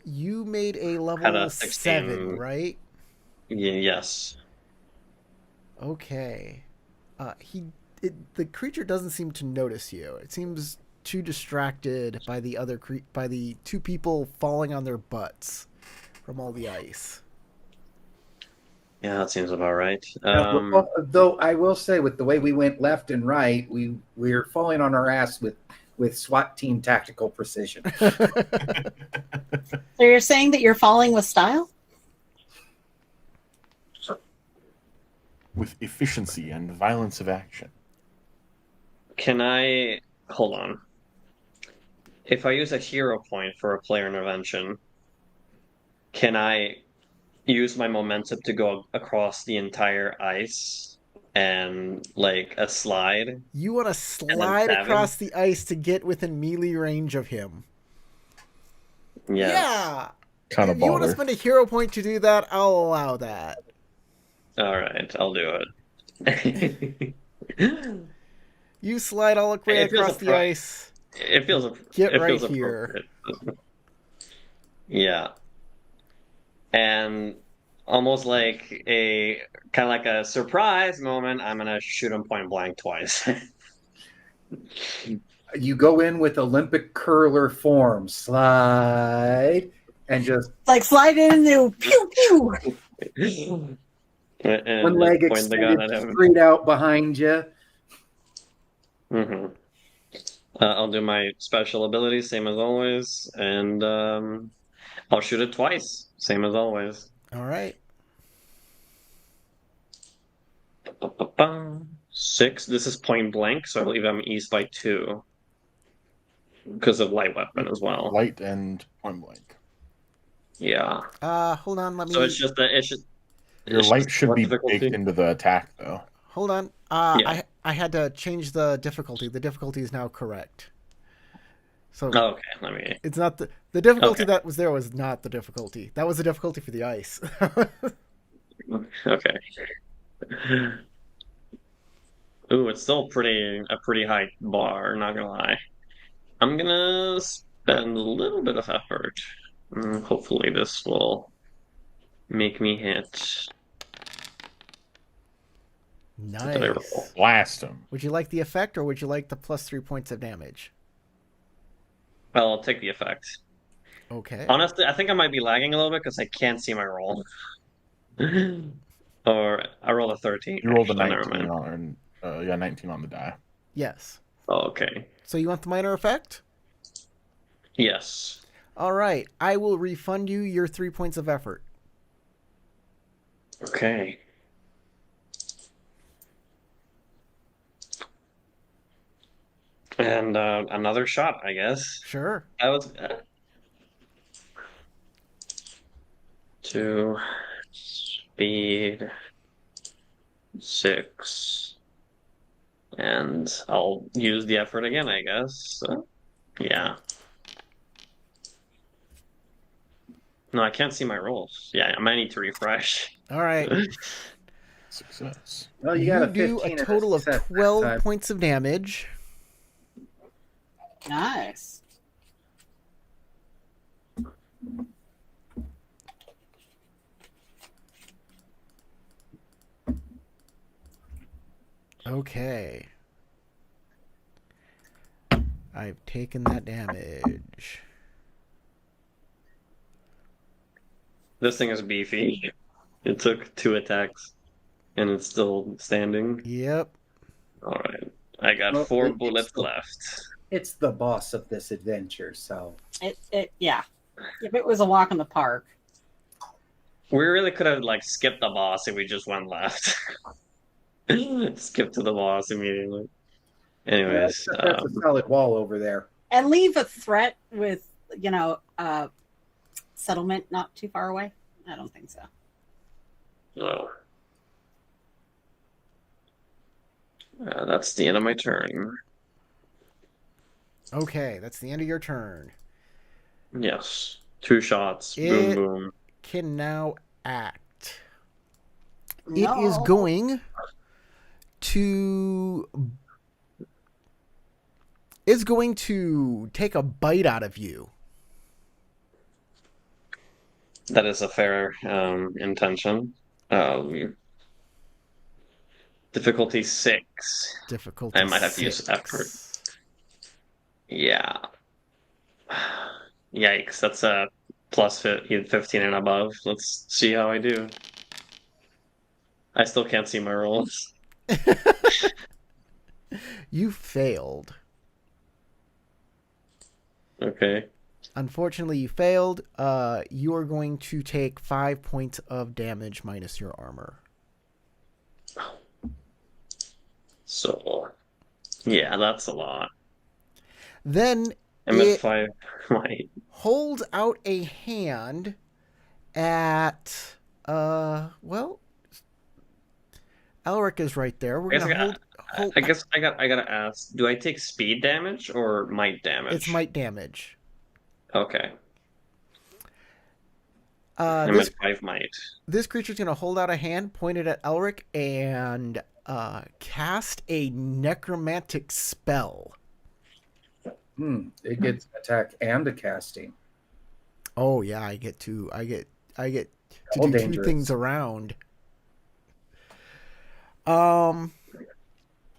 you made a Had level a 7, 16. right? Yes. Okay. The creature doesn't seem to notice you. It seems too distracted by by the two people falling on their butts from all the ice. Yeah, that seems about right. Well, though I will say, with the way we went left and right, we're falling on our ass with SWAT team tactical precision. So you're saying that you're falling with style? With efficiency and violence of action. Can I hold on? If I use a hero point for a player intervention, can I use my momentum to go across the entire ice and like a slide You want to and then slide stab him? across the ice to get within melee range of him. Yes. Yeah. Kind of If you want to baller. spend a hero point to do that, I'll allow that. All right, I'll do it. You slide all the way It feels across the ice. It feels Get it right feels here. appropriate. Yeah. And almost like a kind of like a surprise moment, I'm gonna shoot him point blank twice. You go in with Olympic curler form, slide, and just Like slide into pew pew. And one just leg point the gun extended at him. straight out behind you. Mm-hmm. I'll do my special ability, same as always, and I'll shoot it twice, same as always. All right. 6. This is point blank, so I believe I'm east by 2 because of light weapon as well. Light and point blank. Yeah. Hold on. Let me. So it's just that Your it's light just should what be difficulty? baked into the attack, though. Hold on. Yeah. I had to change the difficulty. The difficulty is now correct. So Okay, let me. it's not the difficulty Okay. that was there was not the difficulty. That was the difficulty for the ice. Okay. Ooh, it's still a pretty high bar, not gonna lie. I'm gonna spend a little bit of effort. Hopefully this will make me hit. What did I roll? Nice. Blast him. Would you like the effect or would you like the +3 points of damage? Well, I'll take the effect. Okay. Honestly, I think I might be lagging a little bit because I can't see my roll. Or I rolled a 13. You rolled a actually, never 19 mind. on 19 on the die. Yes. Oh, okay. So you want the minor effect? Yes. All right. I will refund you your 3 points of effort. Okay. And another shot, I guess. Sure. I was 2 speed 6, and I'll use the effort again, I guess. Yeah. No, I can't see my rolls. Yeah, I might need to refresh. All right. Success. Well, you got You a do a 15 and a total of success that 12 time. points of damage. Nice. Okay. I've taken that damage. This thing is beefy. It took 2 attacks, and it's still standing. Yep. Alright. I got Well, 4 it's bullets the- left. It's the boss of this adventure, so Yeah. If it was a walk in the park. We really could have like skipped the boss if we just went left. Skip to the boss immediately. Anyways, that's a solid wall over there. And leave a threat with, settlement not too far away? I don't think so. no. That's the end of my turn. Okay, that's the end of your turn. Yes. 2 shots. It- Boom, boom. Can now act. No. It is going to. It's going to take a bite out of you. That is a fair intention. Difficulty 6. Difficulty. I might have to use 6. effort. Yeah. Yikes, that's a plus 15 and above. Let's see how I do. I still can't see my rolls. You failed. Okay. Unfortunately, you failed. You are going to take 5 points of damage minus your armor. So, yeah, that's a lot. Then I'm at it 5 might. holds out a hand at well, Elric is right there. We're gonna hold. I guess I gotta ask, do I take speed damage or might damage? It's might damage. Okay. I'm at 5 might. This creature's gonna hold out a hand pointed at Elric and cast a necromantic spell. It gets an attack and a casting. Oh yeah, I get to All do 2 dangerous. things around.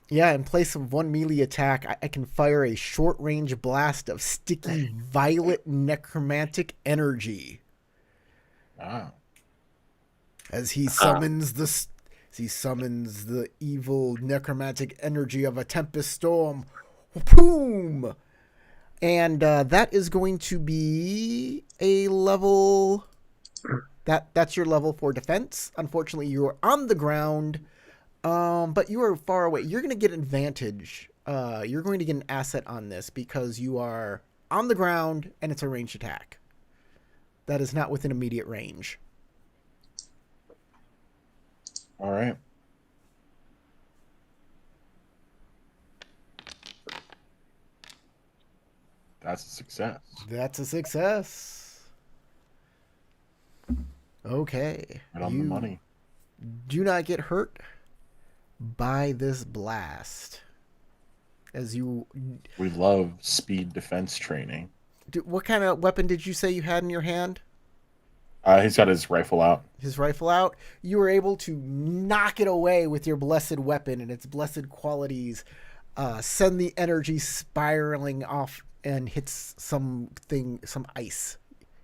Yeah, in place of 1 melee attack, I can fire a short range blast of sticky violet necromantic energy Wow. as he summons the evil necromantic energy of a tempest storm. Boom! And that is going to be a level. That's your level for defense. Unfortunately, you are on the ground, but you are far away. You're going to get advantage. You're going to get an asset on this because you are on the ground and it's a ranged attack. That is not within immediate range. All right. That's a success. That's a success. Okay. Right on the money. Do not get hurt by this blast. As you, We love speed defense training. what kind of weapon did you say you had in your hand? He's got his rifle out. His rifle out. You were able to knock it away with your blessed weapon and its blessed qualities. Send the energy spiraling off and hits some ice.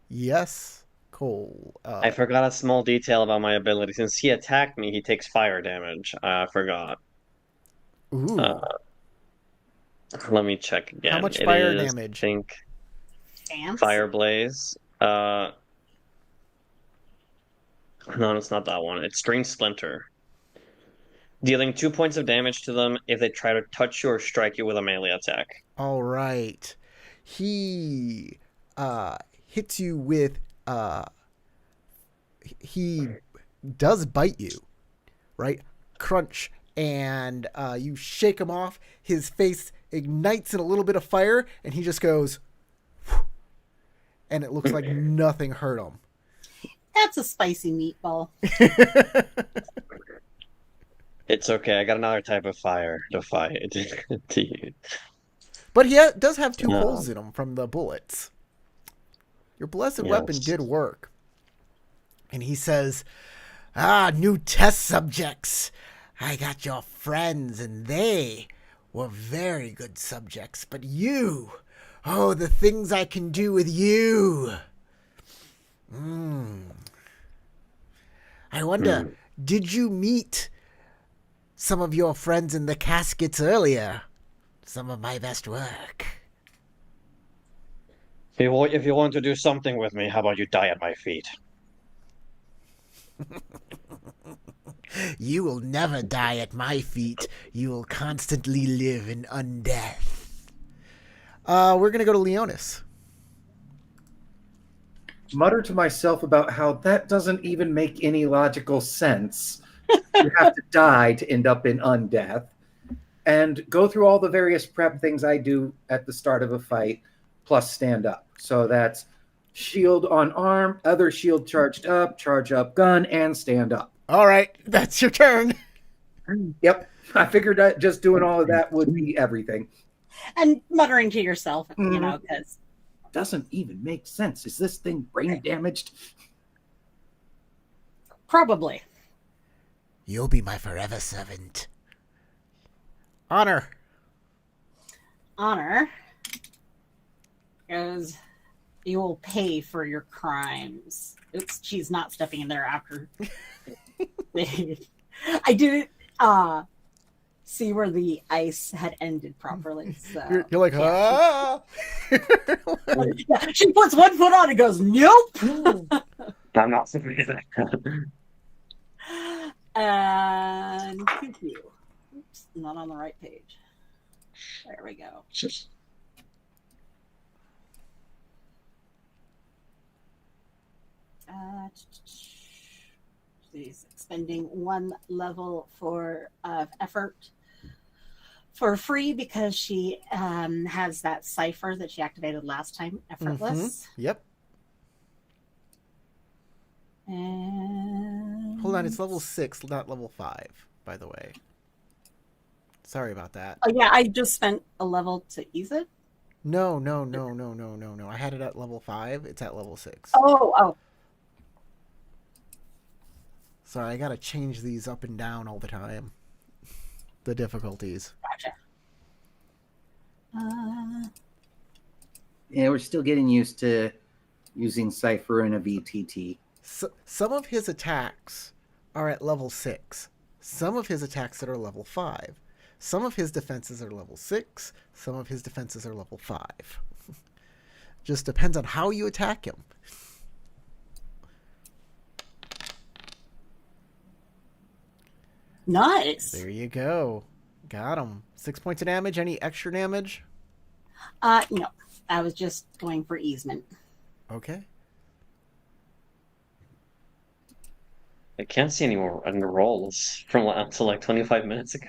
Yes, Cole. I forgot a small detail about my ability. Since he attacked me, he takes fire damage. I forgot. Ooh. Let me check again. How much It fire is, damage? I think Fancy. Fire Blaze. No, it's not that one. It's Strange Splinter. dealing 2 points of damage to them if they try to touch you or strike you with a melee attack. All right. He hits you with he does bite you, right? Crunch, and you shake him off. His face ignites in a little bit of fire, and he just goes, and it looks like nothing hurt him. That's a spicy meatball. It's okay. I got another type of fire to fight to use. But he does have 2 holes in him from the bullets. Your blessed weapon did work. And he says, new test subjects. I got your friends, and they were very good subjects. But you, the things I can do with you. I wonder, did you meet some of your friends in the caskets earlier? Some of my best work. If you want to do something with me, how about you die at my feet? You will never die at my feet. You will constantly live in undeath. We're going to go to Leonis. Mutter to myself about how that doesn't even make any logical sense. You have to die to end up in undeath. And go through all the various prep things I do at the start of a fight, plus stand up. So that's shield on arm, other shield charged up, charge up gun, and stand up. All right, that's your turn. Yep. I figured that just doing all of that would be everything. And muttering to yourself, because Doesn't even make sense. Is this thing brain damaged? probably. You'll be my forever servant. Honor. Honor goes, you will pay for your crimes. Oops, she's not stepping in there after. I didn't see where the ice had ended properly. So You're like, ah. Yeah, she puts one foot on and goes, nope. I'm not surprised. And pew. Oops, not on the right page. There we go. She's expending 1 level for effort for free because she has that Cypher that she activated last time, effortless. Yep. And Hold on, it's level 6, not level 5, by the way. Sorry about that. oh yeah, I just spent a level to ease it. No. I had it at level 5. It's at level 6. Oh. Sorry, I gotta change these up and down all the time. The difficulties. Gotcha. Yeah, we're still getting used to using Cypher in a VTT. So, some of his attacks are at level 6. Some of his attacks that are level 5. Some of his defenses are level 6. Some of his defenses are level 5. Just depends on how you attack him. Nice. There you go. Got him. 6 points of damage. Any extra damage? No, I was just going for easement. Okay. I can't see any more under rolls from until like 25 minutes ago.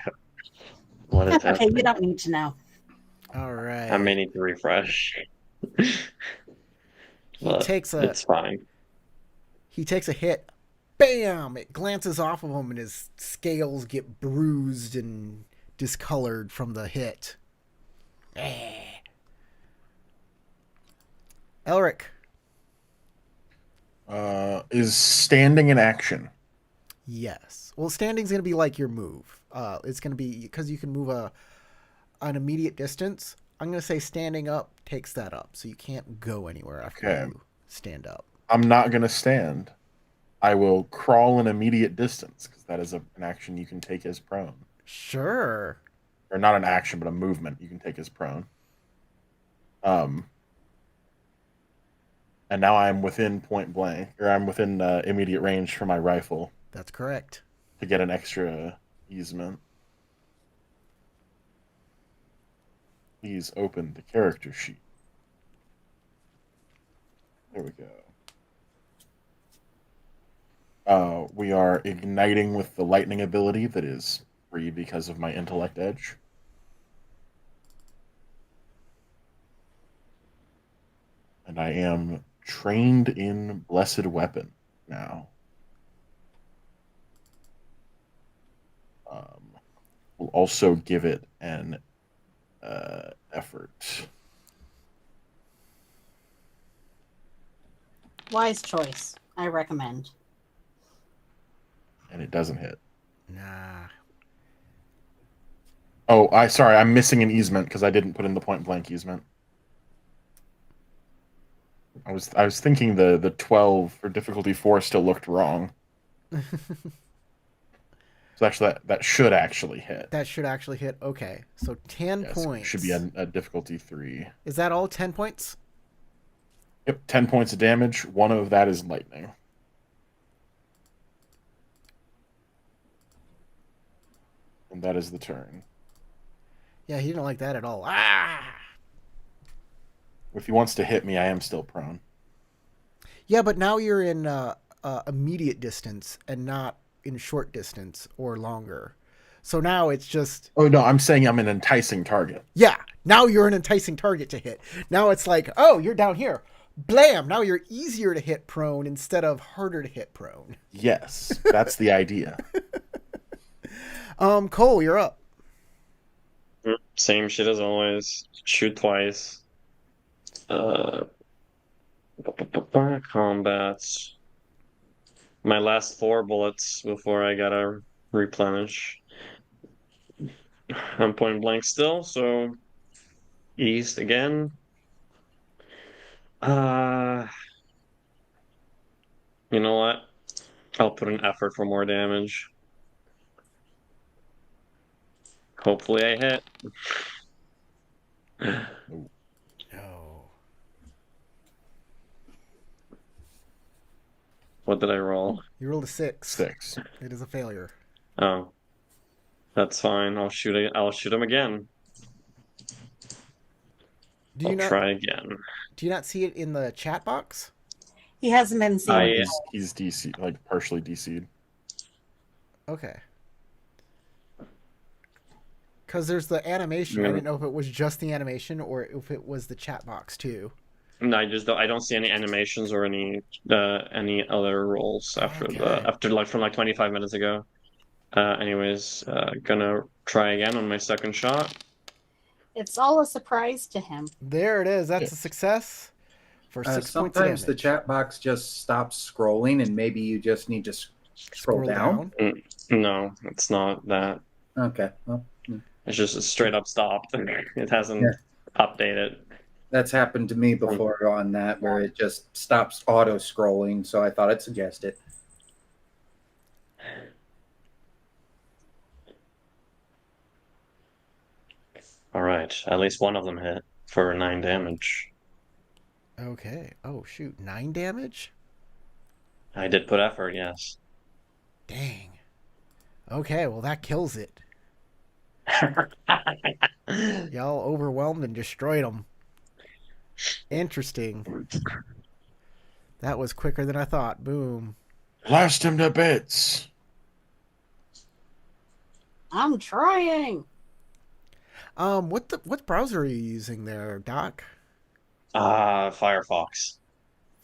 What is That's okay. happening? You don't need to know. All right. I may need to refresh. He takes a It's fine. He takes a hit. Bam! It glances off of him and his scales get bruised and discolored from the hit. Elric. Is standing in action? Yes. Well, standing's going to be like your move. It's going to be because you can move an immediate distance. I'm going to say standing up takes that up, so you can't go anywhere after you stand up. I'm not going to stand. I will crawl an immediate distance because that is an action you can take as prone. Sure. Or not an action, but a movement you can take as prone. And now I'm within point blank, or I'm within immediate range for my rifle That's correct. to get an extra easement. Please open the character sheet. There we go. We are igniting with the lightning ability that is free because of my intellect edge. And I am trained in Blessed Weapon now. We'll also give it an effort. Wise choice. I recommend. And it doesn't hit. Nah. Oh, I'm missing an easement because I didn't put in the point blank easement. I was thinking the 12 for difficulty 4 still looked wrong. So actually that should actually hit. That should actually hit. Okay. So 10 points. It should be a difficulty 3. Is that all 10 points? Yep, 10 points of damage. One of that is lightning. And that is the turn. Yeah, he didn't like that at all. Ah! If he wants to hit me, I am still prone. Yeah, but now you're in immediate distance and not in short distance or longer. So now it's just... Oh, no, I'm saying I'm an enticing target. Yeah, now you're an enticing target to hit. Now it's like, oh, you're down here. Blam! Now you're easier to hit prone instead of harder to hit prone. Yes, that's the idea. Cole, you're up. Same shit as always. Shoot twice. Combats. My last 4 bullets before I gotta replenish. I'm point blank still, so east again. You know what? I'll put an effort for more damage. Hopefully I hit. No. What did I roll? You rolled a 6. 6. It is a failure. Oh. That's fine. I'll shoot him again. I'll try again. Do you not see it in the chat box? He hasn't been seen. He's DC, like partially DC'd. Okay. Because there's the animation. Yeah. I didn't know if it was just the animation or if it was the chat box too. No, I don't see any animations or any other rolls after from like 25 minutes ago. Anyways, gonna try again on my second shot. It's all a surprise to him. There it is. That's a success for 6 points of Sometimes the damage. chat box just stops scrolling, and maybe you just need to scroll down. No, it's not that. Okay. Well, It's just straight up stopped. It hasn't updated. that's happened to me before on that, where it just stops auto scrolling. So I thought I'd suggest it. All right, at least one of them hit for 9 damage. Okay. Oh, shoot. 9 damage? I did put effort, yes. Dang. Okay, well, that kills it. Y'all overwhelmed and destroyed them. Interesting. That was quicker than I thought. Boom. Blast him to bits. I'm trying. What browser are you using there, Doc? Firefox.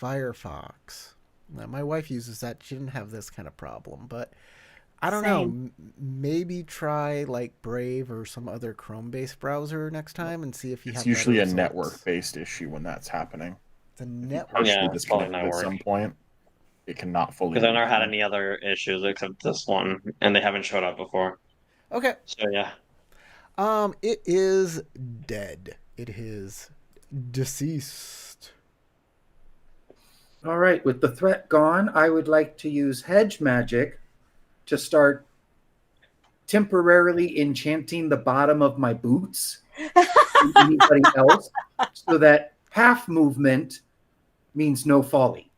Firefox. Now, my wife uses that. She didn't have this kind of problem, but I don't know. Maybe try like Brave or some other Chrome-based browser next time and see if you have. It's usually a better results. network-based issue when that's happening. It's a network. Partially it's probably disconnected network. at some point. It cannot fully. Because I've never had any other issues except this one, and they haven't showed up before. Okay. So yeah. It is dead. It is deceased. All right. With the threat gone, I would like to use hedge magic to start temporarily enchanting the bottom of my boots to anybody else, so that half movement means no falling.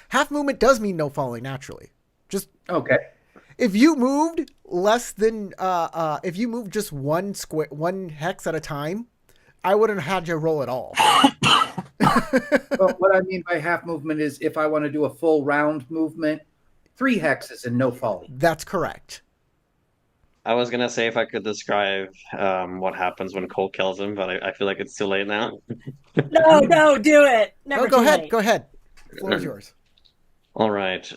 Half movement does mean no falling naturally. Just Okay. If you moved less than if you moved just one hex at a time, I wouldn't have had you roll at all. Well, what I mean by half movement is if I want to do a full round movement, 3 hexes and no folly. That's correct. I was gonna say if I could describe what happens when Cole kills him, but I feel like it's too late now. No, do it. Never No, go too ahead. late. Go ahead. The floor is yours. All right.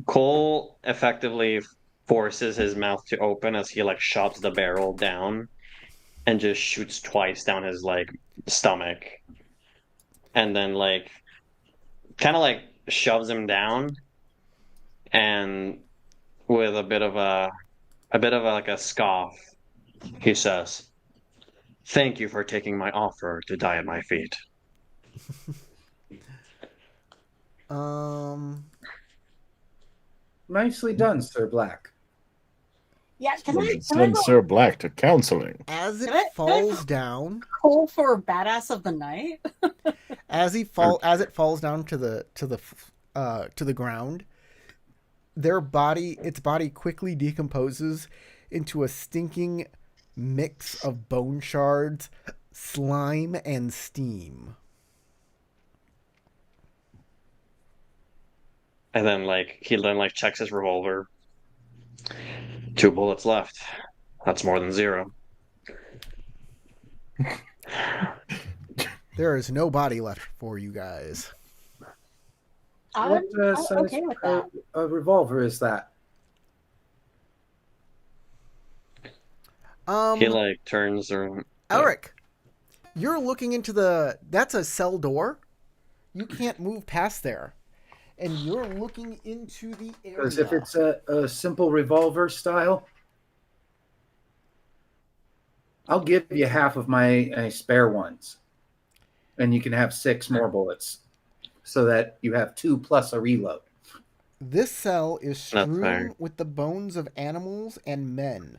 Cole effectively forces his mouth to open as he like shoves the barrel down and just shoots twice down his like stomach, and then like kind of like shoves him down, and with a bit of like a scoff, he says, "Thank you for taking my offer to die at my feet." Nicely done, Sir Black. Yeah, can I Send roll Sir Black to counseling. As it Can I- falls down, Cole for badass of the night? as it falls down to the ground, its body quickly decomposes into a stinking mix of bone shards, slime, and steam. And then he checks his revolver. 2 bullets left. That's more than 0. There is no body left for you guys. What I'm size okay with that. revolver is that? He turns around. Elric, you're looking into that's a cell door. You can't move past there. And you're looking into the area. Because if it's a simple revolver style, I'll give you half of my spare ones. And you can have 6 more bullets. So that you have 2 plus a reload. This cell is That's strewn fair. with the bones of animals and men.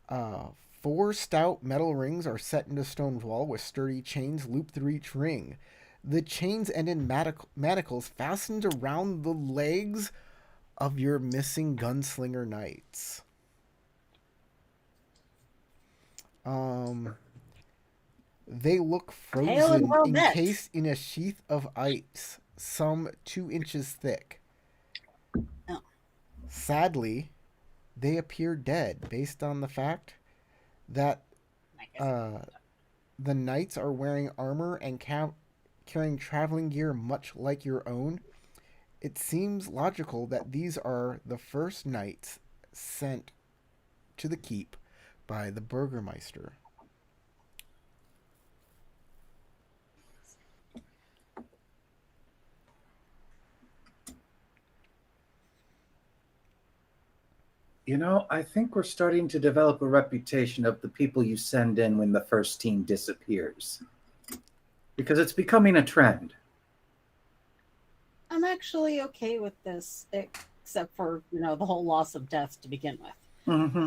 4 stout metal rings are set into stone wall with sturdy chains looped through each ring. The chains end in manacles fastened around the legs of your missing gunslinger knights. They look frozen, encased in a sheath of ice, some 2 inches thick. Oh. Sadly, they appear dead based on the fact that the knights are wearing armor and carrying traveling gear much like your own. It seems logical that these are the first knights sent to the keep by the Burgermeister. You know, I think we're starting to develop a reputation of the people you send in when the first team disappears. Because it's becoming a trend. I'm actually okay with this, except for, the whole loss of death to begin with. Mm-hmm.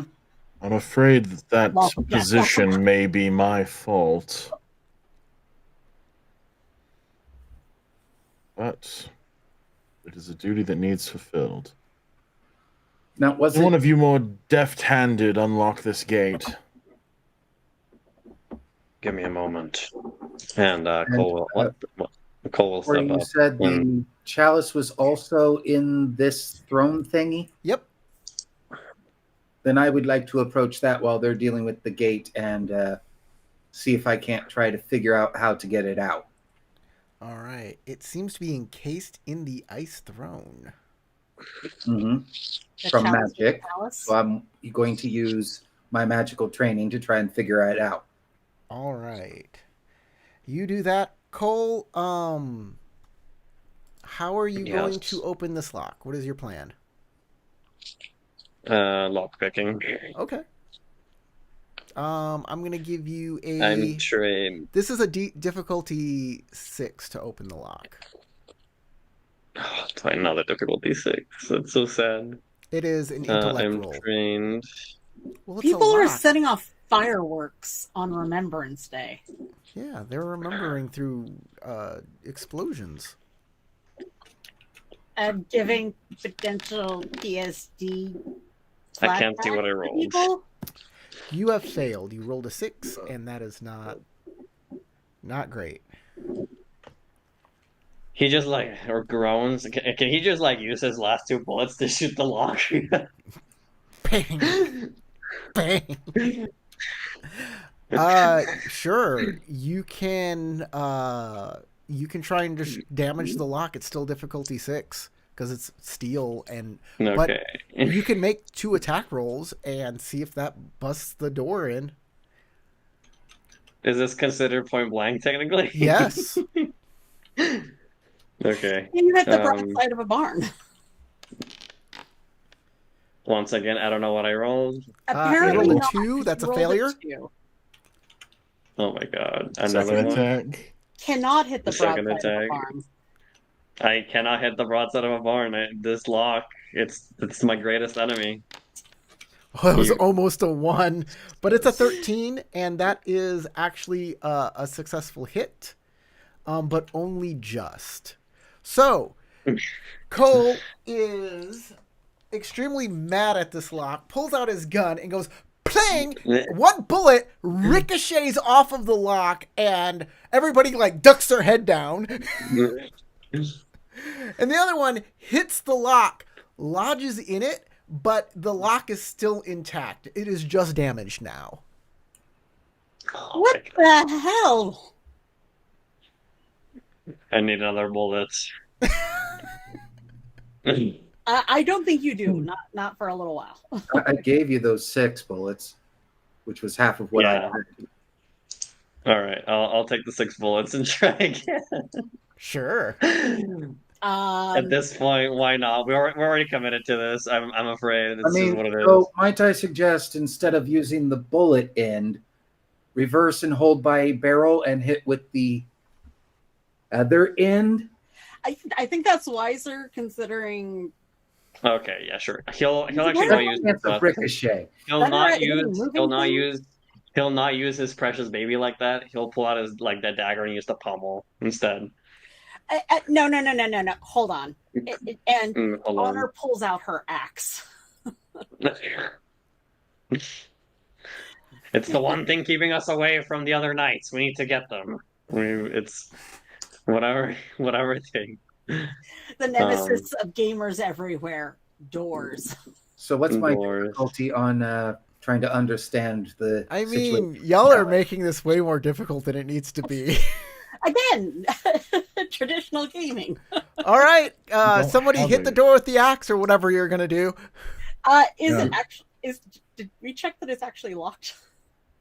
I'm afraid that Well, yeah. position may be my fault. But it is a duty that needs fulfilled. Now, was Can it one of you more deft-handed unlock this gate? Give me a moment. And Cole will where step you up. said the chalice was also in this throne thingy? Yep. Then I would like to approach that while they're dealing with the gate and see if I can't try to figure out how to get it out. All right. It seems to be encased in the ice throne. Mm-hmm. The From chalice magic. with the chalice. So I'm going to use my magical training to try and figure it out. All right. You do that. Cole, how are you going to open this lock? What is your plan? Lock picking. Okay. I'm going to give you I'm trained. This is a difficulty 6 to open the lock. Oh, it's another difficulty 6. That's so sad. It is an intellect I'm roll. trained. Well, it's People a are lock. setting off fireworks on Remembrance Day. Yeah, they're remembering through explosions. And giving potential PSD I can't see what I Flashback rolled. people? You have failed. You rolled a 6, and that is not great. He just like or groans. Can he just like use his last 2 bullets to shoot the lock? Bang, bang. Sure. You can try and just damage the lock. It's still difficulty 6 because it's steel, but Okay. you can make 2 attack rolls and see if that busts the door in. Is this considered point blank technically? Yes. Okay. You hit the broadside of a barn. Once again, I don't know what I rolled. You Apparently rolled a not, 2. 'cause That's you a rolled failure. 2. Oh my god. Second Another one. attack. Cannot hit the Second broadside of a attack. barn. I cannot hit the broadside of a barn. This lock, it's my greatest enemy. Well, it was You- almost a 1, but it's a 13, and that is actually a successful hit, but only just. So, Cole is extremely mad at this lock, pulls out his gun, and goes, pling! One bullet ricochets off of the lock, and everybody, like, ducks their head down. And the other one hits the lock, lodges in it, but the lock is still intact. It is just damaged now. Oh What my god. the hell? I need another bullet. I don't think you do. Not for a little while. I gave you those 6 bullets, which was half of what I Yeah. had. All right, I'll take the 6 bullets and try again. Sure. At this point, why not? We're already committed to this. I'm afraid it's just what it is. So might I suggest instead of using the bullet end, reverse and hold by a barrel and hit with the other end? I think that's wiser considering. Okay, yeah, sure. He'll He's a actually better not use Chance his of ricochet. he'll Better not at hitting use moving he'll not things? use he'll not use his precious baby like that. He'll pull out his like that dagger and use the pommel instead. No. Hold on. And Hold on. Honor pulls out her axe. It's the one thing keeping us away from the other knights. We need to get them. It's whatever it takes. The nemesis of gamers everywhere. Doors. So what's my Doors. difficulty on trying to understand the I situation? mean, y'all are making this way more difficult than it needs to be. Again, traditional gaming. All right, don't somebody have hit it. the door with the axe or whatever you're gonna do. It actually did we check that it's actually locked?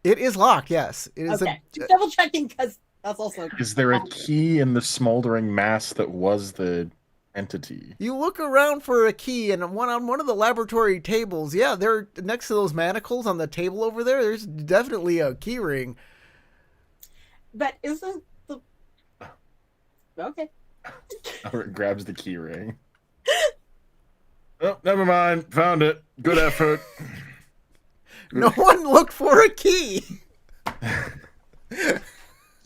It is locked. Yes, it is. Okay, just double checking because that's also. Is there a key in the smoldering mass that was the entity? You look around for a key, and on one of the laboratory tables, yeah, they're next to those manacles on the table over there. There's definitely a key ring. But isn't the okay? Albert grabs the key ring. Oh, never mind. Found it. Good effort. No one looked for a key.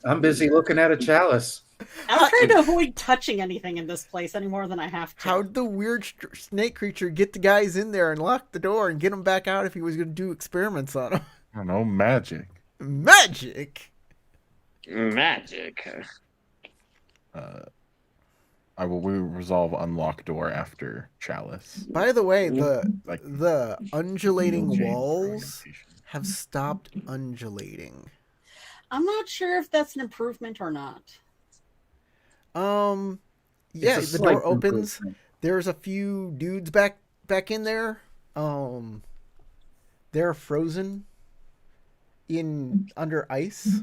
I'm busy looking at a chalice. I'm trying to avoid touching anything in this place any more than I have to. How'd the weird snake creature get the guys in there and lock the door and get them back out if he was going to do experiments on them? I don't know. Magic. Magic. Magic. We resolve unlock door after chalice. By the way, the Like undulating Jane walls orientation. have stopped undulating. I'm not sure if that's an improvement or not. Yeah, It's a the slight door opens. improvement. There's a few dudes back in there. They're frozen in under ice.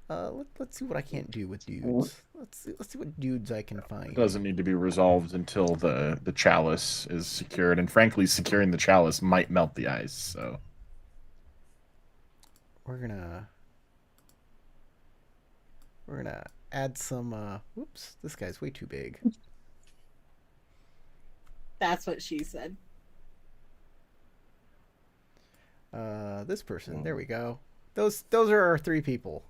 Let's see what I can't do with dudes. Let's see what dudes I can find. It doesn't need to be resolved until the chalice is secured, and frankly, securing the chalice might melt the ice. So We're gonna add some. Whoops, this guy's way too big. That's what she said. This person. There we go. Those are our 3 people.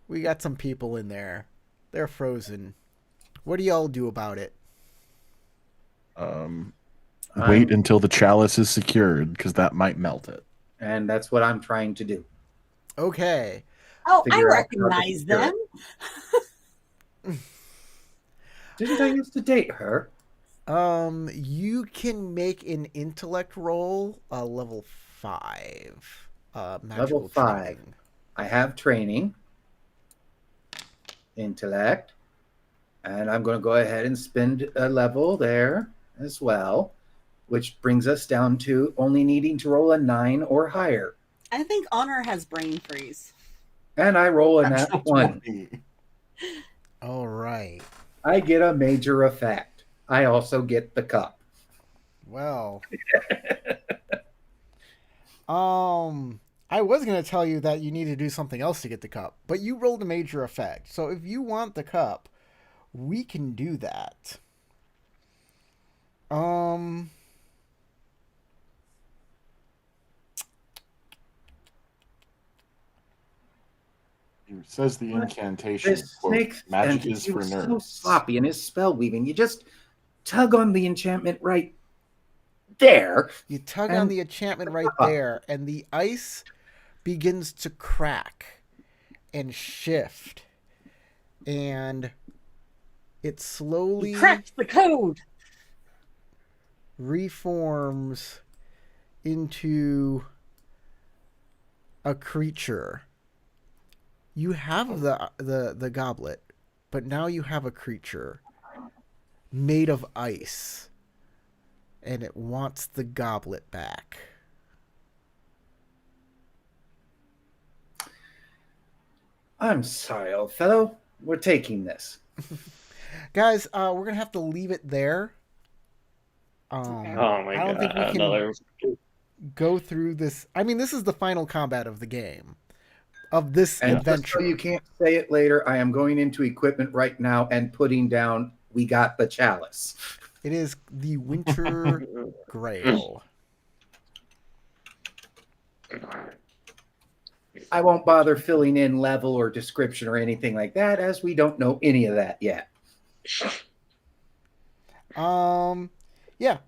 We got some people in there. They're frozen. What do y'all do about it? Wait until the chalice is secured, because that might melt it. And that's what I'm trying to do. Okay. Oh, I Figure out how to recognize secure them. it. Didn't I used to date her? You can make an intellect roll, level 5. Magical Level 5. training. I have training, intellect, and I'm going to go ahead and spend a level there as well, which brings us down to only needing to roll a 9 or higher. I think Honor has brain freeze. And I roll a nat Natural 1. 20. All right. I get a major effect. I also get the cup. Well, I was going to tell you that you need to do something else to get the cup, but you rolled a major effect. So if you want the cup, we can do that. It says the incantation, This quote, snake magic entity is for was so nerds. sloppy in his spell weaving. You just tug on the enchantment right there. You tug on the enchantment right there, and the ice begins to crack and shift. And it slowly Cracked the code. reforms into a creature. You have the goblet, but now you have a creature made of ice, and it wants the goblet back. I'm sorry, old fellow. We're taking this. Guys, we're gonna have to leave it there. Okay. Oh my I don't think we god, can another. go through this. I mean, this is the final combat of the game, of this And adventure. just so you can't say it later, I am going into equipment right now and putting down, we got the chalice. It is the Winter Grail. I won't bother filling in level or description or anything like that, as we don't know any of that yet. Yeah.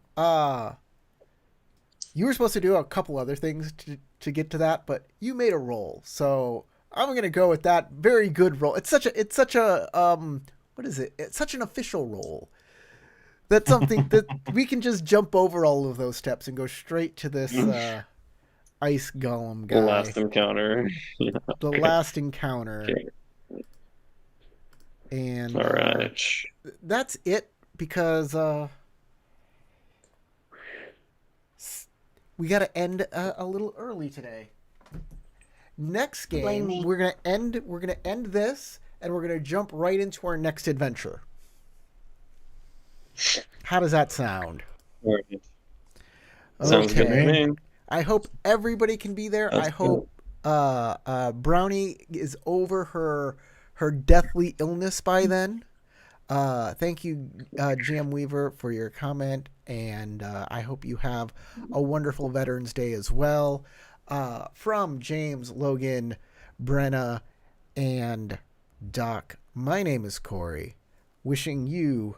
You were supposed to do a couple other things to get to that, but you made a roll, so I'm gonna go with that. Very good roll. It's such a what is it? It's such an official roll. That's something that we can just jump over all of those steps and go straight to this ice golem guy. The last encounter. Yeah, The okay. last encounter. Okay. And All right. that's it, because we got to end a little early today. Next Blame me. game, we're gonna end this, and we're gonna jump right into our next adventure. How does that sound? All right. Sounds good to me. I hope everybody can be there. That's I hope Brownie is over her deathly illness by then. Thank you, Jam Weaver, for your comment, and I hope you have a wonderful Veterans Day as well. From James, Logan, Brenna, and Doc, my name is Corey, wishing you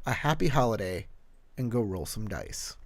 a happy holiday, and go roll some dice.